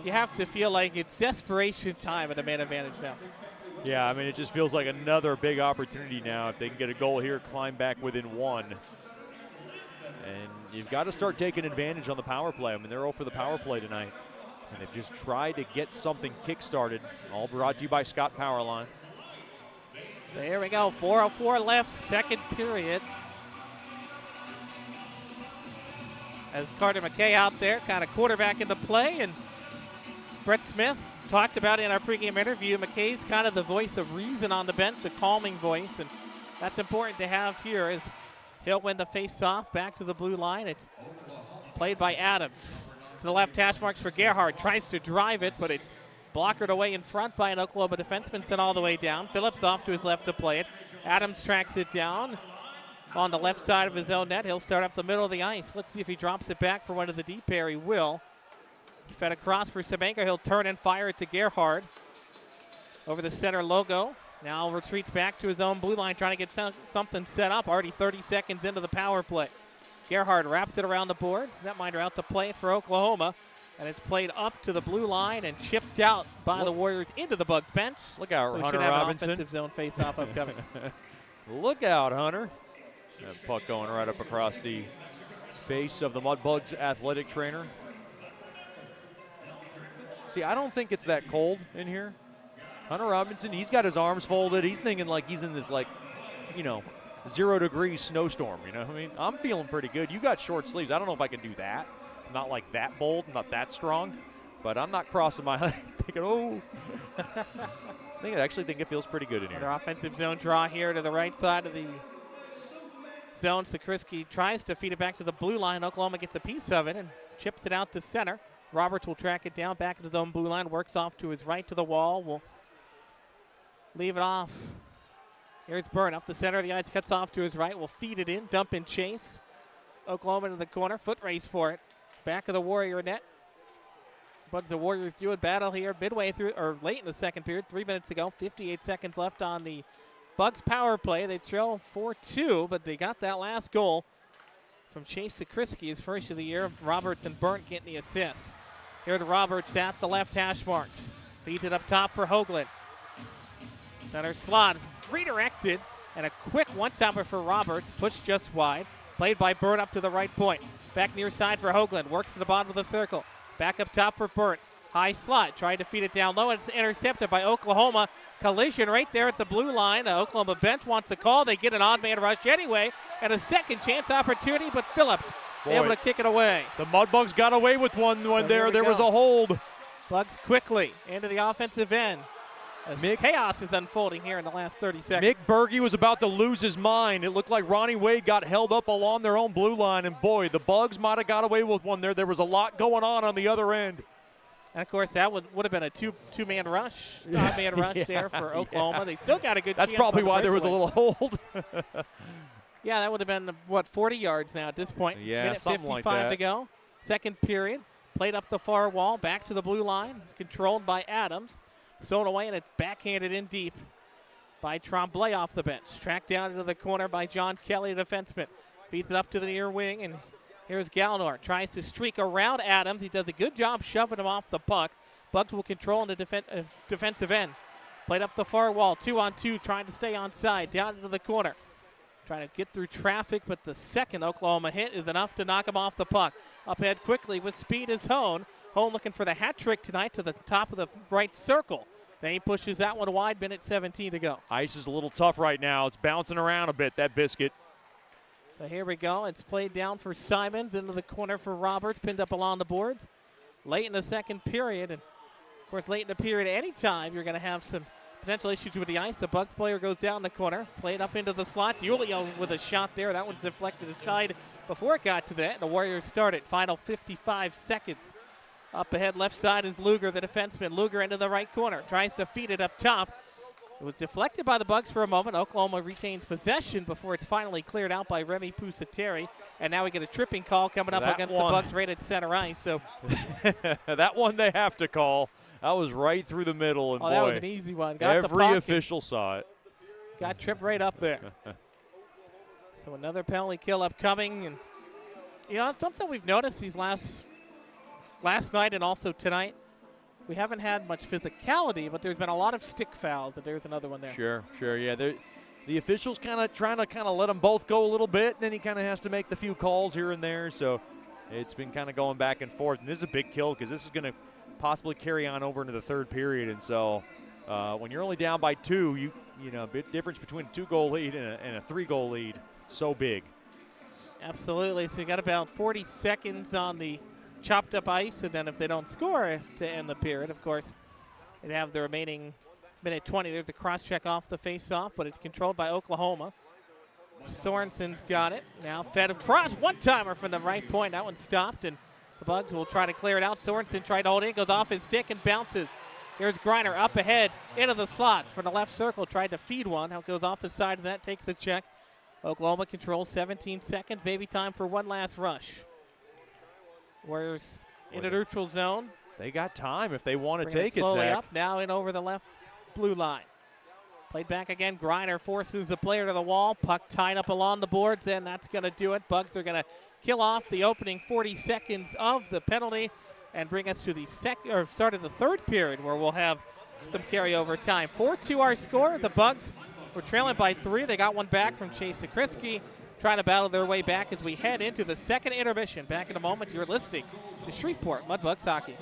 you have to feel like it's desperation time at a man advantage now. Yeah, I mean, it just feels like another big opportunity now. If they can get a goal here, climb back within 1. And you've got to start taking advantage on the power play. I mean, they're 0 for the power play tonight. And they've just tried to get something kick-started. All brought to you by Scott Powerline. There we go, 4:04 left, second period. As Carter McKay out there, kind of quarterback in the play, and Brett Smith talked about in our pregame interview, McKay's kind of the voice of reason on the bench, a calming voice, and that's important to have here as he'll win the face-off back to the blue line. It's played by Adams. To the left hash marks for Gerhard, tries to drive it, but it's blockered away in front by an Oklahoma defenseman, sent all the way down. Phillips off to his left to play it. Adams tracks it down on the left side of his own net. He'll start up the middle of the ice. Let's see if he drops it back for one of the deep pair. He will. Fed across for Semenko. He'll turn and fire it to Gerhard. Over the center logo. Now retreats back to his own blue line, trying to get something set up. Already 30 seconds into the power play. Gerhard wraps it around the boards. Netminder out to play it for Oklahoma. And it's played up to the blue line and chipped out by the Warriors into the Bugs bench. Look out, so Hunter should have Robinson. An offensive zone face-off upcoming. Look out, Hunter. That puck going right up across the face of the Mudbugs athletic trainer. See, I don't think it's that cold in here. Hunter Robinson, he's got his arms folded. He's thinking like he's in this, like, 0 degree snowstorm, you know what I mean? I'm feeling pretty good. You got short sleeves. I don't know if I can do that. I'm not like that bold, not that strong, but I'm not crossing my thinking, oh. I actually think it feels pretty good in here. Another offensive zone draw here to the right side of the zone. Sakrisky tries to feed it back to the blue line. Oklahoma gets a piece of it and chips it out to center. Roberts will track it down back into his own blue line, works off to his right to the wall. Will leave it off. Here's Byrne up the center of the ice, cuts off to his right. Will feed it in, dump and chase. Oklahoma into the corner, foot race for it. Back of the Warrior net. Bugs the Warriors doing battle here midway through, or late in the second period, 3 minutes ago, 58 seconds left on the Bugs power play. They trail 4-2, but they got that last goal from Chase Sakrisky, his first of the year. Roberts and Burnt getting the assists. Here to Roberts at the left hash marks. Feeds it up top for Hoagland. Center slot redirected, and a quick one-topper for Roberts. Pushed just wide. Played by Burnt up to the right point. Back near side for Hoagland. Works to the bottom of the circle. Back up top for Burnt. High slot. Tried to feed it down low, and it's intercepted by Oklahoma. Collision right there at the blue line. The Oklahoma bench wants a call. They get an odd man rush anyway, and a second chance opportunity, but Phillips able to kick it away. The Mudbugs got away with one there. There was a hold. Bugs quickly into the offensive end. Chaos is unfolding here in the last 30 seconds. Mick Berge was about to lose his mind. It looked like Ronnie Wade got held up along their own blue line, and boy, the Bugs might have got away with one there. There was a lot going on the other end. And, of course, that would have been a two-man rush, odd-man rush there for Oklahoma. They still got a good chance. That's probably why there was a little hold. Yeah, that would have been, 40 yards now at this point. Yeah, minute something 55 like that. to go. Second period. Played up the far wall, back to the blue line, controlled by Adams. Thrown away, and it's backhanded in deep by Tremblay off the bench. Tracked down into the corner by John Kelly, the defenseman. Feeds it up to the near wing, and here's Gallnor. Tries to streak around Adams. He does a good job shoving him off the puck. Bugs will control in the defensive end. Played up the far wall, 2-on-2, trying to stay onside. Down into the corner. Trying to get through traffic, but the second Oklahoma hit is enough to knock him off the puck. Up ahead quickly with speed is Hone. Hone looking for the hat trick tonight to the top of the right circle. Then he pushes that one wide, minute 17 to go. Ice is a little tough right now. It's bouncing around a bit, that biscuit. So here we go. It's played down for Simons, into the corner for Roberts, pinned up along the boards. Late in the second period, and of course late in the period anytime you're going to have some potential issues with the ice. The Bugs player goes down the corner, played up into the slot. Julio with a shot there. That one's deflected aside before it got to that. The Warriors started. Final 55 seconds. Up ahead, left side is Luger, the defenseman. Luger into the right corner. Tries to feed it up top. It was deflected by the Bugs for a moment. Oklahoma retains possession before it's finally cleared out by Remy Pusateri. And now we get a tripping call coming up against the Bugs right at center ice. So that one they have to call. That was right through the middle. And boy, that was an easy one. Got every official saw it. Got tripped right up there. So another penalty kill upcoming. And, it's something we've noticed these last night and also tonight. We haven't had much physicality, but there's been a lot of stick fouls, and there's another one there. Sure, yeah. The officials kind of trying to let them both go a little bit, and then he kind of has to make the few calls here and there. So it's been kind of going back and forth. And this is a big kill because this is going to possibly carry on over into the third period. And so when you're only down by 2, you know, big difference between a 2-goal lead and a 3-goal lead, so big. Absolutely. So you got about 40 seconds on the chopped up ice, and then if they don't score to end the period, of course, they'd have the remaining minute 20. There's a cross check off the face-off, but it's controlled by Oklahoma. Sorensen's got it. Now fed across. One-timer from the right point. That one stopped, and the Bugs will try to clear it out. Sorensen tried to hold it. Goes off his stick and bounces. Here's Griner up ahead into the slot for the left circle. Tried to feed one. Now goes off the side of that. Takes the check. Oklahoma controls 17 seconds. Maybe time for one last rush. Warriors in a neutral zone. They got time if they want to take it, slowly Zach. up. Now in over the left blue line. Played back again. Griner forces the player to the wall. Puck tied up along the boards, and that's going to do it. Bugs are going to kill off the opening 40 seconds of the penalty and bring us to the start of the third period, where we'll have some carryover time. 4-2 our score. The Bugs were trailing by 3. They got one back from Chase Sakrisky, trying to battle their way back as we head into the second intermission. Back in a moment. You're listening to Shreveport Mudbugs Hockey.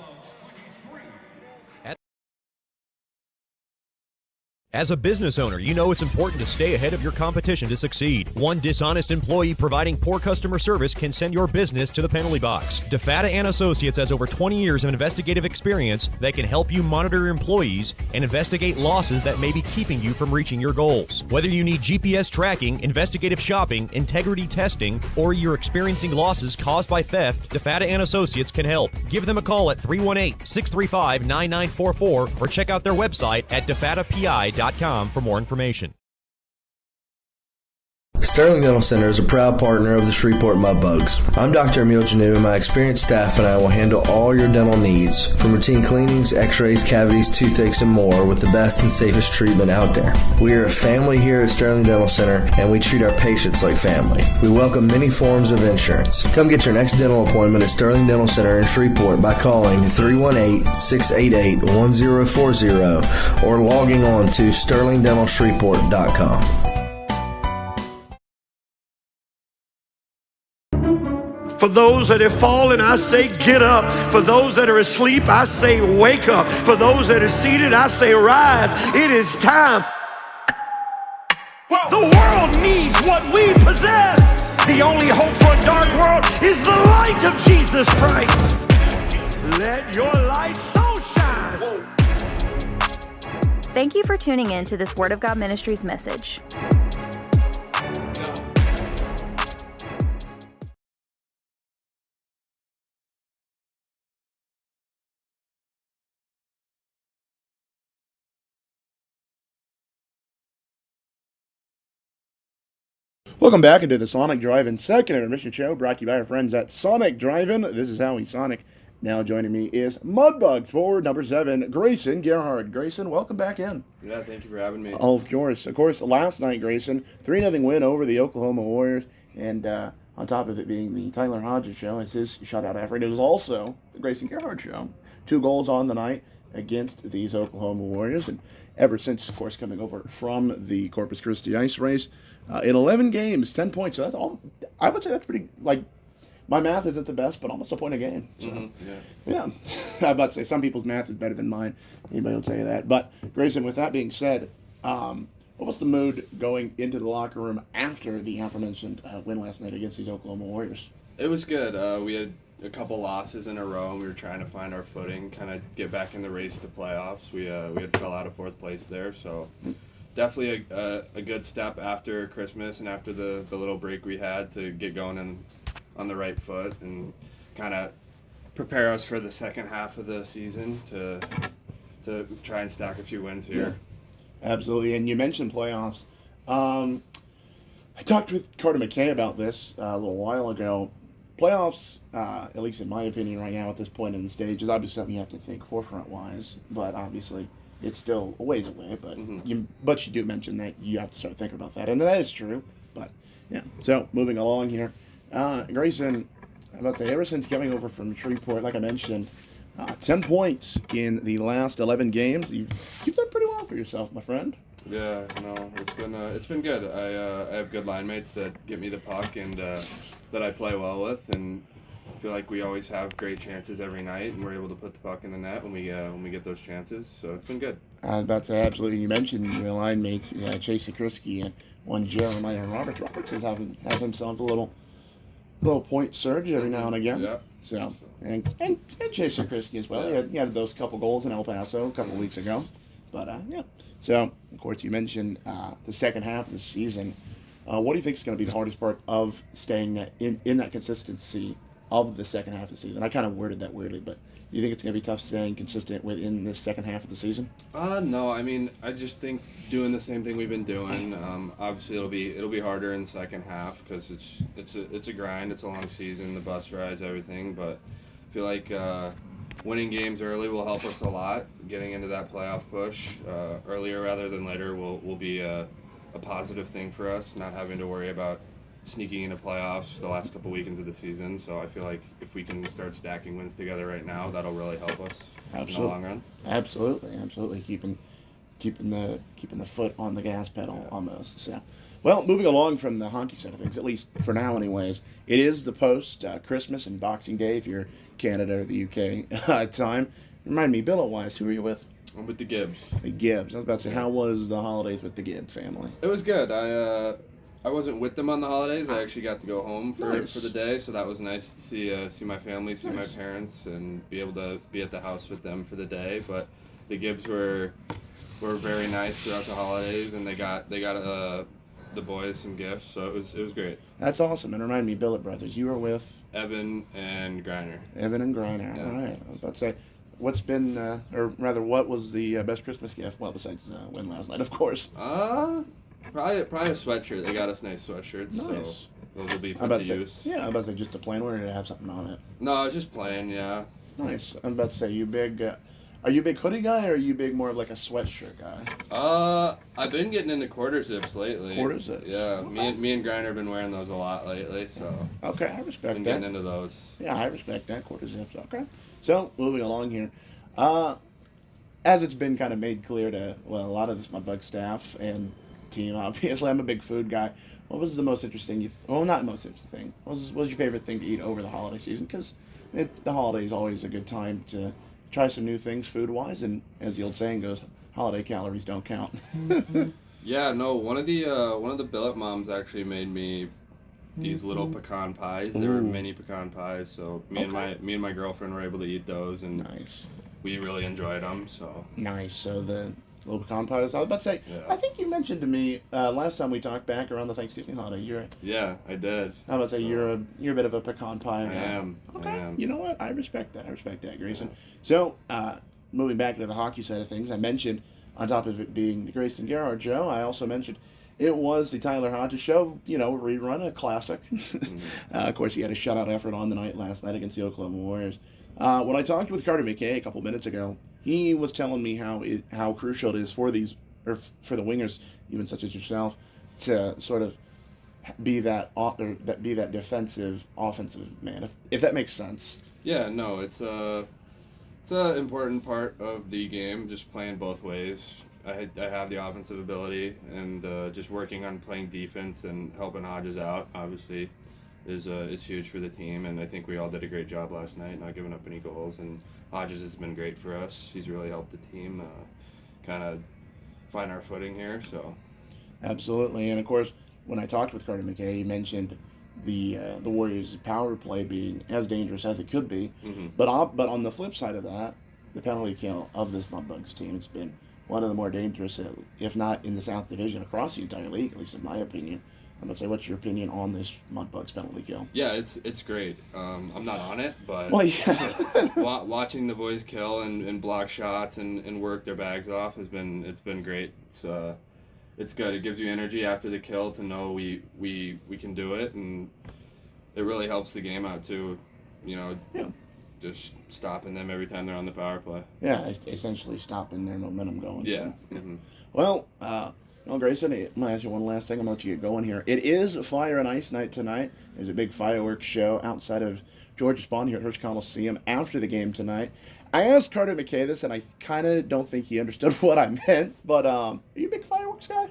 As a business owner, you know it's important to stay ahead of your competition to succeed. One dishonest employee providing poor customer service can send your business to the penalty box. DeFata and Associates has over 20 years of investigative experience that can help you monitor your employees and investigate losses that may be keeping you from reaching your goals. Whether you need GPS tracking, investigative shopping, integrity testing, or you're experiencing losses caused by theft, DeFata and Associates can help. Give them a call at 318-635-9944 or check out their website at defatapi.com for more information. Sterling Dental Center is a proud partner of the Shreveport Mudbugs. I'm Dr. Emil Janu, and my experienced staff and I will handle all your dental needs, from routine cleanings, x-rays, cavities, toothaches, and more, with the best and safest treatment out there. We are a family here at Sterling Dental Center, and we treat our patients like family. We welcome many forms of insurance. Come get your next dental appointment at Sterling Dental Center in Shreveport by calling 318-688-1040 or logging on to sterlingdentalshreveport.com. For those that have fallen, I say, get up. For those that are asleep, I say, wake up. For those that are seated, I say, rise. It is time. The world needs what we possess. The only hope for a dark world is the light of Jesus Christ. Let your light so shine. Thank you for tuning in to this Word of God Ministries message. Welcome back into the Sonic Drive-In second intermission show, brought to you by our friends at Sonic Drive-In. This is Howie Sonic. Now joining me is Mudbugs forward number 7, Grayson Gerhard. Grayson, welcome back in. Yeah, thank you for having me. Of course, last night, Grayson, 3-0 win over the Oklahoma Warriors, and on top of it being the Tyler Hodges show as his shutout effort, it was also the Grayson Gerhard show. 2 goals on the night against these Oklahoma Warriors, and ever since, of course, coming over from the Corpus Christi ice race, in 11 games, 10 points. So that's all. I would say that's pretty, my math isn't the best, but almost a point a game. So, yeah. I'm about to say, some people's math is better than mine. Anybody will tell you that. But, Grayson, with that being said, what was the mood going into the locker room after the aforementioned win last night against these Oklahoma Warriors? It was good. We had a couple losses in a row, and we were trying to find our footing, kind of get back in the race to playoffs. We had fell out of 4th place there, so definitely a good step after Christmas and after the little break we had to get going on the right foot and kind of prepare us for the second half of the season to try and stack a few wins here. Yeah, absolutely. And you mentioned playoffs. I talked with Carter McKay about this a little while ago. Playoffs, at least in my opinion right now at this point in the stage, is obviously something you have to think forefront-wise, but obviously it's still a ways away. But you do mention that you have to start thinking about that, and that is true. But yeah, so moving along here, Grayson, I'm about to say, ever since coming over from Shreveport, like I mentioned, 10 points in the last 11 games. You've done pretty well for yourself, my friend. Yeah, no, it's been good. I have good line mates that get me the puck and that I play well with, and feel like we always have great chances every night, and we're able to put the puck in the net when we get those chances. So it's been good. I was about to say, absolutely. You mentioned your line mates, Chase Sikrisky and one Jeremiah Roberts. Roberts has himself a little point surge every now and again. Yeah. So and Chase Sikrisky as well. Yeah. He had those couple goals in El Paso a couple weeks ago. But yeah. So of course you mentioned the second half of the season. What do you think is going to be the hardest part of staying in that consistency of the second half of the season? I kind of worded that weirdly, but do you think it's going to be tough staying consistent within this second half of the season? No. I mean, I just think doing the same thing we've been doing. Obviously, it'll be harder in the second half because it's a grind. It's a long season, the bus rides, everything. But I feel like winning games early will help us a lot. Getting into that playoff push earlier rather than later will be a positive thing for us. Not having to worry about sneaking into playoffs the last couple weekends of the season. So I feel like if we can start stacking wins together right now, that'll really help us in the long run. Absolutely. Keeping the foot on the gas pedal almost. So, well, moving along from the hockey side of things, at least for now, anyways, it is the post Christmas and Boxing Day if you're Canada or the UK time. Remind me, billet-wise, who are you with? I'm with the Gibbs. The Gibbs. I was about to say, how was the holidays with the Gibbs family? It was good. I wasn't with them on the holidays. I actually got to go home for the day, so that was nice to see my family, see my parents, and be able to be at the house with them for the day. But the Gibbs were very nice throughout the holidays, and they got the boys some gifts, so it was great. That's awesome. And remind me, Billet Brothers, you were with Evan and Griner. Yeah. All right. I was about to say, what was the best Christmas gift? Well, besides win last night, of course. Probably a sweatshirt. They got us nice sweatshirts. Nice. So those will be fun to use. Yeah, I'm about to say just a plain one or to have something on it. No, just plain. Yeah. Nice. I'm about to say, are you a big hoodie guy or are you big more of like a sweatshirt guy? I've been getting into quarter zips lately. Quarter zips. Yeah. Okay. Me and Griner have been wearing those a lot lately. So. Okay, I respect been that. Getting into those. Yeah, I respect that, quarter zips. Okay. So moving along here. As it's been kind of made clear to a lot of this Mudbug staff and team, obviously I'm a big food guy. What was the most interesting? Not most interesting thing. What was your favorite thing to eat over the holiday season? Because the holiday is always a good time to try some new things food wise, and as the old saying goes, holiday calories don't count. Yeah, no. One of the billet moms actually made me these little pecan pies. They were mini pecan pies. So me and my girlfriend were able to eat those, and nice. We really enjoyed them. So nice. So the little pecan pies. I was about to say, I think you mentioned to me last time we talked back around the Thanksgiving holiday. Yeah, I did. I was about to say you're a bit of a pecan pie guy. I am. Okay. I am. You know what? I respect that, Grayson. Yeah. So moving back to the hockey side of things, I mentioned on top of it being the Grayson Gerard show, I also mentioned it was the Tyler Hodges show. Rerun, a classic. Of course, he had a shutout effort on the night last night against the Oklahoma Warriors. When I talked with Carter McKay a couple minutes ago, he was telling me how crucial it is for the wingers, even such as yourself, to sort of be that defensive, offensive man, if that makes sense. Yeah, no, it's an important part of the game, just playing both ways. I have the offensive ability, and just working on playing defense and helping Hodges out, obviously, is huge for the team, and I think we all did a great job last night, not giving up any goals, and Hodges has been great for us. He's really helped the team kind of find our footing here. So, absolutely, and of course, when I talked with Carter McKay, he mentioned the Warriors' power play being as dangerous as it could be, but on the flip side of that, the penalty kill of this Mudbugs team, it's been one of the more dangerous, if not in the South Division, across the entire league, at least in my opinion. I'm going to say, what's your opinion on this Mudbugs penalty kill? Yeah, it's great. I'm not on it, but watching the boys kill and block shots and work their bags off it's been great. It's good. It gives you energy after the kill to know we can do it, and it really helps the game out too. Just stopping them every time they're on the power play. Yeah, essentially stopping their momentum going. Yeah. So. Well, Grayson, I'm going to ask you one last thing. I'm going to let you get going here. It is Fire and Ice night tonight. There's a big fireworks show outside of Georgia Spawn here at Hirsch Coliseum after the game tonight. I asked Carter McKay this, and I kind of don't think he understood what I meant, but are you a big fireworks guy?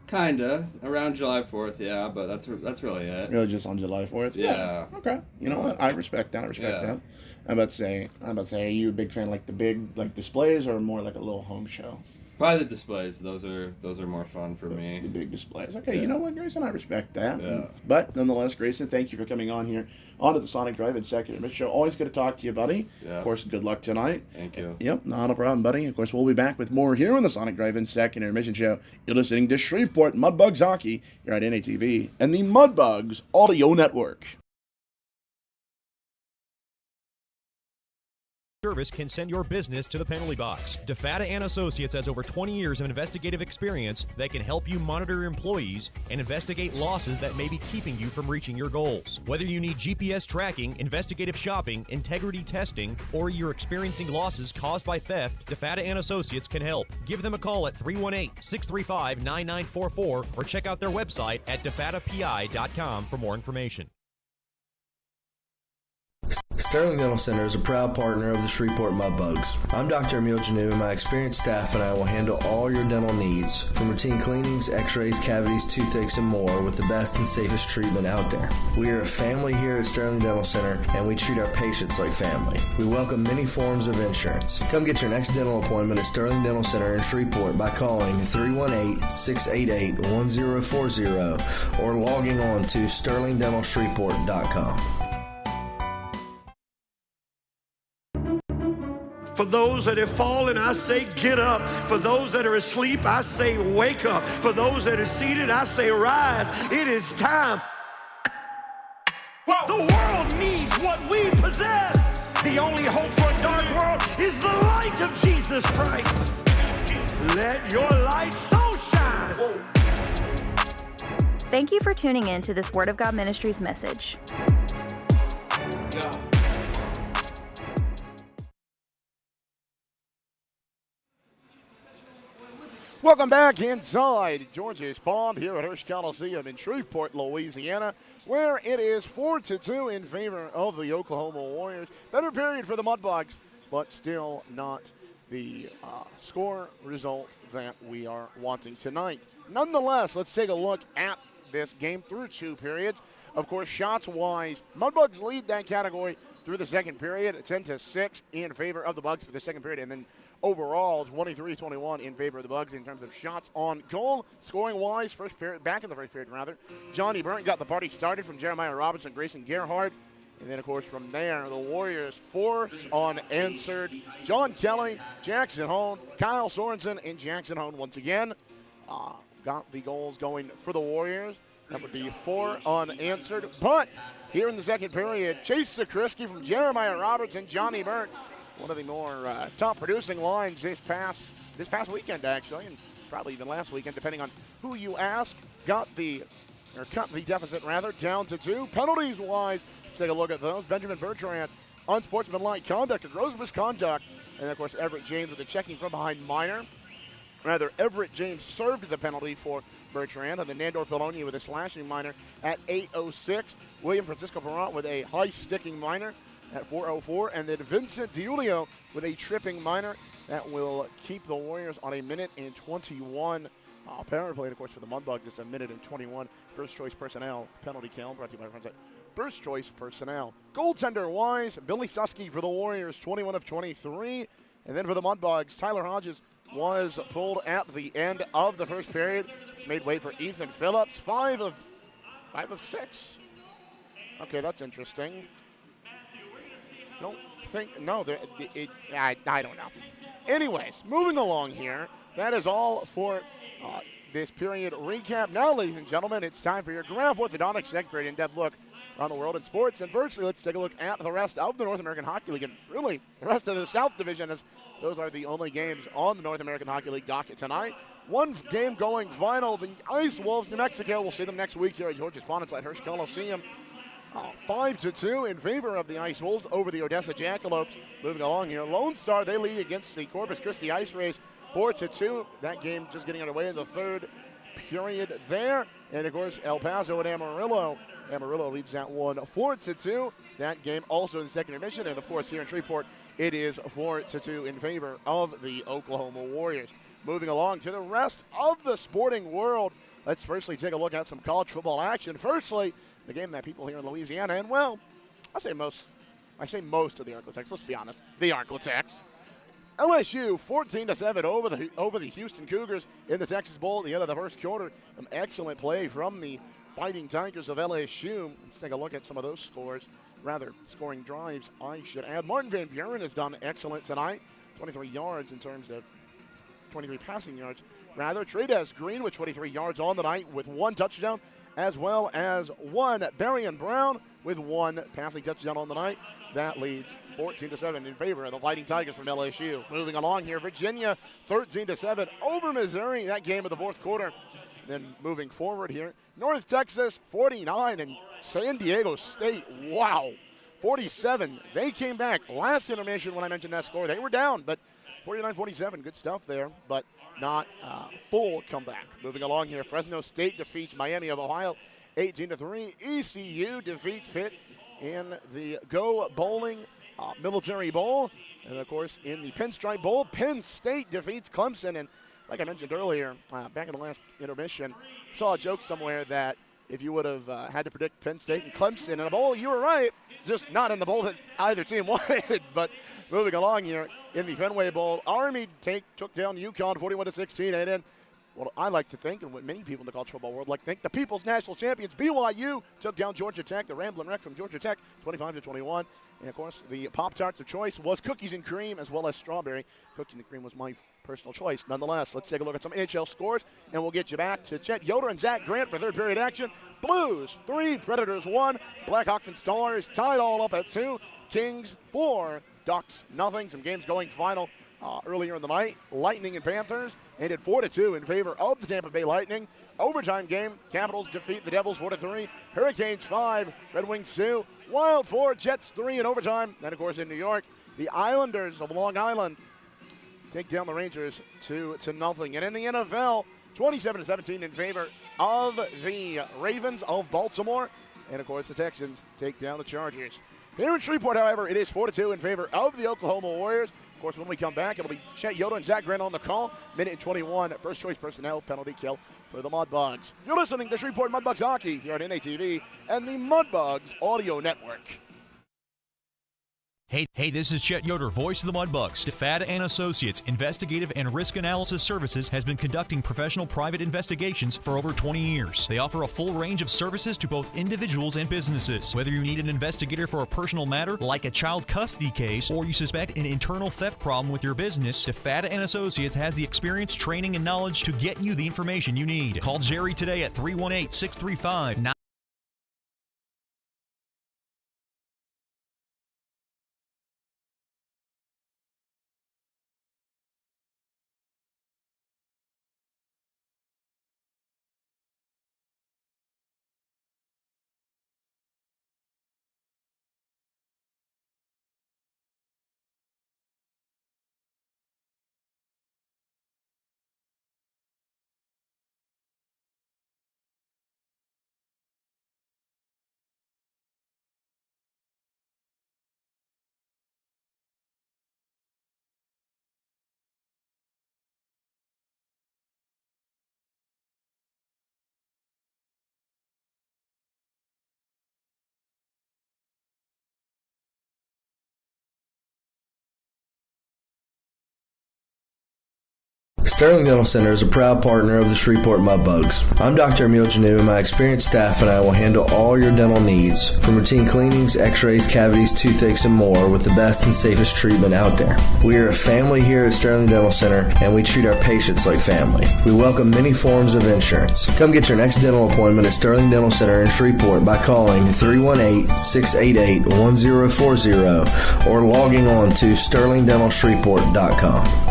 Kinda around July 4th, yeah, but that's really it. Really, just on July 4th. Yeah. Okay. You know what? I respect that. That. I'm about to say, are you a big fan like the big displays or more like a little home show? Probably the displays. Those are more fun for me. The big displays. Okay, You know what, Grayson? I respect that. Yeah. But nonetheless, Grayson, thank you for coming on here onto the Sonic Drive and Second Admission Show. Always good to talk to you, buddy. Yeah. Of course, good luck tonight. Thank you. Yep, not a problem, buddy. Of course, we'll be back with more here on the Sonic Drive and Second Admission Show. You're listening to Shreveport Mudbugs Hockey here on NATV and the Mudbugs Audio Network. Service can send your business to the penalty box. DeFata and Associates has over 20 years of investigative experience that can help you monitor your employees and investigate losses that may be keeping you from reaching your goals. Whether you need GPS tracking, investigative shopping, integrity testing, or you're experiencing losses caused by theft, DeFata and Associates can help. Give them a call at 318-635-9944 or check out their website at defatapi.com for more information. Sterling Dental Center is a proud partner of the Shreveport Mudbugs. I'm Dr. Emil Janu, and my experienced staff and I will handle all your dental needs, from routine cleanings, x-rays, cavities, toothaches, and more, with the best and safest treatment out there. We are a family here at Sterling Dental Center, and we treat our patients like family. We welcome many forms of insurance. Come get your next dental appointment at Sterling Dental Center in Shreveport by calling 318-688-1040 or logging on to sterlingdentalshreveport.com. For those that have fallen, I say, get up. For those that are asleep, I say, wake up. For those that are seated, I say, rise. It is time. The world needs what we possess. The only hope for a dark world is the light of Jesus Christ. Let your light so shine. Thank you for tuning in to this Word of God Ministries message. Welcome back inside George's Pond here at Hirsch Coliseum in Shreveport, Louisiana, where it is 4-2 in favor of the Oklahoma Warriors. Better period for the Mudbugs, but still not the score result that we are wanting tonight. Nonetheless, let's take a look at this game through 2 periods. Of course, shots-wise, Mudbugs lead that category through the second period, 10-6 in favor of the Bugs for the second period, and then overall, 23-21 in favor of the Bugs in terms of shots on goal. Scoring-wise, first period, back in the first period, rather. Johnny Burnt got the party started from Jeremiah Robinson, Grayson Gerhardt. And then, of course, from there, the Warriors force unanswered. John Kelly, Jackson Hone, Kyle Sorensen, and Jackson Hone once again got the goals going for the Warriors. That would be 4 unanswered. But here in the second period, Chase Zakrisky from Jeremiah Roberts and Johnny Burnt, one of the more top-producing lines this past weekend, actually, and probably even last weekend, depending on who you ask, cut the deficit, rather, down to 2. Penalties-wise, let's take a look at those. Benjamin Bertrand, unsportsmanlike conduct, or gross misconduct, and, of course, Everett James with a checking from behind minor. Rather, Everett James served the penalty for Bertrand, and then Nandor Polonia with a slashing minor at 8:06. William Francisco Perrant with a high-sticking minor at 4:04, and then Vincent DiUlio with a tripping minor that will keep the Warriors on 1:21. Power play, of course, for the Mudbugs. It's 1:21. First choice personnel penalty kill brought to you by our friends at First Choice Personnel. Goaltender-wise, Billy Susky for the Warriors, 21 of 23. And then for the Mudbugs, Tyler Hodges was pulled at the end of the first period. Made way for Ethan Phillips, 5 of 6. Okay, that's interesting. I don't know. Anyways, moving along here. That is all for this period recap. Now, ladies and gentlemen, it's time for your Graph Orthodontics second grade in-depth look around the world in sports. And firstly, let's take a look at the rest of the North American Hockey League, and really the rest of the South Division, as those are the only games on the North American Hockey League docket tonight. One game going final, the Ice Wolves, New Mexico. We'll see them next week here at George's Pond inside Hirsch Coliseum. 5-2 in favor of the Ice Wolves over the Odessa Jackalopes. Moving along here, Lone Star, they lead against the Corpus Christi Ice Rays 4-2. That game just getting underway in the third period there. And, of course, El Paso and Amarillo. Amarillo leads that one 4-2. That game also in the second intermission. And, of course, here in Shreveport, it is 4-2 in favor of the Oklahoma Warriors. Moving along to the rest of the sporting world. let's firstly take a look at some college football action. Firstly, the game that people here in Louisiana, and well, I say most of the Arklatex, let's be honest, the Arklatex. LSU 14-7 over the Houston Cougars in the Texas Bowl at the end of the first quarter. An excellent play from the Fighting Tigers of LSU. Let's take a look at some of those scoring drives, I should add. Martin Van Buren has done excellent tonight. 23 yards in terms of 23 passing yards. Tradez Green with 23 yards on the night with 1 touchdown, as well as Berrien Brown with 1 passing touchdown on the night. That leads 14-7 in favor of the Fighting Tigers from LSU. Moving along here, Virginia 13-7 over Missouri. That game of the fourth quarter. Then moving forward here, North Texas 49 and San Diego State, wow, 47. They came back last intermission when I mentioned that score. They were down, but 49-47, good stuff there, but not full comeback. Moving along here, Fresno State defeats Miami of Ohio 18-3. ECU defeats Pitt in the Go Bowling Military Bowl. And, of course, in the Pinstripe Bowl, Penn State defeats Clemson. And like I mentioned earlier, back in the last intermission, saw a joke somewhere that if you would have had to predict Penn State and Clemson in a bowl, you were right. Just not in the bowl that either team wanted. But moving along here, in the Fenway Bowl, Army took down UConn 41-16. And then, what I like to think, and what many people in the college football world like to think, the People's National Champions, BYU, took down Georgia Tech, the Ramblin' Wreck from Georgia Tech, 25-21. And, of course, the Pop-Tarts of choice was cookies and cream as well as strawberry. Cookies and cream was my personal choice. Nonetheless, let's take a look at some NHL scores, and we'll get you back to Chet Yoder and Zach Grant for third period action. Blues 3, Predators 1, Blackhawks and Stars tied all up at 2, Kings 4, Ducks nothing. Some games going final earlier in the night. Lightning and Panthers ended 4-2 in favor of the Tampa Bay Lightning. Overtime game, Capitals defeat the Devils 4-3. Hurricanes 5, Red Wings 2, Wild 4, Jets 3 in overtime. Then, of course, in New York, the Islanders of Long Island take down the Rangers 2-0. And in the NFL, 27-17 in favor of the Ravens of Baltimore. And, of course, the Texans take down the Chargers. Here in Shreveport, however, it is 4-2 in favor of the Oklahoma Warriors. Of course, when we come back, it'll be Chet Yoder and Zach Grant on the call. Minute and 21, first choice personnel, penalty kill for the Mudbugs. You're listening to Shreveport Mudbugs Hockey here on NATV and the Mudbugs Audio Network. Hey, this is Chet Yoder, voice of the Mudbugs. DeFada and Associates Investigative and Risk Analysis Services has been conducting professional private investigations for over 20 years. They offer a full range of services to both individuals and businesses. Whether you need an investigator for a personal matter like a child custody case or you suspect an internal theft problem with your business, DeFada and Associates has the experience, training, and knowledge to get you the information you need. Call Jerry today at 318-635-9. Sterling Dental Center is a proud partner of the Shreveport Mudbugs. I'm Dr. Emil Janu, and my experienced staff and I will handle all your dental needs, from routine cleanings, x-rays, cavities, toothaches, and more, with the best and safest treatment out there. We are a family here at Sterling Dental Center, and we treat our patients like family. We welcome many forms of insurance. Come get your next dental appointment at Sterling Dental Center in Shreveport by calling 318-688-1040 or logging on to sterlingdentalshreveport.com.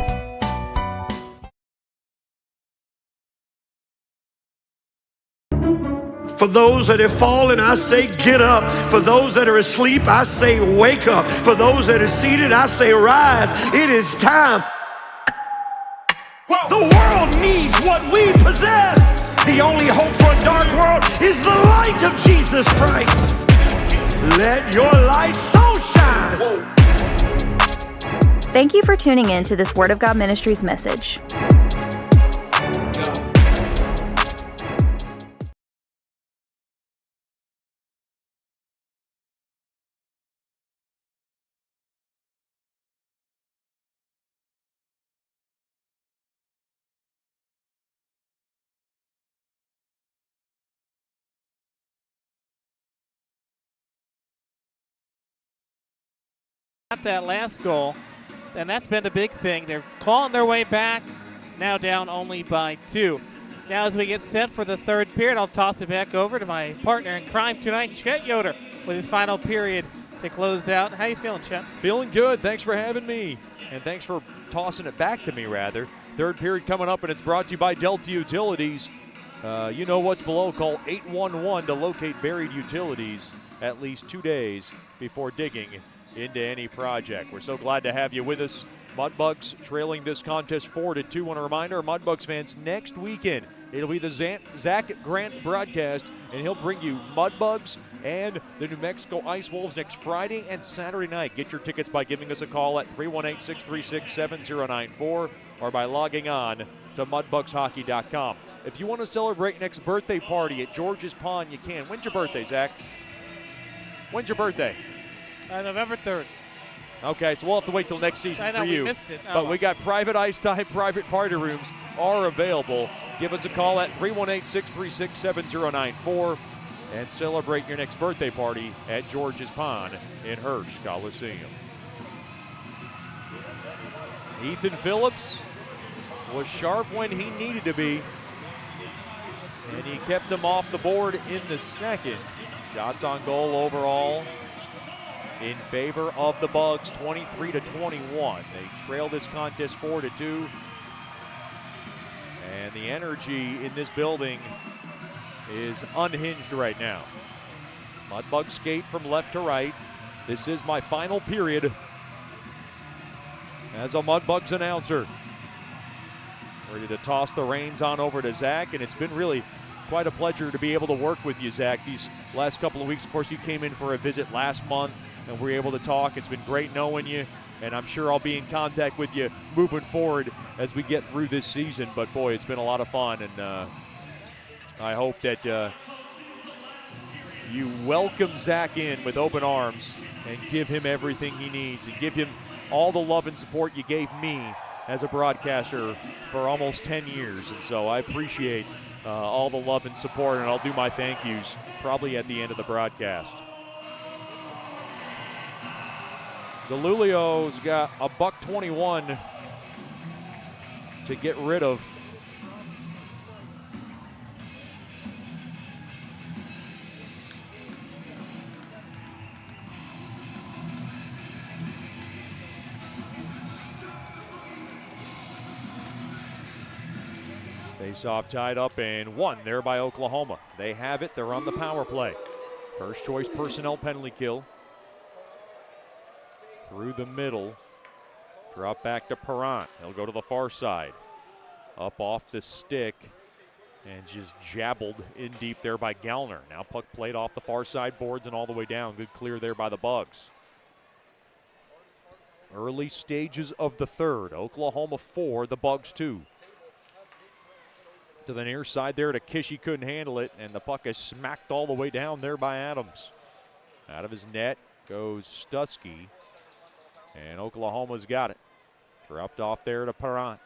For those that have fallen, I say get up. For those that are asleep, I say wake up. For those that are seated, I say rise. It is time. The world needs what we possess. The only hope for a dark world is the light of Jesus Christ. Let your light so shine. Thank you for tuning in to this Word of God Ministries message. that last goal, and that's been the big thing. They're clawing their way back, now down only by 2. Now as we get set for the third period, I'll toss it back over to my partner in crime tonight, Chet Yoder, with his final period to close out. How you feeling, Chet? Feeling good. Thanks for having me, and thanks for tossing it back to me, rather. Third period coming up, and it's brought to you by Delta Utilities. You know what's below. Call 811 to locate buried utilities at least 2 days before digging into any project. We're so glad to have you with us. Mudbugs trailing this contest 4-2. And a reminder, Mudbugs fans, next weekend it'll be the Zach Grant broadcast, and he'll bring you Mudbugs and the New Mexico Ice Wolves next Friday and Saturday night. Get your tickets by giving us a call at 318-636-7094 or by logging on to mudbugshockey.com. If you want to celebrate next birthday party at George's Pond, you can. When's your birthday, Zach? When's your birthday? November 3rd. Okay, so we'll have to wait till next season for you. We missed it. But we got private ice time, private party rooms are available. Give us a call at 318-636-7094 and celebrate your next birthday party at George's Pond in Hirsch Coliseum. Ethan Phillips was sharp when he needed to be, and he kept him off the board in the second. Shots on goal overall in favor of the Bugs, 23-21. They trail this contest 4-2. And the energy in this building is unhinged right now. Mudbugs skate from left to right. This is my final period as a Mudbugs announcer. Ready to toss the reins on over to Zach, and it's been really quite a pleasure to be able to work with you, Zach, these last couple of weeks. Of course, you came in for a visit last month, and we were able to talk. It's been great knowing you, and I'm sure I'll be in contact with you moving forward as we get through this season. But, boy, it's been a lot of fun, and I hope that you welcome Zach in with open arms and give him everything he needs and give him all the love and support you gave me as a broadcaster for almost 10 years. And so I appreciate all the love and support, and I'll do my thank yous probably at the end of the broadcast. DeLulio's got a $121 to get rid of. Face-off tied up and won there by Oklahoma. They have it. They're on the power play. First choice personnel penalty kill. Through the middle. Drop back to Perrant. He'll go to the far side. Up off the stick and just jabbled in deep there by Gallner. Now puck played off the far side boards and all the way down. Good clear there by the Bugs. Early stages of the third. Oklahoma 4, the Bugs 2. To the near side there to Kish. He couldn't handle it, and the puck is smacked all the way down there by Adams. Out of his net goes Stusky, and Oklahoma's got it. Dropped off there to Perrant.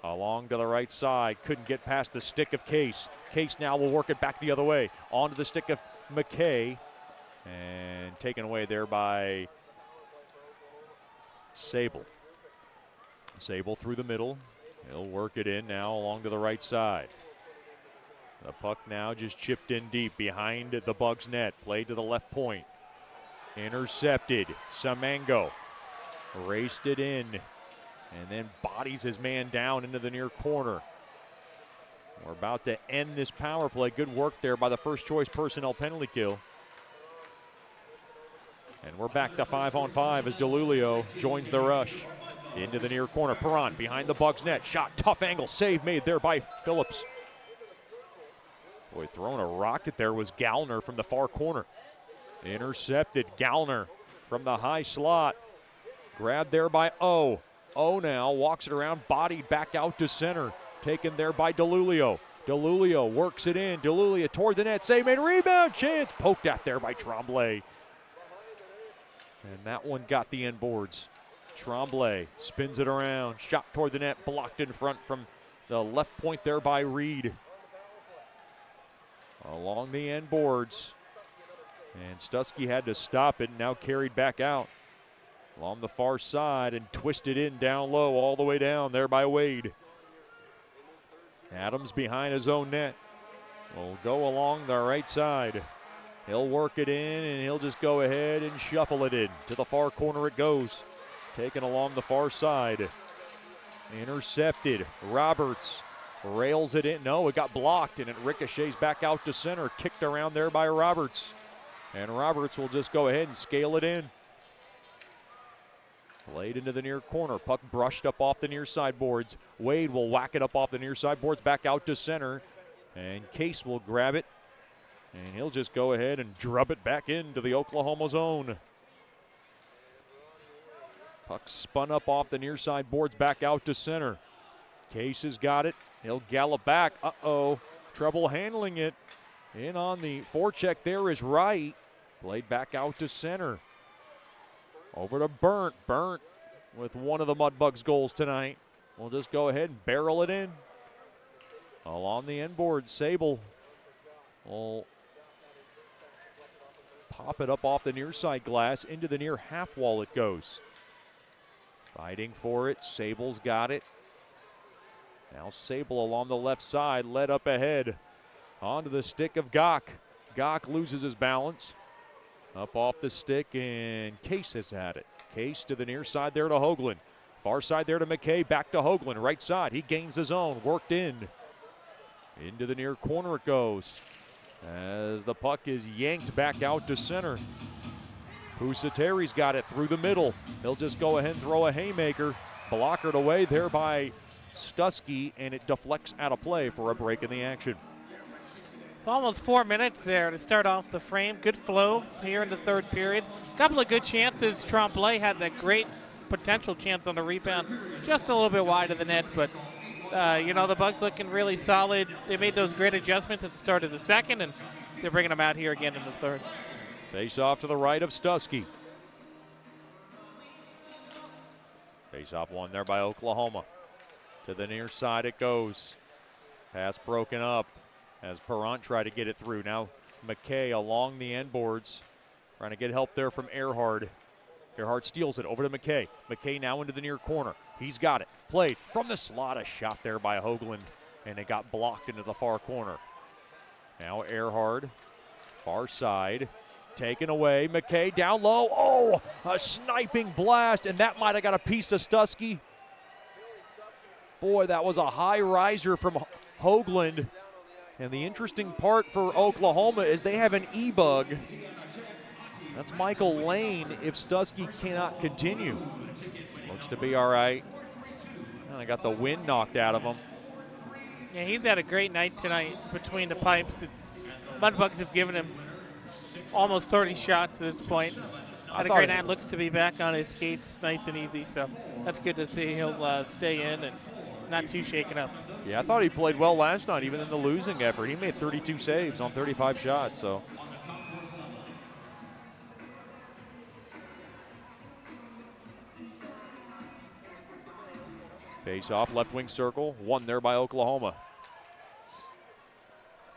Along to the right side, couldn't get past the stick of Case. Case now will work it back the other way. Onto the stick of McKay, and taken away there by Sable. Sable through the middle. He'll work it in now along to the right side. The puck now just chipped in deep behind the Bugs net. Played to the left point. Intercepted. Samango raced it in and then bodies his man down into the near corner. We're about to end this power play. Good work there by the first choice personnel penalty kill. And we're back to 5-on-5 as DeLulio joins the rush. Into the near corner. Perrant behind the Bugs net. Shot, tough angle, save made there by Phillips. Boy, throwing a rocket there was Gallner from the far corner. Intercepted. Gallner from the high slot. Grabbed there by O. O now walks it around, bodied back out to center. Taken there by DeLulio. DeLulio works it in. DeLulio toward the net. Save made, rebound chance. Poked at there by Tremblay. And that one got the end boards. Tremblay spins it around. Shot toward the net, blocked in front from the left point there by Reed. Along the end boards. And Stusky had to stop it, now carried back out. along the far side and twisted in down low all the way down there by Wade. Adams behind his own net. Will go along the right side. He'll work it in, and he'll just go ahead and shuffle it in. To the far corner it goes. Taken along the far side. Intercepted. Roberts rails it in. No, it got blocked, and it ricochets back out to center. Kicked around there by Roberts. And Roberts will just go ahead and scale it in. Played into the near corner. Puck brushed up off the near sideboards. Wade will whack it up off the near sideboards back out to center. And Case will grab it. And he'll just go ahead and drub it back into the Oklahoma zone. Puck spun up off the near sideboards back out to center. Case has got it. He'll gallop back. Uh-oh. Trouble handling it. In on the forecheck there is Wright. Played back out to center. Over to Burnt. Burnt with one of the Mudbugs goals tonight. We'll just go ahead and barrel it in. Along the end board, Sable will pop it up off the near side glass. Into the near half wall it goes. Fighting for it. Sable's got it. Now Sable along the left side, led up ahead. Onto the stick of Gok. Gok loses his balance. Up off the stick, and Case has had it. Case to the near side there to Hoagland. Far side there to McKay, back to Hoagland. Right side, he gains his own, worked in. Into the near corner it goes. As the puck is yanked back out to center. Pusateri's got it through the middle. He'll just go ahead and throw a haymaker. Blockered away there by Stuskey, and it deflects out of play for a break in the action. Almost 4 minutes there to start off the frame. Good flow here in the third period. Couple of good chances. Tremblay had that great potential chance on the rebound. Just a little bit wide of the net, but the Bugs looking really solid. They made those great adjustments at the start of the second, and they're bringing them out here again in the third. Face off to the right of Stuskey. Face off one there by Oklahoma. To the near side it goes. Pass broken up as Perrant tried to get it through. Now McKay along the end boards, trying to get help there from Earhart. Earhart steals it over to McKay. McKay now into the near corner. He's got it. Played from the slot. A shot there by Hoagland, and it got blocked into the far corner. Now Earhart, far side, taken away. McKay down low. Oh, a sniping blast, and that might have got a piece of Stuskey. Boy, that was a high riser from Hoagland. And the interesting part for Oklahoma is they have an E-bug. That's Michael Lane if Stuskey cannot continue. Looks to be all right. I got the wind knocked out of him. Yeah, he's had a great night tonight between the pipes. Mudbugs have given him almost 30 shots at this point. Had a great night. Looks to be back on his skates nice and easy, so that's good to see. He'll stay in and not too shaken up. Yeah, I thought he played well last night, even in the losing effort. He made 32 saves on 35 shots, so. Face off, left wing circle, one there by Oklahoma.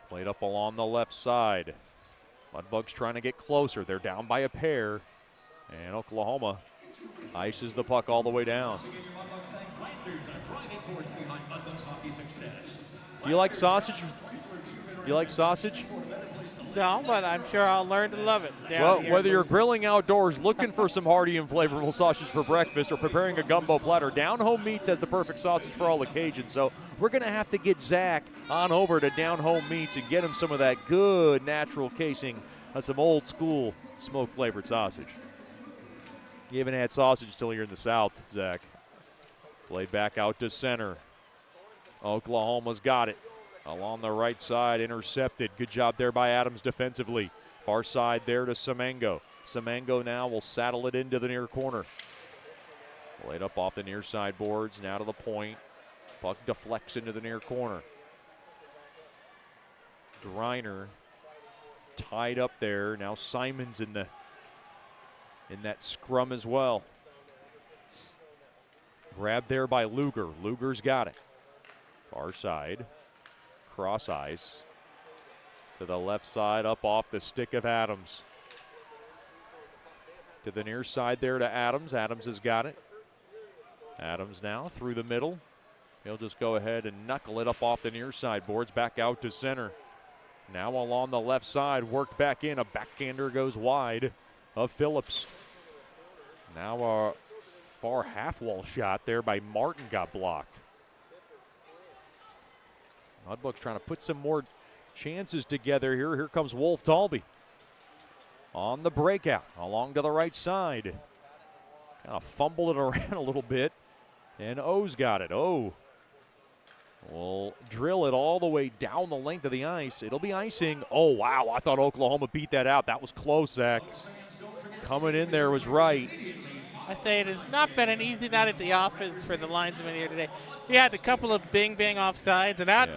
Played up along the left side. Mudbugs trying to get closer. They're down by a pair, and Oklahoma ices the puck all the way down. Do you like sausage? Do you like sausage? No, but I'm sure I'll learn to love it. Well, whether you're grilling outdoors, looking for some hearty and flavorful sausage for breakfast, or preparing a gumbo platter, Down Home Meats has the perfect sausage for all occasions. So we're going to have to get Zach on over to Down Home Meats and get him some of that good natural casing of some old school smoke-flavored sausage. You haven't had sausage till you're in the South, Zach. Played back out to center. Oklahoma's got it. Along the right side, intercepted. Good job there by Adams defensively. Far side there to Semengo. Semengo now will saddle it into the near corner. Played up off the near side boards, now to the point. Puck deflects into the near corner. Griner tied up there. Now Simon's in that scrum as well. Grabbed there by Luger. Luger's got it. Far side. Cross ice. To the left side, up off the stick of Adams. To the near side there to Adams. Adams has got it. Adams now through the middle. He'll just go ahead and knuckle it up off the near side boards, back out to center. Now along the left side, worked back in. A backhander goes wide of Phillips. Now a far half wall shot there by Martin got blocked. Mudbugs trying to put some more chances together here. Here comes Wolf Talby on the breakout along to the right side. Kind of fumbled it around a little bit, and O's got it. O will drill it all the way down the length of the ice. It'll be icing. Oh, wow, I thought Oklahoma beat that out. That was close, Zach. Coming in there was right. I say it has not been an easy night at the office for the linesmen here today. He had a couple of bing-bang offsides, and that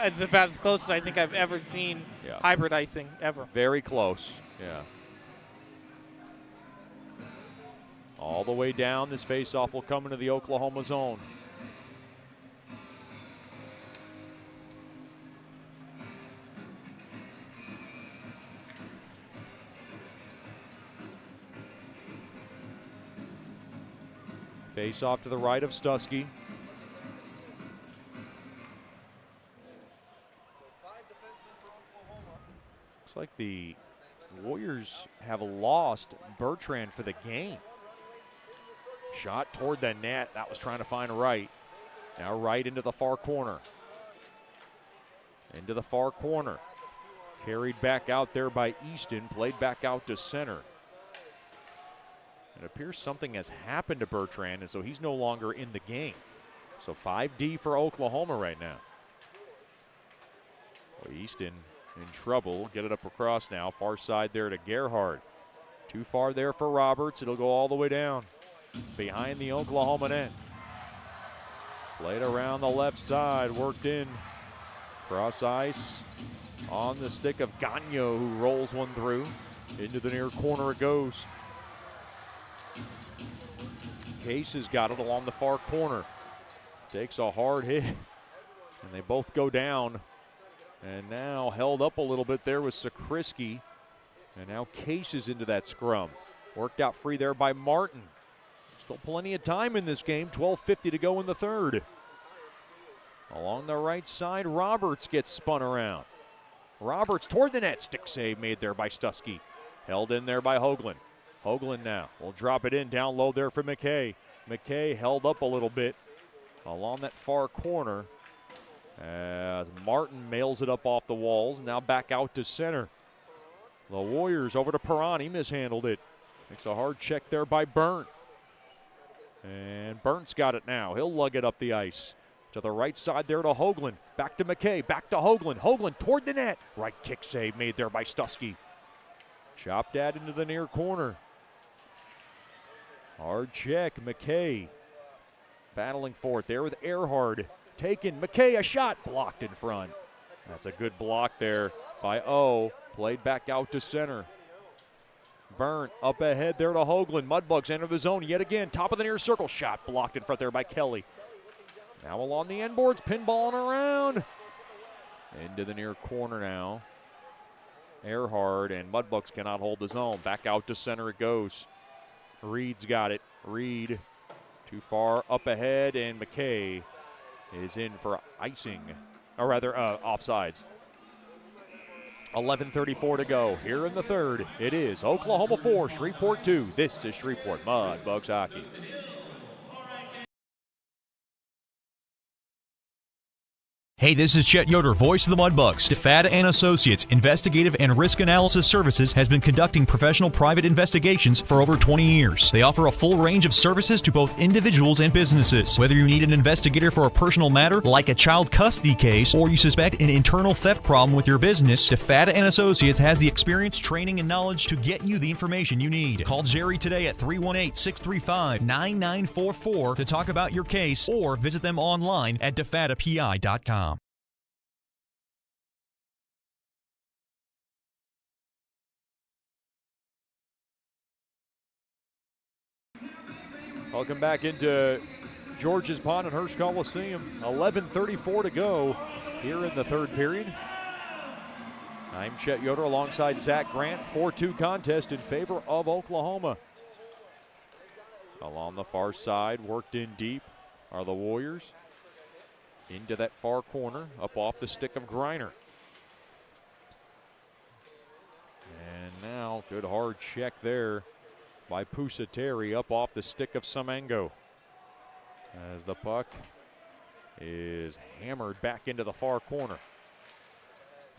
is about as close as I think I've ever seen hybrid icing, ever. Very close, yeah. All the way down, this faceoff will come into the Oklahoma zone. Face off to the right of Stusky. Looks like the Warriors have lost Bertrand for the game. Shot toward the net. That was trying to find right. Now right into the far corner. Into the far corner. Carried back out there by Easton. Played back out to center. It appears something has happened to Bertrand, and so he's no longer in the game. So 5D for Oklahoma right now. Well, Easton in trouble. Get it up across now. Far side there to Gerhard. Too far there for Roberts. It'll go all the way down behind the Oklahoma net. Played around the left side. Worked in. Cross ice on the stick of Gagno, who rolls one through. Into the near corner it goes. Case has got it along the far corner. Takes a hard hit, and they both go down. And now held up a little bit there with Sakrisky. And now Case is into that scrum. Worked out free there by Martin. Still plenty of time in this game. 12:50 to go in the third. Along the right side, Roberts gets spun around. Roberts toward the net. Stick save made there by Stusky. Held in there by Hoagland. Hoagland now will drop it in down low there for McKay. McKay held up a little bit along that far corner as Martin mails it up off the walls. Now back out to center. The Warriors over to Perron. He mishandled it. Makes a hard check there by Burnt. And Burnt's got it now. He'll lug it up the ice. To the right side there to Hoagland. Back to McKay. Back to Hoagland. Hoagland toward the net. Right kick save made there by Stusky. Chopped that into the near corner. Hard check. McKay battling for it there with Earhart. Taken. McKay, a shot. Blocked in front. That's a good block there by O. Played back out to center. Burnt up ahead there to Hoagland. Mudbugs enter the zone yet again. Top of the near circle. Shot blocked in front there by Kelly. Now along the end boards. Pinballing around. Into the near corner now. Earhart and Mudbugs cannot hold the zone. Back out to center it goes. Reed's got it. Reed too far up ahead, and McKay is in for icing, or rather offsides. 11:34 to go here in the third. It is Oklahoma 4, Shreveport 2. This is Shreveport Mudbugs hockey. Hey, this is Chet Yoder, voice of the Mudbugs. DeFada and Associates Investigative and Risk Analysis Services has been conducting professional private investigations for over 20 years. They offer a full range of services to both individuals and businesses. Whether you need an investigator for a personal matter like a child custody case or you suspect an internal theft problem with your business, DeFada and Associates has the experience, training, and knowledge to get you the information you need. Call Jerry today at 318-635-9944 to talk about your case or visit them online at defadapi.com. Welcome back into George's Pond and Hearst Coliseum. 11:34 to go here in the third period. I'm Chet Yoder alongside Zach Grant. 4-2 contest in favor of Oklahoma. Along the far side, worked in deep are the Warriors. Into that far corner, up off the stick of Griner. And now, good hard check there by Pusateri up off the stick of Semengo. As the puck is hammered back into the far corner.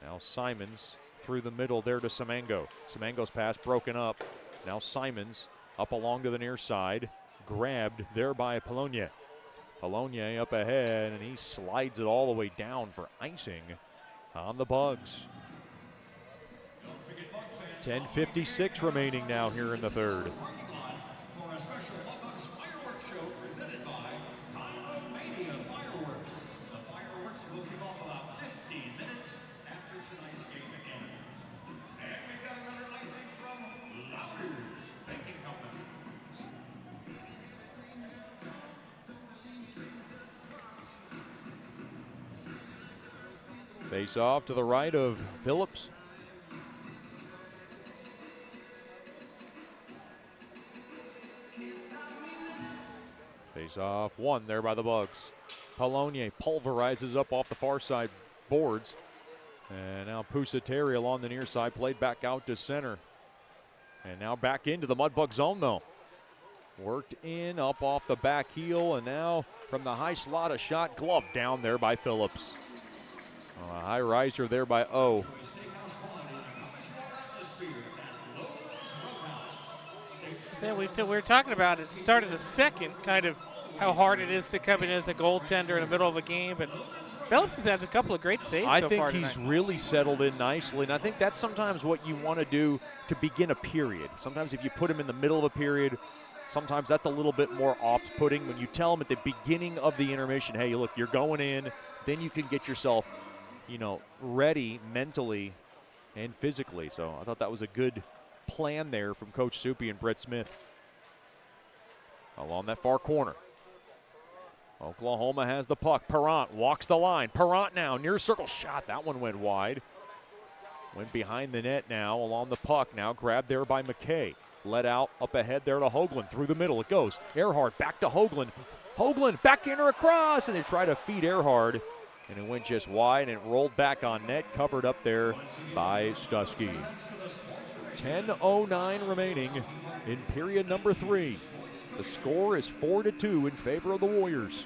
Now Simons through the middle there to Semengo. Semengo's pass broken up. Now Simons up along to the near side. Grabbed there by Polonye. Polonye up ahead, and he slides it all the way down for icing on the Bugs. 10:56 remaining now here in the third. Face off to the right of Phillips. Face off one there by the Bugs. Polonye pulverizes up off the far side boards. And now Pusateri along the near side, played back out to center. And now back into the Mudbug zone though. Worked in up off the back heel, and now from the high slot a shot gloved down there by Phillips. A high riser there by O. We were talking about it. Started the second, kind of how hard it is to come in as a goaltender in the middle of a game. But Phillips has had a couple of great saves so far tonight. I think he's really settled in nicely, and I think that's sometimes what you want to do to begin a period. Sometimes if you put him in the middle of a period, sometimes that's a little bit more off-putting. When you tell him at the beginning of the intermission, hey, look, you're going in, then you can get yourself, ready mentally and physically. So I thought that was a good plan there from Coach Soupy and Brett Smith. Along that far corner. Oklahoma has the puck. Perrant walks the line. Perrant now, near circle shot. That one went wide. Went behind the net now, along the puck. Now grabbed there by McKay. Let out up ahead there to Hoagland. Through the middle it goes. Earhart back to Hoagland. Hoagland backhander across, and they try to feed Earhart. And it went just wide, and it rolled back on net, covered up there by Stusky. 10:09 remaining in period number 3. The score is 4-2 in favor of the Warriors.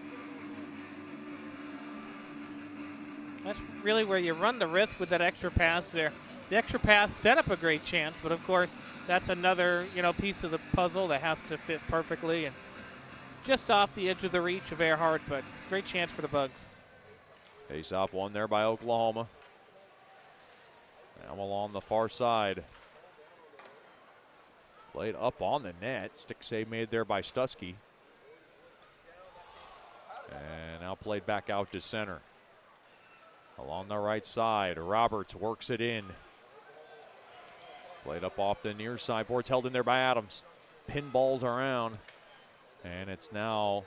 That's really where you run the risk with that extra pass there. The extra pass set up a great chance, but of course, that's another piece of the puzzle that has to fit perfectly. And just off the edge of the reach of Earhart, but great chance for the Bugs. Face off one there by Oklahoma. Now along the far side. Played up on the net. Stick save made there by Stusky. And now played back out to center. Along the right side, Roberts works it in. Played up off the near side. Boards held in there by Adams. Pinballs around. And it's now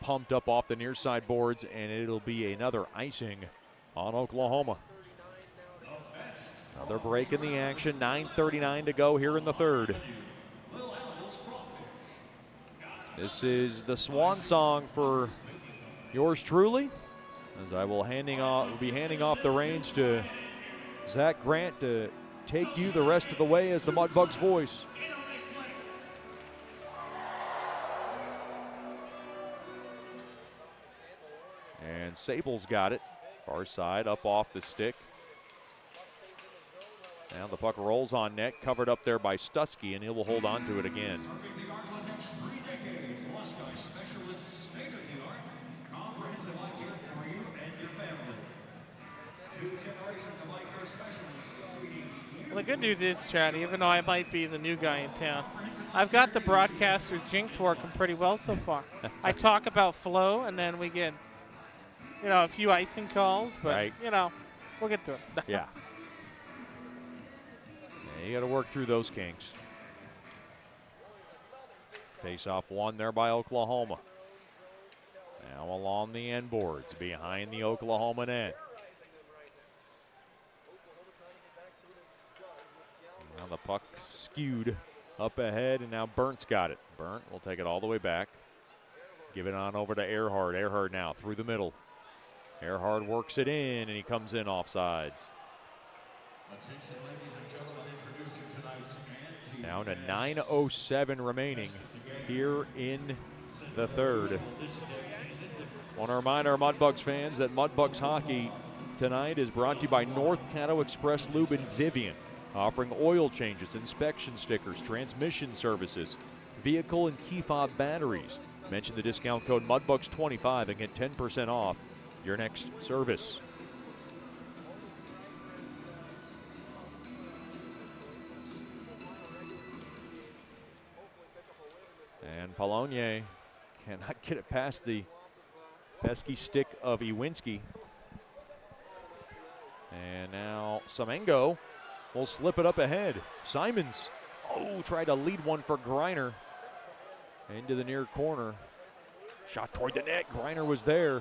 pumped up off the near side boards, and it'll be another icing on Oklahoma. Now they're breaking the action. 9:39 to go here in the third. This is the swan song for yours truly, as I will be handing off the reins to Zach Grant to take you the rest of the way as the Mudbugs voice. And Sable's got it. Far side, up off the stick. Now the puck rolls on net, covered up there by Stusky, and he will hold on to it again. Well, the good news is, Chad, even though I might be the new guy in town, I've got the broadcaster's jinx working pretty well so far. I talk about flow, and then we get, a few icing calls, but, right. We'll get to it. Yeah. You got to work through those kinks. Face off one there by Oklahoma. Now along the end boards, behind the Oklahoma net. Now the puck skewed Up ahead, and now Burnt's got it. Burnt will take it all the way back. Give it on over to Earhart. Earhart now through the middle. Earhart works it in, and he comes in offsides. Down to 9:07 remaining here in the third. Want to remind our Mudbugs fans that Mudbugs hockey tonight is brought to you by North Caddo Express Lube and Vivian, offering oil changes, inspection stickers, transmission services, vehicle and key fob batteries. Mention the discount code MUDBUGS25 and get 10% off your next service. And Polonier cannot get it past the pesky stick of Iwinski. And now Semengo will slip it up ahead. Simons, tried to lead one for Greiner. Into the near corner. Shot toward the net. Greiner was there.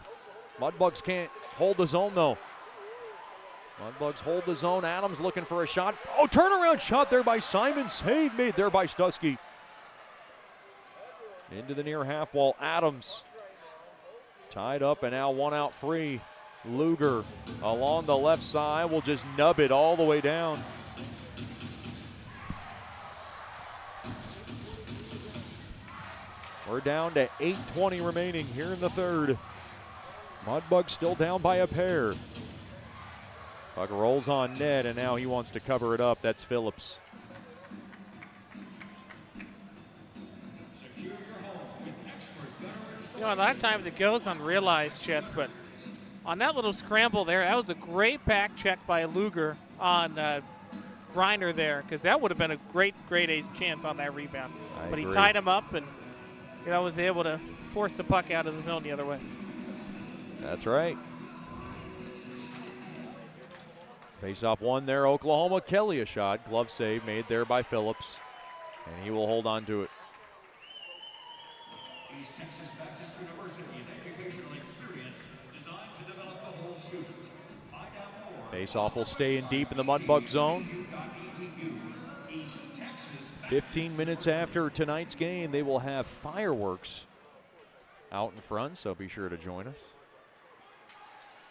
Mudbugs can't hold the zone, though. Mudbugs hold the zone. Adams looking for a shot. Turnaround shot there by Simons. Save made there by Stusky. Into the near half wall. Adams tied up and now one out free. Luger along the left side will just nub it all the way down. We're down to 8:20 remaining here in the third. Mudbugs still down by a pair. Puck rolls on net, and now he wants to cover it up. That's Phillips. You know, a lot of times it goes unrealized, Chet, but on that little scramble there, that was a great back check by Luger on Greiner there, because that would have been a great ace chance on that rebound. But he tied him up and was able to force the puck out of the zone the other way. That's right. Face-off one there, Oklahoma. Kelly a shot. Glove save made there by Phillips, and he will hold on to it. East Texas Baptist University, an educational experience designed to develop the whole student. Find out more. Face-off will stay in deep in the Mudbug zone. 15 minutes after tonight's game, they will have fireworks out in front, so be sure to join us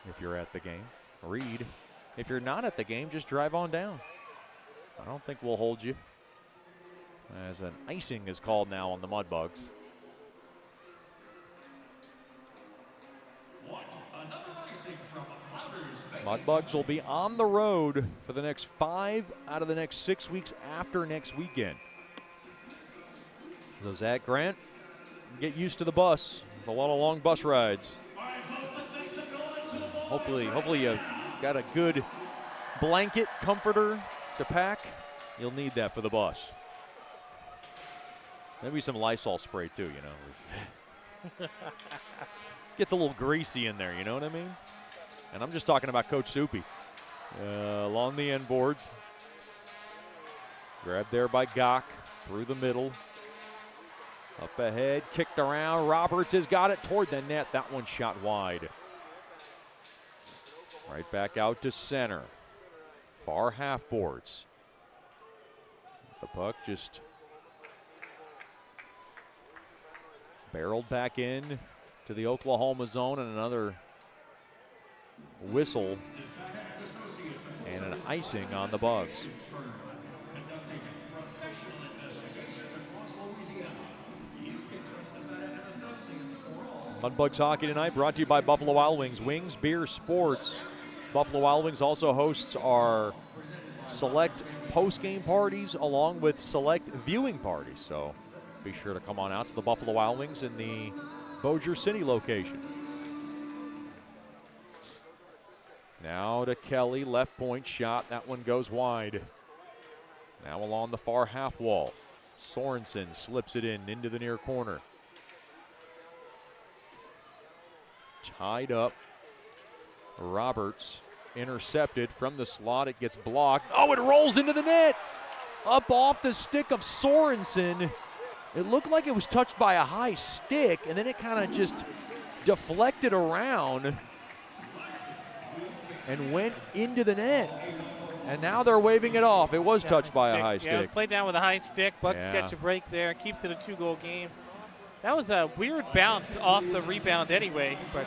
if you're at the game. Reed, if you're not at the game, just drive on down. I don't think we'll hold you, as an icing is called now on the Mudbugs. Mudbugs will be on the road for the next 5 out of the next 6 weeks after next weekend. So Zach Grant, get used to the bus. A lot of long bus rides. Hopefully you got a good blanket comforter to pack. You'll need that for the bus. Maybe some Lysol spray too, Gets a little greasy in there, you know what I mean? And I'm just talking about Coach Soupy. Along the end boards. Grabbed there by Gach. Through the middle. Up ahead. Kicked around. Roberts has got it toward the net. That one shot wide. Right back out to center. Far half boards. The puck just barreled back in to the Oklahoma zone, and another whistle and an icing on the Bugs. Mudbugs hockey tonight brought to you by Buffalo Wild Wings. Wings, beer, sports. Buffalo Wild Wings also hosts our select post-game parties along with select viewing parties. So be sure to come on out to the Buffalo Wild Wings in the Bossier City location. Now to Kelly, left point shot. That one goes wide. Now along the far half wall. Sorensen slips it into the near corner. Tied up. Roberts intercepted from the slot. It gets blocked. It rolls into the net. Up off the stick of Sorensen. It looked like it was touched by a high stick, and then it kind of just deflected around and went into the net. And now they're waving it off. It was touched by a high Yeah, stick. played down with a high stick. Bucks Yeah. catch a break there. Keeps it a 2-goal game. That was a weird bounce off the rebound anyway, but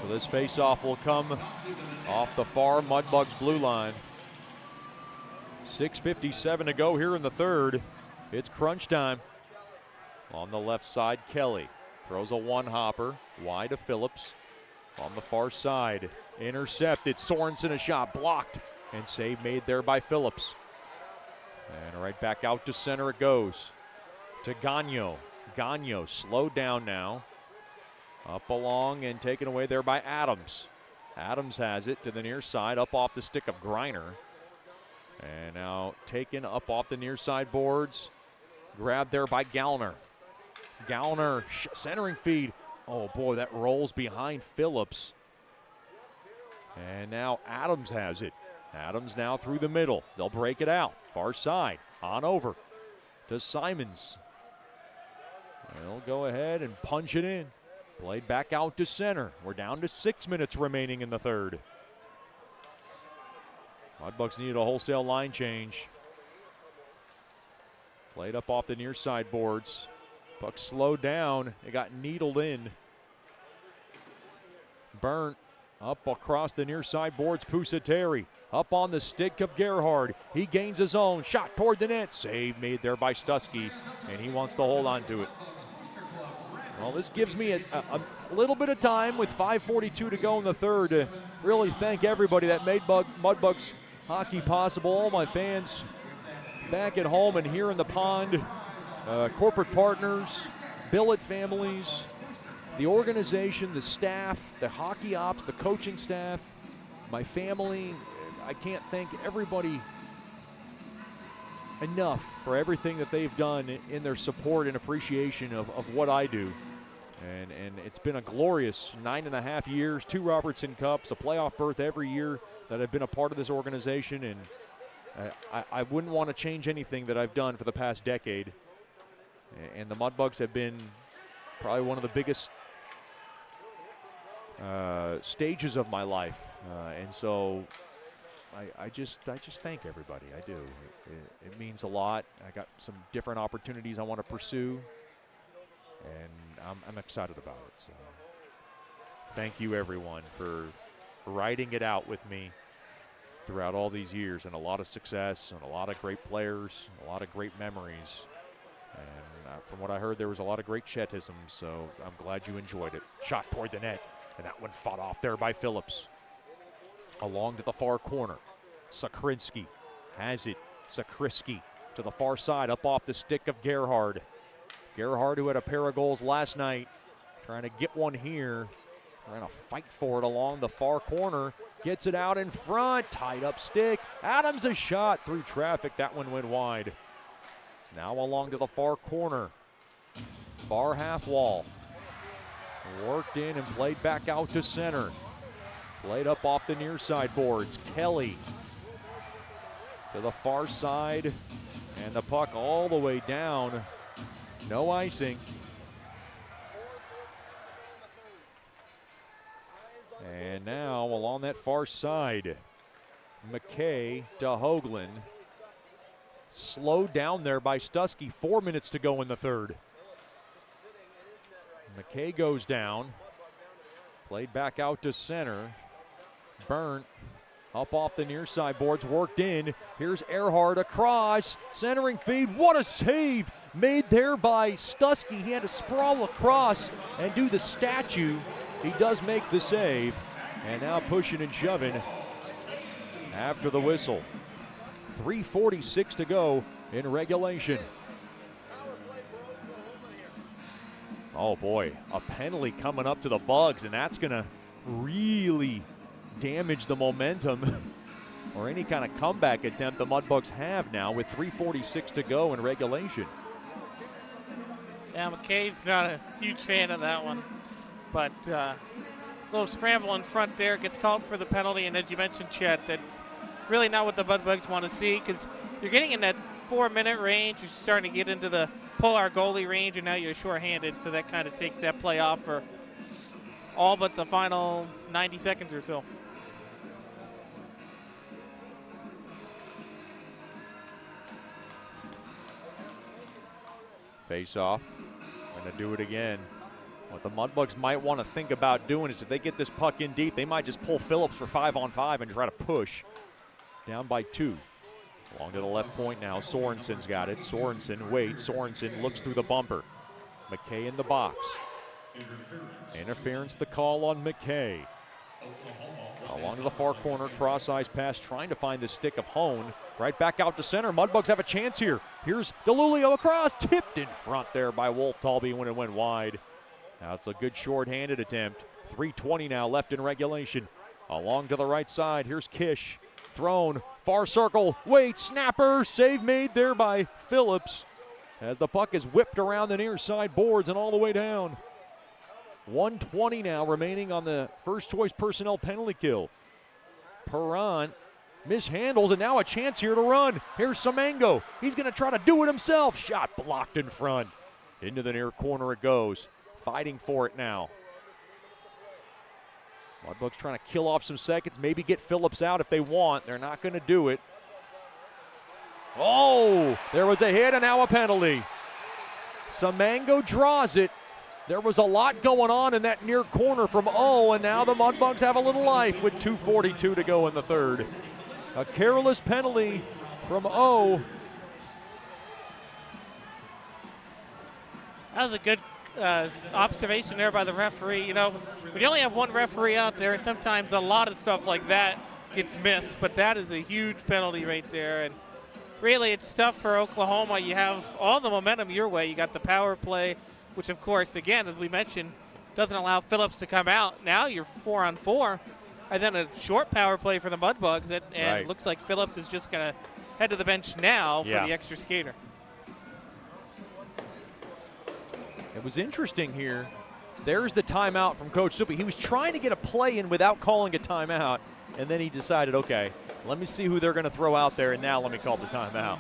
so this face-off will come off the far Mudbugs blue line. 6:57 to go here in the third. It's crunch time. On the left side, Kelly throws a one-hopper wide to Phillips. On the far side, intercepted. Sorensen a shot blocked and save made there by Phillips. And right back out to center it goes to Gagno. Gagno slowed down now. Up along and taken away there by Adams. Adams has it to the near side, up off the stick of Griner. And now taken up off the near side boards. Grabbed there by Gallner. Gallner centering feed. Oh boy, that rolls behind Phillips. And now Adams has it. Adams now through the middle. They'll break it out. Far side, on over to Simons. They'll go ahead and punch it in. Played back out to center. We're down to 6 minutes remaining in the third. Mudbucks needed a wholesale line change. Played up off the near side boards. Puck slowed down. It got needled in. Burnt up across the near side boards. Pusateri up on the stick of Gerhard. He gains his own. Shot toward the net. Save made there by Stusky, and he wants to hold on to it. Well, this gives me a little bit of time with 5:42 to go in the third to really thank everybody that made Mudbugs hockey possible. All my fans back at home and here in the pond, corporate partners, billet families, the organization, the staff, the hockey ops, the coaching staff, my family. I can't thank everybody enough for everything that they've done in their support and appreciation of what I do. And it's been a glorious 9.5 years, 2 Robertson Cups, a playoff berth every year that I've been a part of this organization, and I wouldn't want to change anything that I've done for the past decade. And the Mudbugs have been probably one of the biggest stages of my life, and so I just thank everybody. I do. It means a lot. I got some different opportunities I want to pursue, and I'm excited about it. So thank you, everyone, for riding it out with me throughout all these years, and a lot of success and a lot of great players, a lot of great memories. And from what I heard, there was a lot of great Chetisms, so I'm glad you enjoyed it. Shot toward the net, and that one fought off there by Phillips. Along to the far corner, Sakrinsky has it. Sakrinsky to the far side, up off the stick of Gerhard. Gerhard, who had a pair of goals last night, trying to get one here. Trying to fight for it along the far corner. Gets it out in front, tied up stick. Adams a shot through traffic. That one went wide. Now along to the far corner. Far half wall. Worked in and played back out to center. Played up off the near side boards. Kelly to the far side. And the puck all the way down. No icing. And now along that far side, McKay to Hoagland. Slowed down there by Stusky. 4 minutes to go in the third. McKay goes down. Played back out to center. Burnt up off the near side boards. Worked in. Here's Earhart across. Centering feed. What a save made there by Stusky. He had to sprawl across and do the statue. He does make the save. And now pushing and shoving after the whistle. 3:46 to go in regulation. Oh boy, a penalty coming up to the Bugs, and that's gonna really damage the momentum or any kind of comeback attempt the Mudbugs have now with 3:46 to go in regulation. Yeah, McKay's not a huge fan of that one, but little scramble in front there, gets called for the penalty, and as you mentioned, Chet, that's really not what the Mudbugs want to see, because you're getting in that 4-minute range. You're starting to get into the pull our goalie range, and now you're shorthanded, so that kind of takes that play off for all but the final 90 seconds or so. Face off. Going to do it again. What the Mudbugs might want to think about doing is if they get this puck in deep, they might just pull Phillips for 5-on-5 and try to push. Down by 2. Along to the left point now. Sorensen's got it. Sorensen waits. Sorensen looks through the bumper. McKay in the box. Interference the call on McKay. Along to the far corner, cross-ice pass, trying to find the stick of Hone. Right back out to center. Mudbugs have a chance here. Here's DeLulio across. Tipped in front there by Wolf Talby when it went wide. Now it's a good short-handed attempt. 3:20 now left in regulation. Along to the right side. Here's Kish. Thrown. Far circle. Wait. Snapper. Save made there by Phillips. As the puck is whipped around the near side boards and all the way down. 1:20 now remaining on the first choice personnel penalty kill. Perron mishandles, and now a chance here to run. Here's Semengo. He's going to try to do it himself. Shot blocked in front. Into the near corner it goes. Fighting for it now. Mudbugs trying to kill off some seconds, maybe get Phillips out if they want. They're not going to do it. Oh, there was a hit and now a penalty. Semengo draws it. There was a lot going on in that near corner from O, and now the Mudbugs have a little life with 2:42 to go in the third. A careless penalty from O. That was a good observation there by the referee. You know, when you only have one referee out there, sometimes a lot of stuff like that gets missed, but that is a huge penalty right there. And really, it's tough for Oklahoma. You have all the momentum your way. You got the power play, which, of course, again, as we mentioned, doesn't allow Phillips to come out. Now you're 4-on-4, and then a short power play for the Mudbugs, and it looks like Phillips is just going to head to the bench now for the extra skater. It was interesting here. There's the timeout from Coach Suppi. He was trying to get a play in without calling a timeout, and then he decided, okay, let me see who they're going to throw out there, and now let me call the timeout.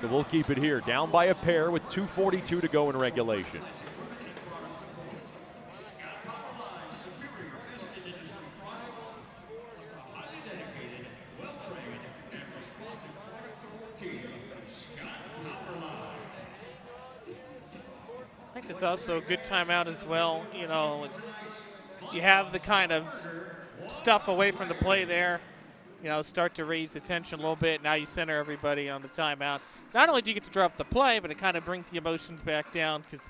So we'll keep it here. Down by a pair with 2:42 to go in regulation. I think it's also a good timeout as well. You know, you have the kind of stuff away from the play there. You know, start to raise the tension a little bit. Now you center everybody on the timeout. Not only do you get to drop the play, but it kind of brings the emotions back down because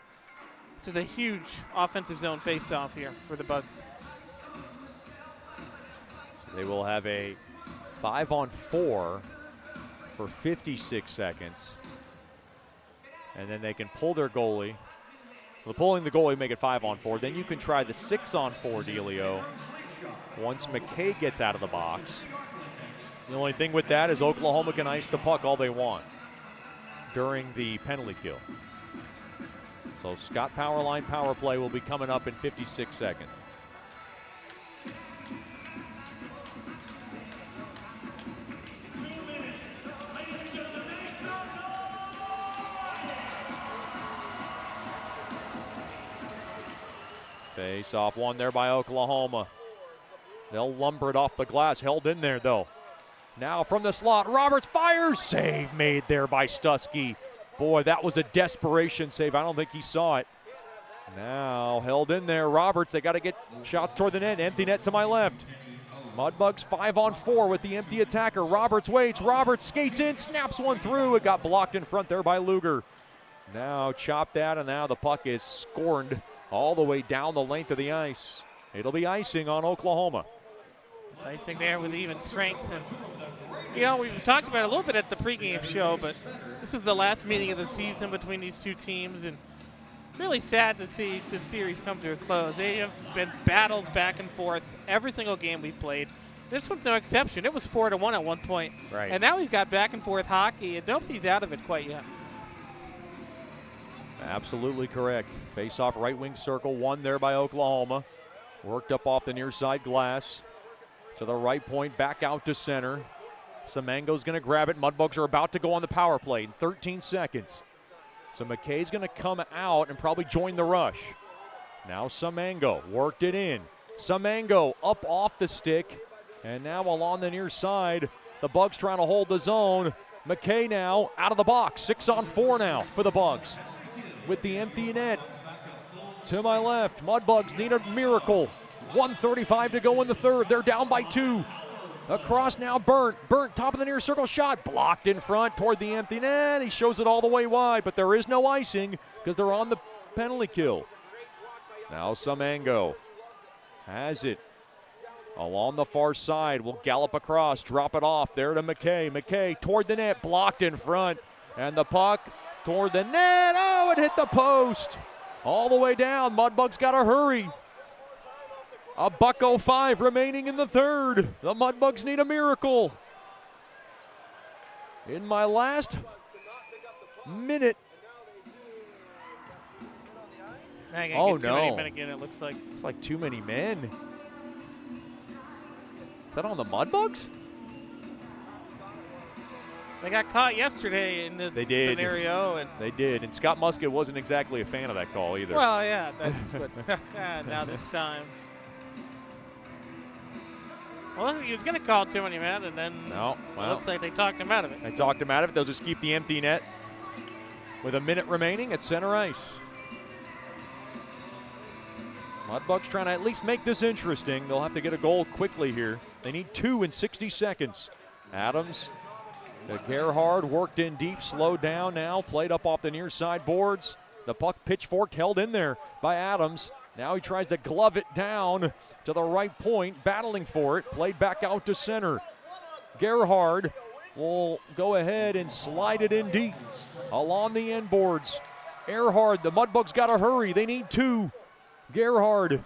this is a huge offensive zone face-off here for the Bugs. They will have a 5-on-4 for 56 seconds. And then they can pull their goalie. Well, pulling the goalie make it 5-on-4. Then you can try the 6-on-4 dealio once McKay gets out of the box. The only thing with that is Oklahoma can ice the puck all they want during the penalty kill. So Scott Powerline power play will be coming up in 56 seconds. Face off one there by Oklahoma. They'll lumber it off the glass. Held in there, though. Now from the slot, Roberts fires. Save made there by Stuskey. Boy, that was a desperation save. I don't think he saw it. Now held in there. Roberts, they got to get shots toward the net. Empty net to my left. Mudbugs 5-on-4 with the empty attacker. Roberts waits. Roberts skates in, snaps one through. It got blocked in front there by Luger. Now chop that, and now the puck is scorned all the way down the length of the ice. It'll be icing on Oklahoma. It's icing there with even strength. And, you know, we've talked about it a little bit at the pregame show, but this is the last meeting of the season between these two teams, and it's really sad to see this series come to a close. They have been battles back and forth every single game we've played. This one's no exception. It was 4-1 at one point. Right. And now we've got back and forth hockey, and nobody's out of it quite yet. Absolutely correct. Face-off right wing circle, one there by Oklahoma. Worked up off the near side glass. To the right point, back out to center. Semengo's going to grab it. Mudbugs are about to go on the power play in 13 seconds. So McKay's going to come out and probably join the rush. Now Samango worked it in. Samango up off the stick, and now along the near side, the Bugs trying to hold the zone. McKay now out of the box, 6-on-4 now for the Bugs. With the empty net to my left, Mudbugs need a miracle. 1:35 to go in the third. They're down by 2. Across now, Burnt, top of the near circle shot, blocked in front toward the empty net. He shows it all the way wide, but there is no icing because they're on the penalty kill. Now Samango has it along the far side. Will gallop across, drop it off there to McKay. McKay toward the net, blocked in front, and the puck toward the net. Oh, it hit the post. All the way down. Mudbugs got to hurry. $1:05 remaining in the third. The Mudbugs need a miracle. In my last minute. Oh, no. Too many men again, it looks like. It's like too many men. Is that on the Mudbugs? They got caught yesterday in this scenario. And they did. And Scott Musket wasn't exactly a fan of that call either. Well, yeah, that's what's now this time. Well, he was going to call too many men, and then it looks like they talked him out of it. They talked him out of it. They'll just keep the empty net with a minute remaining at center ice. Mudbugs trying to at least make this interesting. They'll have to get a goal quickly here. They need 2 in 60 seconds. Adams to Gerhard, worked in deep, slowed down now, played up off the near side boards. The puck pitchforked, held in there by Adams. Now he tries to glove it down to the right point, battling for it, played back out to center. Gerhard will go ahead and slide it in deep along the end boards. Earhard, the Mudbugs got to hurry. They need 2. Gerhard,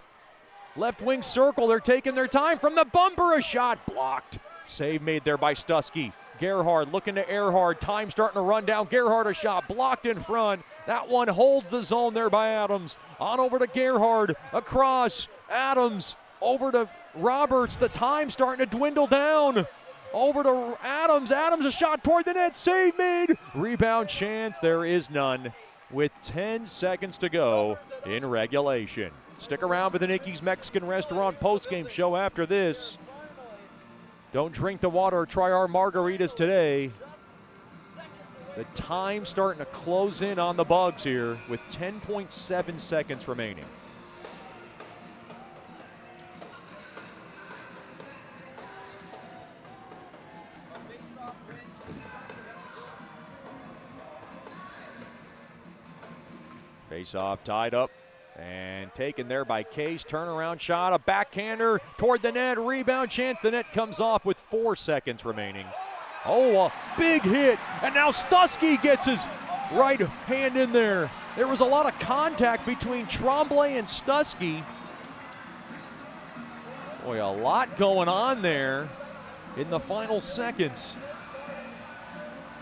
left wing circle. They're taking their time from the bumper. A shot blocked. Save made there by Stusky. Gerhard looking to Earhard. Time starting to run down. Gerhard a shot blocked in front. That one holds the zone there by Adams. On over to Gerhard. Across. Adams over to Roberts. The time starting to dwindle down. Over to Adams. Adams a shot toward the net. Save made. Rebound chance. There is none. With 10 seconds to go in regulation. Stick around for the Nicky's Mexican Restaurant postgame show after this. Don't drink the water, try our margaritas today. The time starting to close in on the Bugs here with 10.7 seconds remaining. Face-off tied up and taken there by Case. Turnaround shot, a backhander toward the net. Rebound chance. The net comes off with 4 seconds remaining. Oh, a big hit. And now Stusky gets his right hand in there. There was a lot of contact between Tremblay and Stusky. Boy, a lot going on there in the final seconds.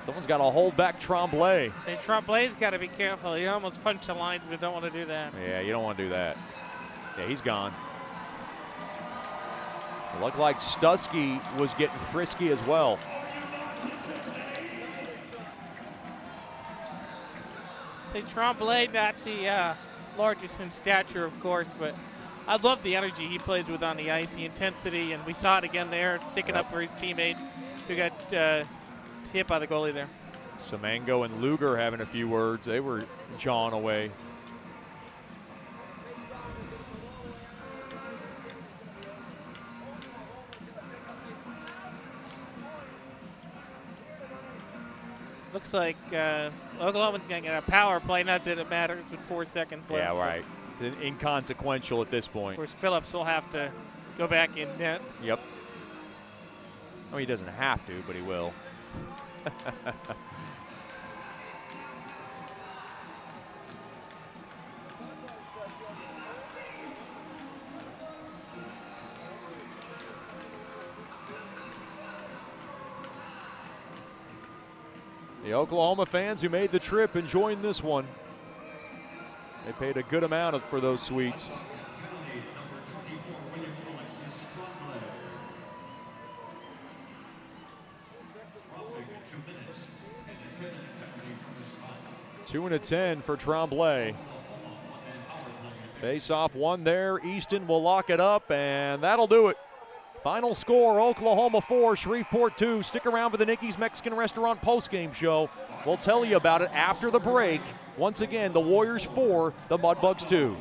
Someone's got to hold back Tremblay. Hey, Tremblay's got to be careful. He almost punched the lines, but don't want to do that. Yeah, you don't want to do that. Yeah, he's gone. It looked like Stusky was getting frisky as well. Say Tremblay, not the largest in stature, of course, but I love the energy he plays with on the ice, the intensity, and we saw it again there, sticking up for his teammate who got hit by the goalie there. Samango and Luger having a few words. They were jawing away. Looks like Oklahoma's going to get a power play. Not that it matters with 4 seconds left. Yeah, right. Inconsequential at this point. Of course, Phillips will have to go back in net. Yep. Oh, he doesn't have to, but he will. The Oklahoma fans who made the trip enjoying this one. They paid a good amount for those suites. 2 and a 10 for Tremblay. Face off one there. Easton will lock it up, and that'll do it. Final score, Oklahoma 4, Shreveport 2. Stick around for the Nicky's Mexican Restaurant postgame show. We'll tell you about it after the break. Once again, the Warriors 4, the Mudbugs 2.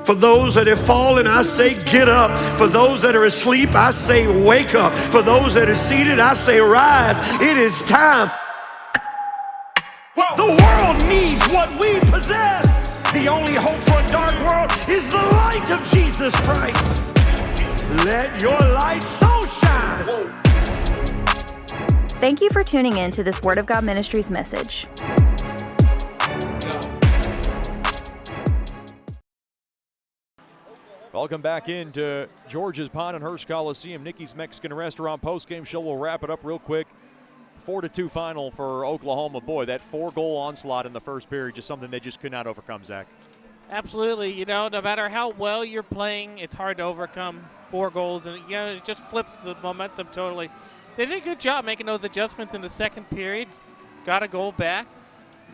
For those that have fallen, I say get up. For those that are asleep, I say wake up. For those that are seated, I say rise. It is time. The world needs what we possess. The only hope for a dark world is the light of Jesus Christ. Let your light so shine. Thank you for tuning in to this Word of God Ministries message. Welcome back into George's Pond and Hurst Coliseum. Nicky's Mexican Restaurant postgame show. We'll wrap it up real quick. 4-2 final for Oklahoma. Boy, that 4-goal onslaught in the first period, just something they just could not overcome, Zach. Absolutely. You know, no matter how well you're playing, it's hard to overcome 4 goals. And, you know, it just flips the momentum totally. They did a good job making those adjustments in the second period. Got a goal back.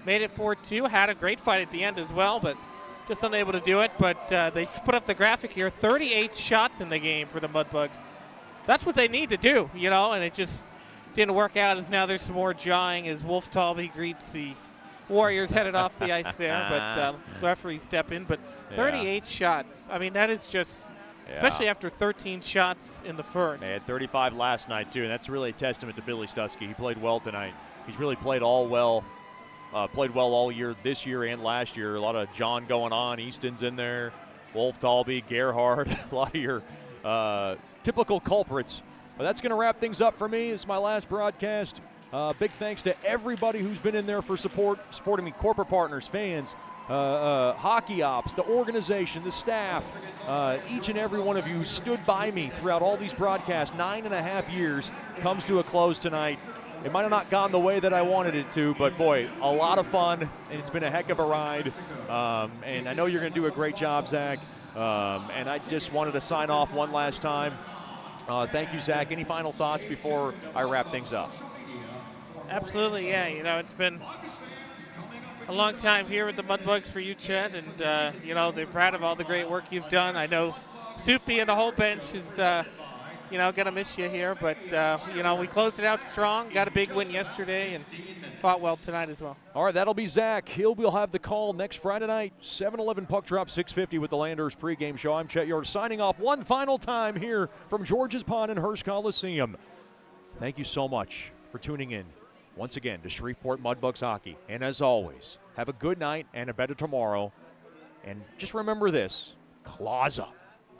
Made it 4-2. Had a great fight at the end as well, but just unable to do it. But they put up the graphic here. 38 shots in the game for the Mudbugs. That's what they need to do, you know, and it just didn't work out, as now there's some more jawing as Wolf Talby greets the Warriors headed off the ice there, but referee step in. But 38 shots. I mean, that is just, especially after 13 shots in the first. They had 35 last night, too, and that's really a testament to Billy Stuskey. He played well tonight. He's really played well all year, this year and last year. A lot of John going on. Easton's in there. Wolf Talby, Gerhard, a lot of your typical culprits. Well, that's going to wrap things up for me. It's my last broadcast. Big thanks to everybody who's been in there for supporting me, corporate partners, fans, hockey ops, the organization, the staff, each and every one of you who stood by me throughout all these broadcasts. 9.5 years comes to a close tonight. It might have not gone the way that I wanted it to, but boy, a lot of fun, and it's been a heck of a ride. And I know you're going to do a great job, Zach. And I just wanted to sign off one last time. Thank you, Zach. Any final thoughts before I wrap things up? Absolutely, yeah. You know, it's been a long time here with the Mudbugs for you, Chet, and, you know, they're proud of all the great work you've done. I know Soupy and the whole bench is, you know, going to miss you here, but, you know, we closed it out strong, got a big win yesterday, and fought well tonight as well. All right, that'll be Zach. We'll have the call next Friday night, 7-11 puck drop, 6:50 with the Landers pregame show. I'm Chet York signing off one final time here from George's Pond and Hurst Coliseum. Thank you so much for tuning in once again to Shreveport Mudbugs hockey. And as always, have a good night and a better tomorrow. And just remember this, claws up.